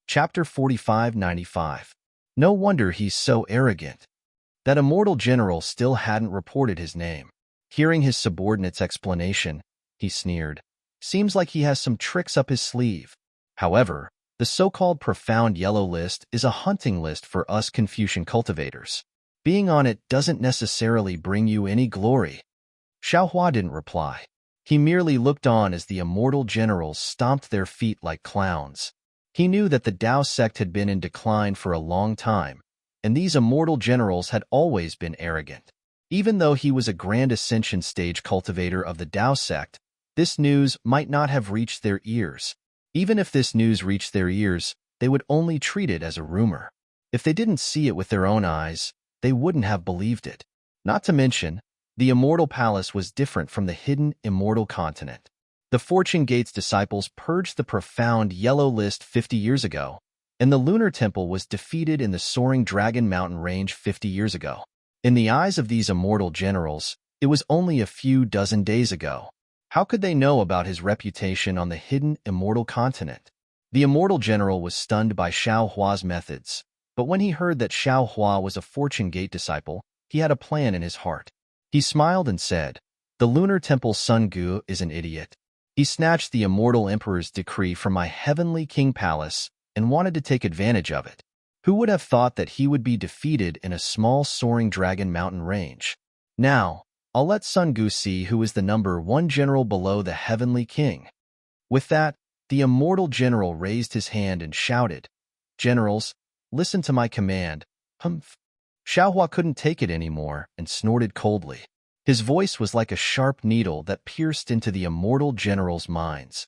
Chapter 4595. No wonder he's so arrogant. That immortal general still hadn't reported his name. Hearing his subordinate's explanation, he sneered. Seems like he has some tricks up his sleeve. However, the so-called profound yellow list is a hunting list for us Confucian cultivators. Being on it doesn't necessarily bring you any glory. Xiaohua didn't reply. He merely looked on as the immortal generals stomped their feet like clowns. He knew that the Tao sect had been in decline for a long time, and these immortal generals had always been arrogant. Even though he was a grand ascension stage cultivator of the Tao sect, this news might not have reached their ears. Even if this news reached their ears, they would only treat it as a rumor. If they didn't see it with their own eyes, they wouldn't have believed it. Not to mention, the immortal palace was different from the hidden immortal continent. The Fortune Gate's disciples purged the profound yellow list 50 years ago, and the Lunar Temple was defeated in the soaring Dragon Mountain Range 50 years ago. In the eyes of these immortal generals, it was only a few dozen days ago. How could they know about his reputation on the hidden immortal continent? The immortal general was stunned by Xiaohua's methods, but when he heard that Xiaohua was a Fortune Gate disciple, he had a plan in his heart. He smiled and said, "The Lunar Temple's Sun Gu is an idiot. He snatched the immortal emperor's decree from my heavenly king palace and wanted to take advantage of it. Who would have thought that he would be defeated in a small soaring Dragon Mountain range? Now, I'll let Sun Gu see who is the number one general below the heavenly king." With that, the immortal general raised his hand and shouted, "Generals, listen to my command." Humph. Xiaohua couldn't take it anymore and snorted coldly. His voice was like a sharp needle that pierced into the immortal generals' minds.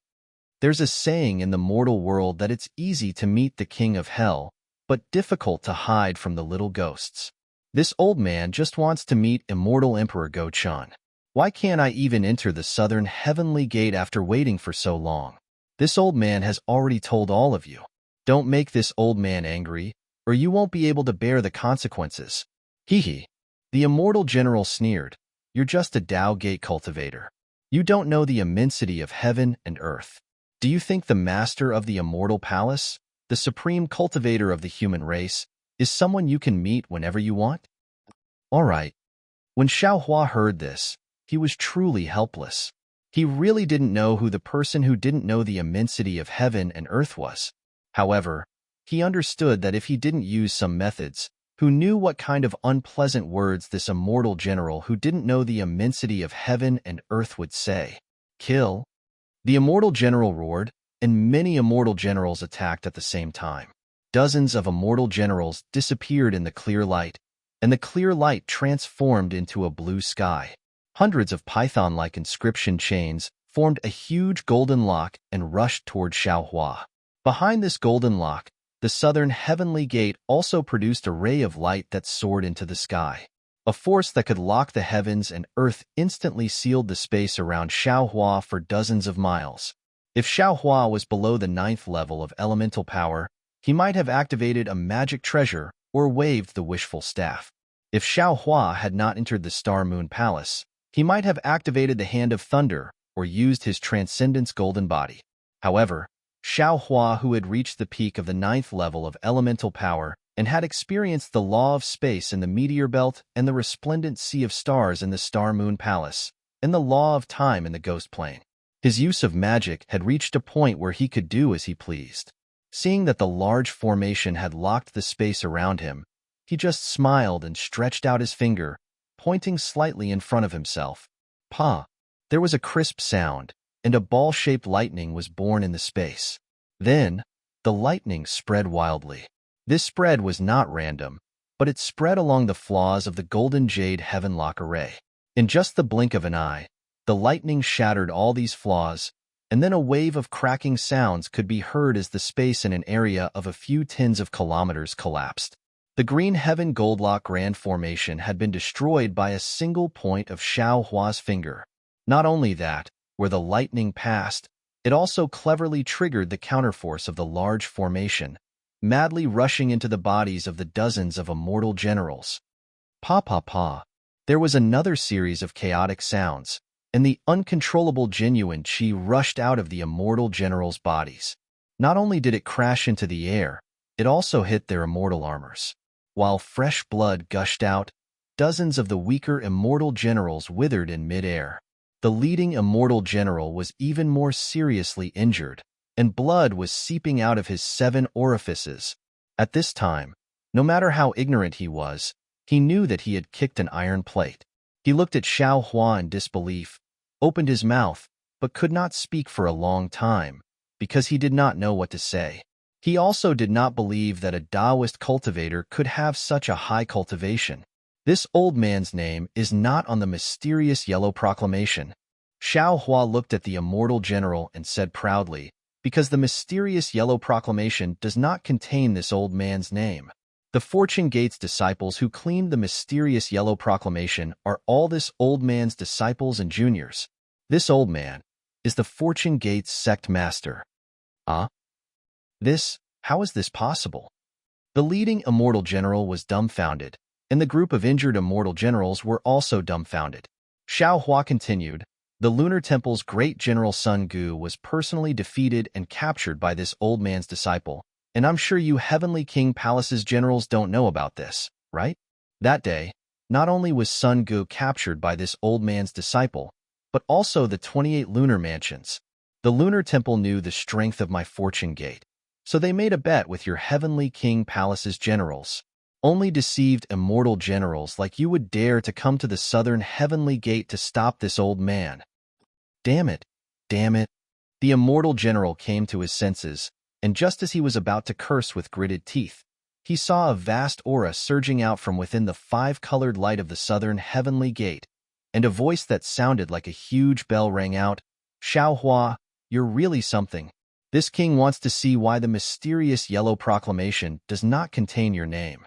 There's a saying in the mortal world that it's easy to meet the king of hell, but difficult to hide from the little ghosts. This old man just wants to meet immortal Emperor Go Chen. Why can't I even enter the southern heavenly gate after waiting for so long? This old man has already told all of you. Don't make this old man angry, or you won't be able to bear the consequences. Hee hee. The immortal general sneered. You're just a Tao Gate cultivator. You don't know the immensity of heaven and earth. Do you think the master of the immortal palace, the supreme cultivator of the human race, is someone you can meet whenever you want? All right. When Xiaohua heard this, he was truly helpless. He really didn't know who the person who didn't know the immensity of heaven and earth was. However, He understood that if he didn't use some methods, who knew what kind of unpleasant words this immortal general who didn't know the immensity of heaven and earth would say. Kill. The immortal general roared, and many immortal generals attacked at the same time. Dozens of immortal generals disappeared in the clear light, and the clear light transformed into a blue sky. Hundreds of python-like inscription chains formed a huge golden lock and rushed toward Xiaohua. Behind this golden lock, the southern heavenly gate also produced a ray of light that soared into the sky. A force that could lock the heavens and earth instantly sealed the space around Xiaohua for dozens of miles. If Xiaohua was below the 9th level of elemental power, he might have activated a magic treasure or waved the wishful staff. If Xiaohua had not entered the Star Moon Palace, he might have activated the Hand of Thunder or used his Transcendence Golden Body. However, Xiaohua, who had reached the peak of the 9th level of elemental power and had experienced the law of space in the meteor belt and the resplendent sea of stars in the Star Moon Palace, and the law of time in the ghost plane. His use of magic had reached a point where he could do as he pleased. Seeing that the large formation had locked the space around him, he just smiled and stretched out his finger, pointing slightly in front of himself. Pa! There was a crisp sound, and a ball-shaped lightning was born in the space. Then, the lightning spread wildly. This spread was not random, but it spread along the flaws of the golden jade heavenlock array. In just the blink of an eye, the lightning shattered all these flaws, and then a wave of cracking sounds could be heard as the space in an area of a few tens of kilometers collapsed. The green heaven goldlock grand formation had been destroyed by a single point of Xiaohua's finger. Not only that, where the lightning passed, it also cleverly triggered the counterforce of the large formation, madly rushing into the bodies of the dozens of immortal generals. Pa. There was another series of chaotic sounds, and the uncontrollable genuine chi rushed out of the immortal generals' bodies. Not only did it crash into the air, it also hit their immortal armors. While fresh blood gushed out, dozens of the weaker immortal generals withered in mid-air. The leading immortal general was even more seriously injured, and blood was seeping out of his 7 orifices. At this time, no matter how ignorant he was, he knew that he had kicked an iron plate. He looked at Xiaohua in disbelief, opened his mouth, but could not speak for a long time, because he did not know what to say. He also did not believe that a Taoist cultivator could have such a high cultivation. This old man's name is not on the mysterious yellow proclamation. Xiaohua looked at the immortal general and said proudly, because the mysterious yellow proclamation does not contain this old man's name. The Fortune Gate's disciples who cleaned the mysterious yellow proclamation are all this old man's disciples and juniors. This old man is the Fortune Gate's sect master. How is this possible? The leading immortal general was dumbfounded, and the group of injured immortal generals were also dumbfounded. Xiaohua continued, the Lunar Temple's great general Sun Gu was personally defeated and captured by this old man's disciple, and I'm sure you Heavenly King Palace's generals don't know about this, right? That day, not only was Sun Gu captured by this old man's disciple, but also the 28 lunar mansions. The Lunar Temple knew the strength of my Fortune Gate, so they made a bet with your Heavenly King Palace's generals. Only deceived immortal generals like you would dare to come to the southern heavenly gate to stop this old man. Damn it. The immortal general came to his senses, and just as he was about to curse with gritted teeth, he saw a vast aura surging out from within the 5-colored light of the southern heavenly gate, and a voice that sounded like a huge bell rang out, Xiaohua, you're really something. This king wants to see why the mysterious yellow proclamation does not contain your name.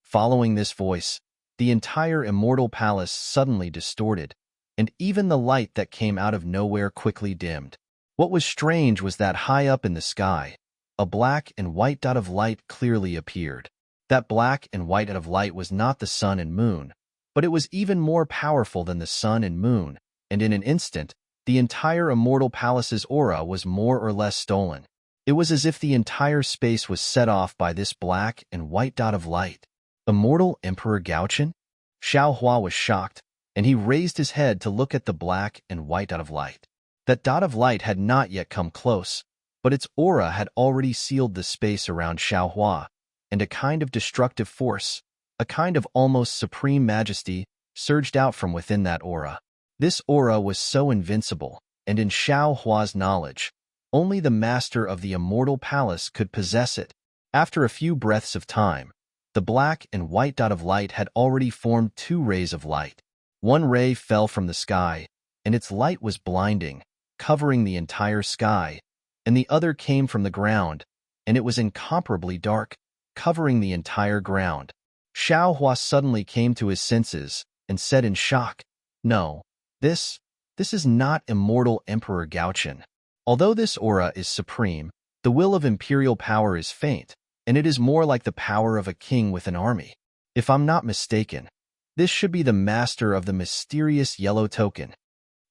Following this voice, the entire immortal palace suddenly distorted, and even the light that came out of nowhere quickly dimmed. What was strange was that high up in the sky, a black and white dot of light clearly appeared. That black and white dot of light was not the sun and moon, but it was even more powerful than the sun and moon, and in an instant, the entire immortal palace's aura was more or less stolen. It was as if the entire space was set off by this black and white dot of light. Immortal Emperor Gaochen? Xiaohua was shocked, and he raised his head to look at the black and white dot of light. That dot of light had not yet come close, but its aura had already sealed the space around Xiaohua, and a kind of destructive force, a kind of almost supreme majesty, surged out from within that aura. This aura was so invincible, and in Xiaohua's knowledge, only the master of the immortal palace could possess it. After a few breaths of time, the black and white dot of light had already formed two rays of light. One ray fell from the sky, and its light was blinding, covering the entire sky, and the other came from the ground, and it was incomparably dark, covering the entire ground. Xiaohua suddenly came to his senses and said in shock, "No, this is not immortal Emperor Gaochen. Although this aura is supreme, the will of imperial power is faint, and it is more like the power of a king with an army. If I'm not mistaken, this should be the master of the mysterious yellow token."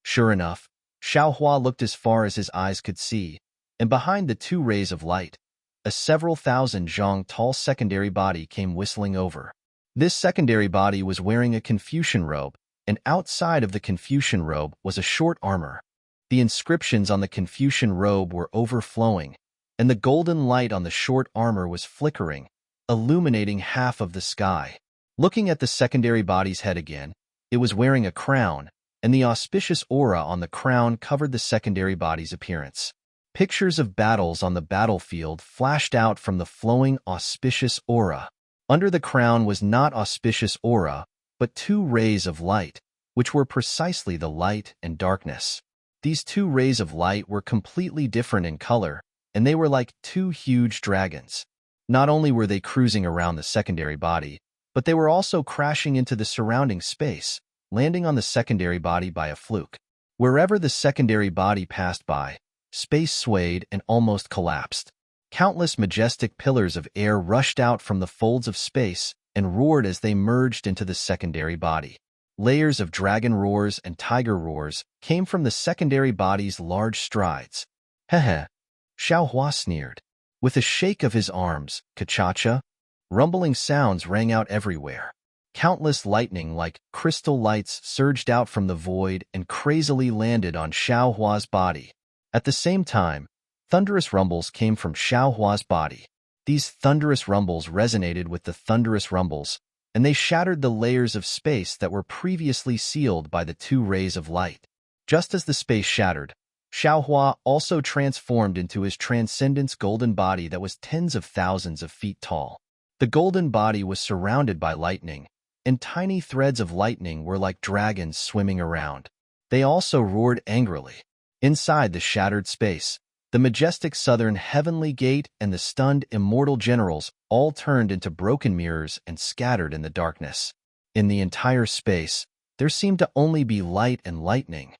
Sure enough, Xiaohua looked as far as his eyes could see, and behind the two rays of light, a several thousand zhang tall secondary body came whistling over. This secondary body was wearing a Confucian robe, and outside of the Confucian robe was a short armor. The inscriptions on the Confucian robe were overflowing, and the golden light on the short armor was flickering, illuminating half of the sky. Looking at the secondary body's head again, it was wearing a crown, and the auspicious aura on the crown covered the secondary body's appearance. Pictures of battles on the battlefield flashed out from the flowing auspicious aura. Under the crown was not auspicious aura, but two rays of light, which were precisely the light and darkness. These two rays of light were completely different in color, and they were like two huge dragons. Not only were they cruising around the secondary body, but they were also crashing into the surrounding space, landing on the secondary body by a fluke. Wherever the secondary body passed by, space swayed and almost collapsed. Countless majestic pillars of air rushed out from the folds of space and roared as they merged into the secondary body. Layers of dragon roars and tiger roars came from the secondary body's large strides. Heh, Xiaohua sneered. With a shake of his arms, Kachacha, rumbling sounds rang out everywhere. Countless lightning like crystal lights surged out from the void and crazily landed on Xiaohua's body. At the same time, thunderous rumbles came from Xiaohua's body. These thunderous rumbles resonated with the thunderous rumbles, and they shattered the layers of space that were previously sealed by the two rays of light. Just as the space shattered, Xiaohua also transformed into his transcendence golden body that was tens of thousands of feet tall. The golden body was surrounded by lightning, and tiny threads of lightning were like dragons swimming around. They also roared angrily. Inside the shattered space, the majestic southern heavenly gate and the stunned immortal generals all turned into broken mirrors and scattered in the darkness. In the entire space, there seemed to only be light and lightning.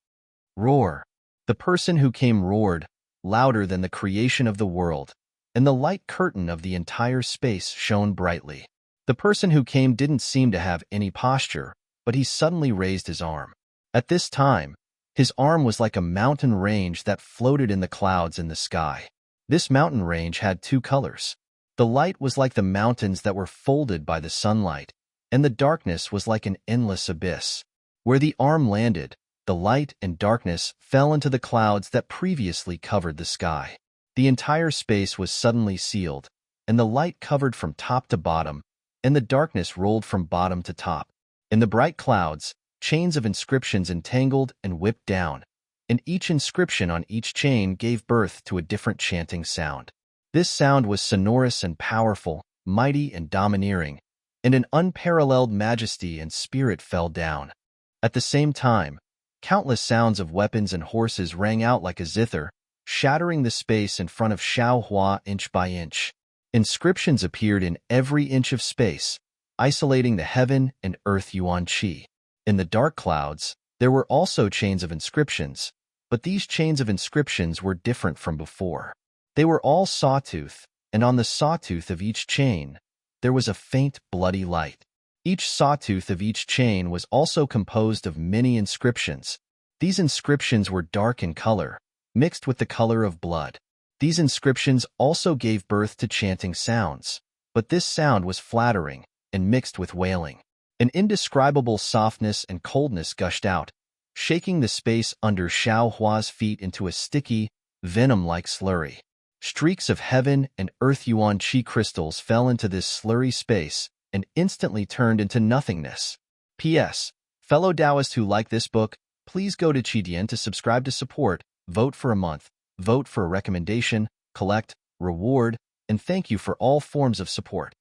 Roar. The person who came roared, louder than the creation of the world, and the light curtain of the entire space shone brightly. The person who came didn't seem to have any posture, but he suddenly raised his arm. At this time, his arm was like a mountain range that floated in the clouds in the sky. This mountain range had two colors. The light was like the mountains that were folded by the sunlight, and the darkness was like an endless abyss. Where the arm landed, the light and darkness fell into the clouds that previously covered the sky. The entire space was suddenly sealed, and the light covered from top to bottom, and the darkness rolled from bottom to top. In the bright clouds, chains of inscriptions entangled and whipped down, and each inscription on each chain gave birth to a different chanting sound. This sound was sonorous and powerful, mighty and domineering, and an unparalleled majesty and spirit fell down. At the same time, countless sounds of weapons and horses rang out like a zither, shattering the space in front of Xiaohua inch by inch. Inscriptions appeared in every inch of space, isolating the heaven and earth yuan qi. In the dark clouds, there were also chains of inscriptions, but these chains of inscriptions were different from before. They were all sawtooth, and on the sawtooth of each chain, there was a faint bloody light. Each sawtooth of each chain was also composed of many inscriptions. These inscriptions were dark in color, mixed with the color of blood. These inscriptions also gave birth to chanting sounds, but this sound was flattering and mixed with wailing. An indescribable softness and coldness gushed out, shaking the space under Xiaohua's feet into a sticky, venom-like slurry. Streaks of heaven and earth yuan qi crystals fell into this slurry space and instantly turned into nothingness. P.S. Fellow Taoists who like this book, please go to Qidian to subscribe to support, vote for a month, vote for a recommendation, collect, reward, and thank you for all forms of support.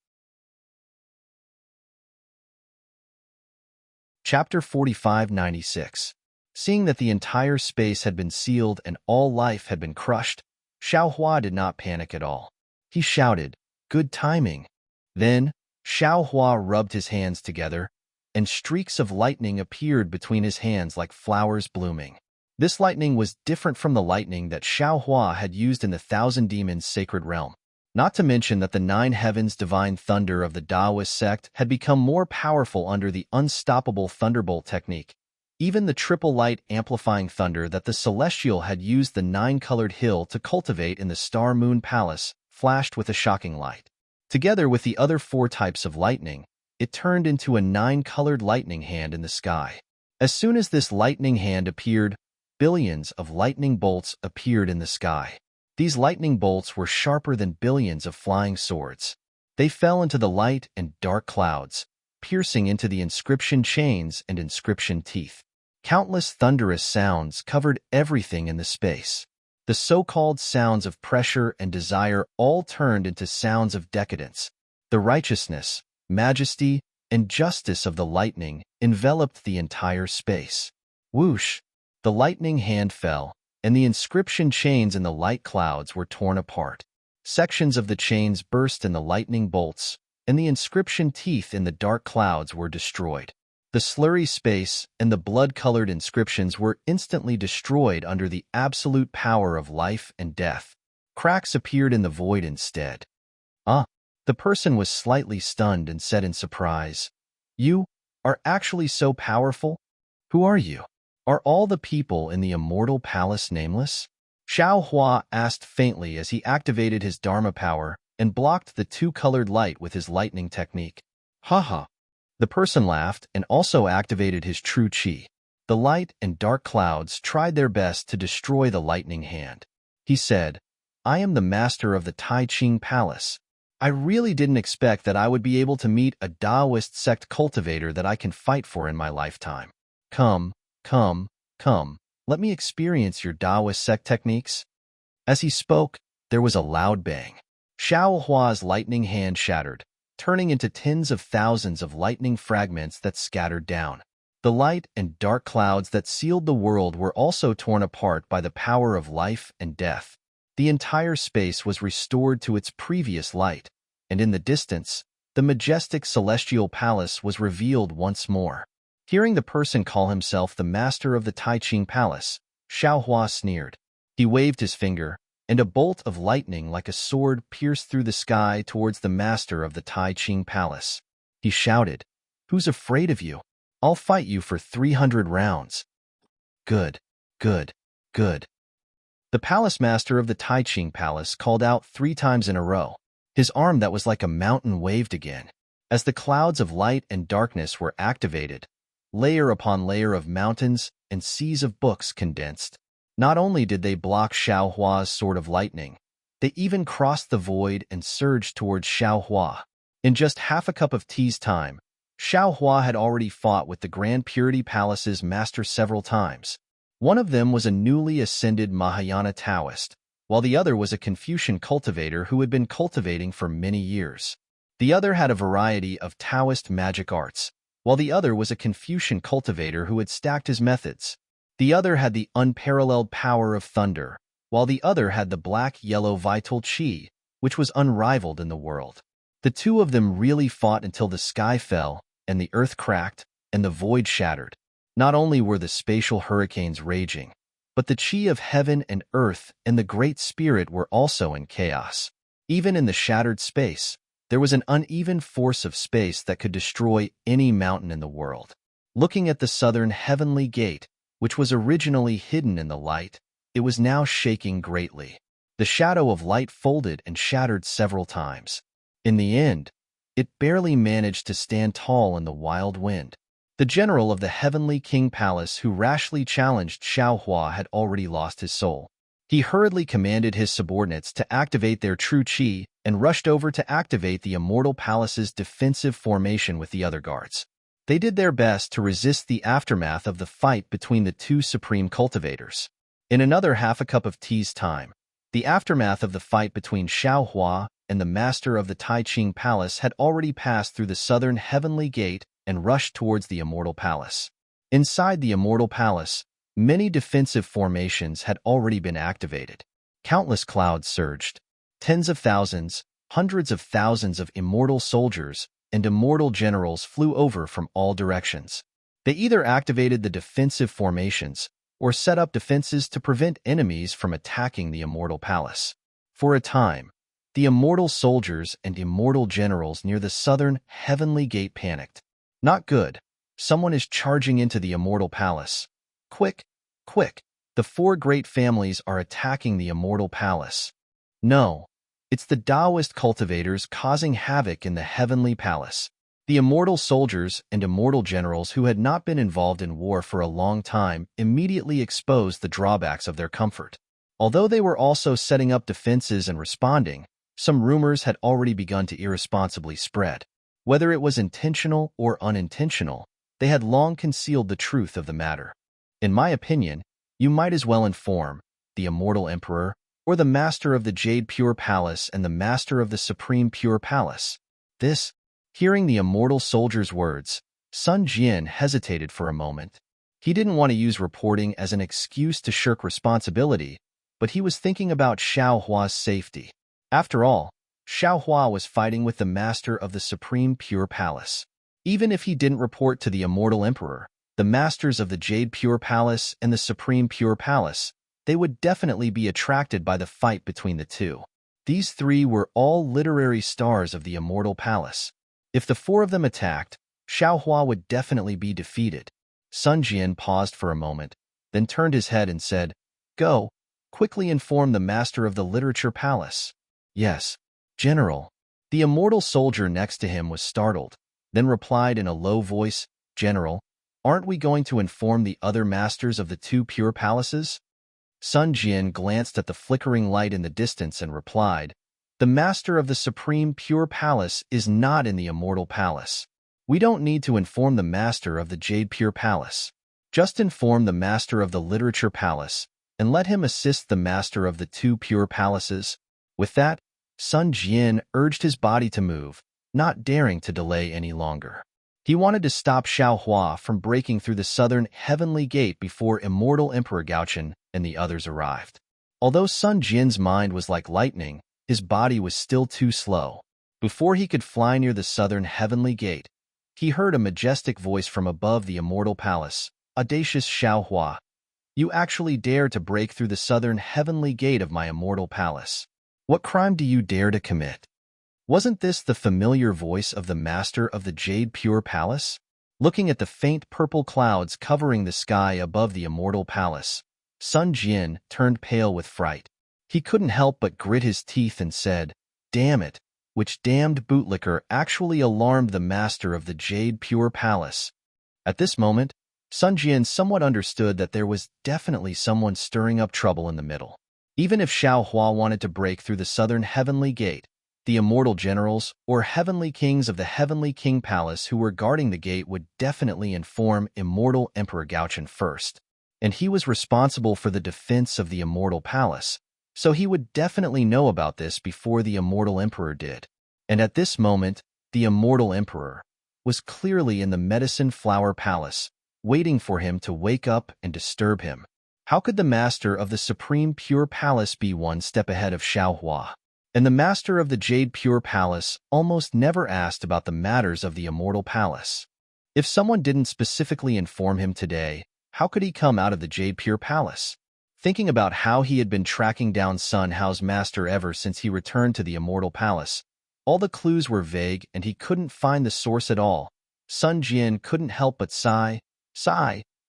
Chapter 4596. Seeing that the entire space had been sealed and all life had been crushed, Xiao Hua did not panic at all. He shouted, "Good timing." Then, Xiao Hua rubbed his hands together, and streaks of lightning appeared between his hands like flowers blooming. This lightning was different from the lightning that Xiao Hua had used in the Thousand Demons sacred realm. Not to mention that the Nine Heavens divine thunder of the Taoist sect had become more powerful under the unstoppable thunderbolt technique. Even the triple light amplifying thunder that the Celestial had used the nine-colored hill to cultivate in the Star Moon Palace flashed with a shocking light. Together with the other four types of lightning, it turned into a nine-colored lightning hand in the sky. As soon as this lightning hand appeared, billions of lightning bolts appeared in the sky. These lightning bolts were sharper than billions of flying swords. They fell into the light and dark clouds, piercing into the inscription chains and inscription teeth. Countless thunderous sounds covered everything in the space. The so-called sounds of pressure and desire all turned into sounds of decadence. The righteousness, majesty, and justice of the lightning enveloped the entire space. Whoosh! The lightning hand fell, and the inscription chains in the light clouds were torn apart. Sections of the chains burst in the lightning bolts, and the inscription teeth in the dark clouds were destroyed. The slurry space and the blood-colored inscriptions were instantly destroyed under the absolute power of life and death. Cracks appeared in the void instead. The person was slightly stunned and said in surprise, "You are actually so powerful? Who are you? Are all the people in the immortal palace nameless?" Xiao Hua asked faintly as he activated his Dharma power and blocked the two-colored light with his lightning technique. "Haha." The person laughed and also activated his true qi. The light and dark clouds tried their best to destroy the lightning hand. He said, "I am the master of the Tai Ching Palace. I really didn't expect that I would be able to meet a Taoist sect cultivator that I can fight for in my lifetime. Come, let me experience your Taoist sect techniques." As he spoke, there was a loud bang. Xiao Hua's lightning hand shattered, turning into tens of thousands of lightning fragments that scattered down. The light and dark clouds that sealed the world were also torn apart by the power of life and death. The entire space was restored to its previous light, and in the distance, the majestic celestial palace was revealed once more. Hearing the person call himself the master of the Tai Ching Palace, Xiao Hua sneered. He waved his finger, and a bolt of lightning like a sword pierced through the sky towards the master of the Tai Ching Palace. He shouted, "Who's afraid of you? I'll fight you for 300 rounds. Good. The palace master of the Tai Ching Palace called out 3 times in a row. His arm that was like a mountain waved again. As the clouds of light and darkness were activated, layer upon layer of mountains and seas of books condensed. Not only did they block Xiao Hua's sword of lightning, they even crossed the void and surged towards Xiao Hua. In just half a cup of tea's time, Xiao Hua had already fought with the Grand Purity Palace's master several times. One of them was a newly ascended Mahayana Taoist, while the other was a Confucian cultivator who had been cultivating for many years. The other had a variety of Taoist magic arts, while the other was a Confucian cultivator who had stacked his methods. The other had the unparalleled power of thunder, while the other had the black-yellow vital qi, which was unrivaled in the world. The two of them really fought until the sky fell, and the earth cracked, and the void shattered. Not only were the spatial hurricanes raging, but the qi of heaven and earth and the Great Spirit were also in chaos. Even in the shattered space, there was an uneven force of space that could destroy any mountain in the world. Looking at the southern heavenly gate, which was originally hidden in the light, it was now shaking greatly. The shadow of light folded and shattered several times. In the end, it barely managed to stand tall in the wild wind. The general of the Heavenly King Palace who rashly challenged Xiao Hua had already lost his soul. He hurriedly commanded his subordinates to activate their true chi and rushed over to activate the Immortal Palace's defensive formation with the other guards. They did their best to resist the aftermath of the fight between the two supreme cultivators. In another half a cup of tea's time, the aftermath of the fight between Xiao Hua and the master of the Tai Ching Palace had already passed through the southern heavenly gate and rushed towards the Immortal Palace. Inside the Immortal Palace, many defensive formations had already been activated. Countless clouds surged. Tens of thousands, hundreds of thousands of immortal soldiers and immortal generals flew over from all directions. They either activated the defensive formations or set up defenses to prevent enemies from attacking the Immortal Palace. For a time, the immortal soldiers and immortal generals near the southern heavenly gate panicked. Not good. Someone is charging into the Immortal Palace. Quick, quick, the four great families are attacking the Immortal Palace. No, it's the Taoist cultivators causing havoc in the Heavenly Palace. The immortal soldiers and immortal generals who had not been involved in war for a long time immediately exposed the drawbacks of their comfort. Although they were also setting up defenses and responding, some rumors had already begun to irresponsibly spread. Whether it was intentional or unintentional, they had long concealed the truth of the matter. In my opinion, you might as well inform the Immortal Emperor or the Master of the Jade Pure Palace and the Master of the Supreme Pure Palace. Hearing the immortal soldier's words, Sun Jian hesitated for a moment. He didn't want to use reporting as an excuse to shirk responsibility, but he was thinking about Xiao Hua's safety. After all, Xiao Hua was fighting with the Master of the Supreme Pure Palace. Even if he didn't report to the Immortal Emperor, the Masters of the Jade Pure Palace and the Supreme Pure Palace, they would definitely be attracted by the fight between the two. These three were all literary stars of the Immortal Palace. If the four of them attacked, Xiao Hua would definitely be defeated. Sun Jian paused for a moment, then turned his head and said, "Go, quickly inform the Master of the Literature Palace." "Yes, General." The immortal soldier next to him was startled, then replied in a low voice, "General, aren't we going to inform the other masters of the two pure palaces?" Sun Jian glanced at the flickering light in the distance and replied, "The Master of the Supreme Pure Palace is not in the Immortal Palace. We don't need to inform the Master of the Jade Pure Palace. Just inform the Master of the Literature Palace, and let him assist the Master of the two Pure Palaces." With that, Sun Jian urged his body to move, not daring to delay any longer. He wanted to stop Xiao Hua from breaking through the southern heavenly gate before Immortal Emperor Gaochen and the others arrived. Although Sun Jian's mind was like lightning, his body was still too slow. Before he could fly near the southern heavenly gate, he heard a majestic voice from above the Immortal Palace. "Audacious Xiao Hua, you actually dare to break through the southern heavenly gate of my Immortal Palace. What crime do you dare to commit?" Wasn't this the familiar voice of the Master of the Jade Pure Palace? Looking at the faint purple clouds covering the sky above the Immortal Palace, Sun Jian turned pale with fright. He couldn't help but grit his teeth and said, "Damn it, which damned bootlicker actually alarmed the Master of the Jade Pure Palace?" At this moment, Sun Jian somewhat understood that there was definitely someone stirring up trouble in the middle. Even if Xiao Hua wanted to break through the southern heavenly gate, the immortal generals or heavenly kings of the Heavenly King Palace who were guarding the gate would definitely inform Immortal Emperor Gaochen first. And he was responsible for the defense of the Immortal Palace, so he would definitely know about this before the Immortal Emperor did. And at this moment, the Immortal Emperor was clearly in the Medicine Flower Palace, waiting for him to wake up and disturb him. How could the Master of the Supreme Pure Palace be one step ahead of Xiao Hua? And the Master of the Jade Pure Palace almost never asked about the matters of the Immortal Palace. If someone didn't specifically inform him today, how could he come out of the Jade Pure Palace? Thinking about how he had been tracking down Sun Hao's master ever since he returned to the Immortal Palace, all the clues were vague and he couldn't find the source at all. Sun Jian couldn't help but sigh.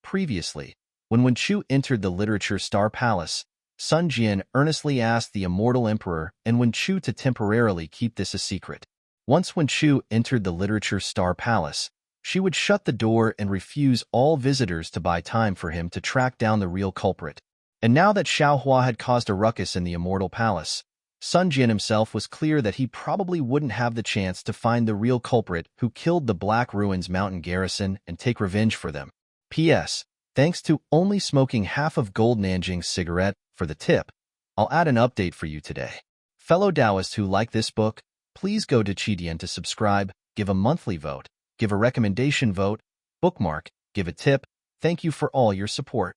Previously, when Wen Chu entered the Literature Star Palace, Sun Jian earnestly asked the Immortal Emperor and Wen Chu to temporarily keep this a secret. Once Wen Chu entered the Literature Star Palace, she would shut the door and refuse all visitors to buy time for him to track down the real culprit. And now that Xiao Hua had caused a ruckus in the Immortal Palace, Sun Jian himself was clear that he probably wouldn't have the chance to find the real culprit who killed the Black Ruins mountain garrison and take revenge for them. P.S. Thanks to only smoking half of Gold Nanjing's cigarette for the tip, I'll add an update for you today. Fellow Taoists who like this book, please go to Qidian to subscribe, give a monthly vote, give a recommendation vote, bookmark, give a tip. Thank you for all your support.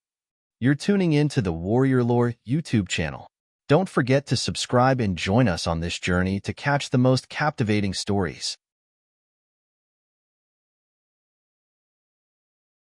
You're tuning in to the Warrior Lore YouTube channel. Don't forget to subscribe and join us on this journey to catch the most captivating stories.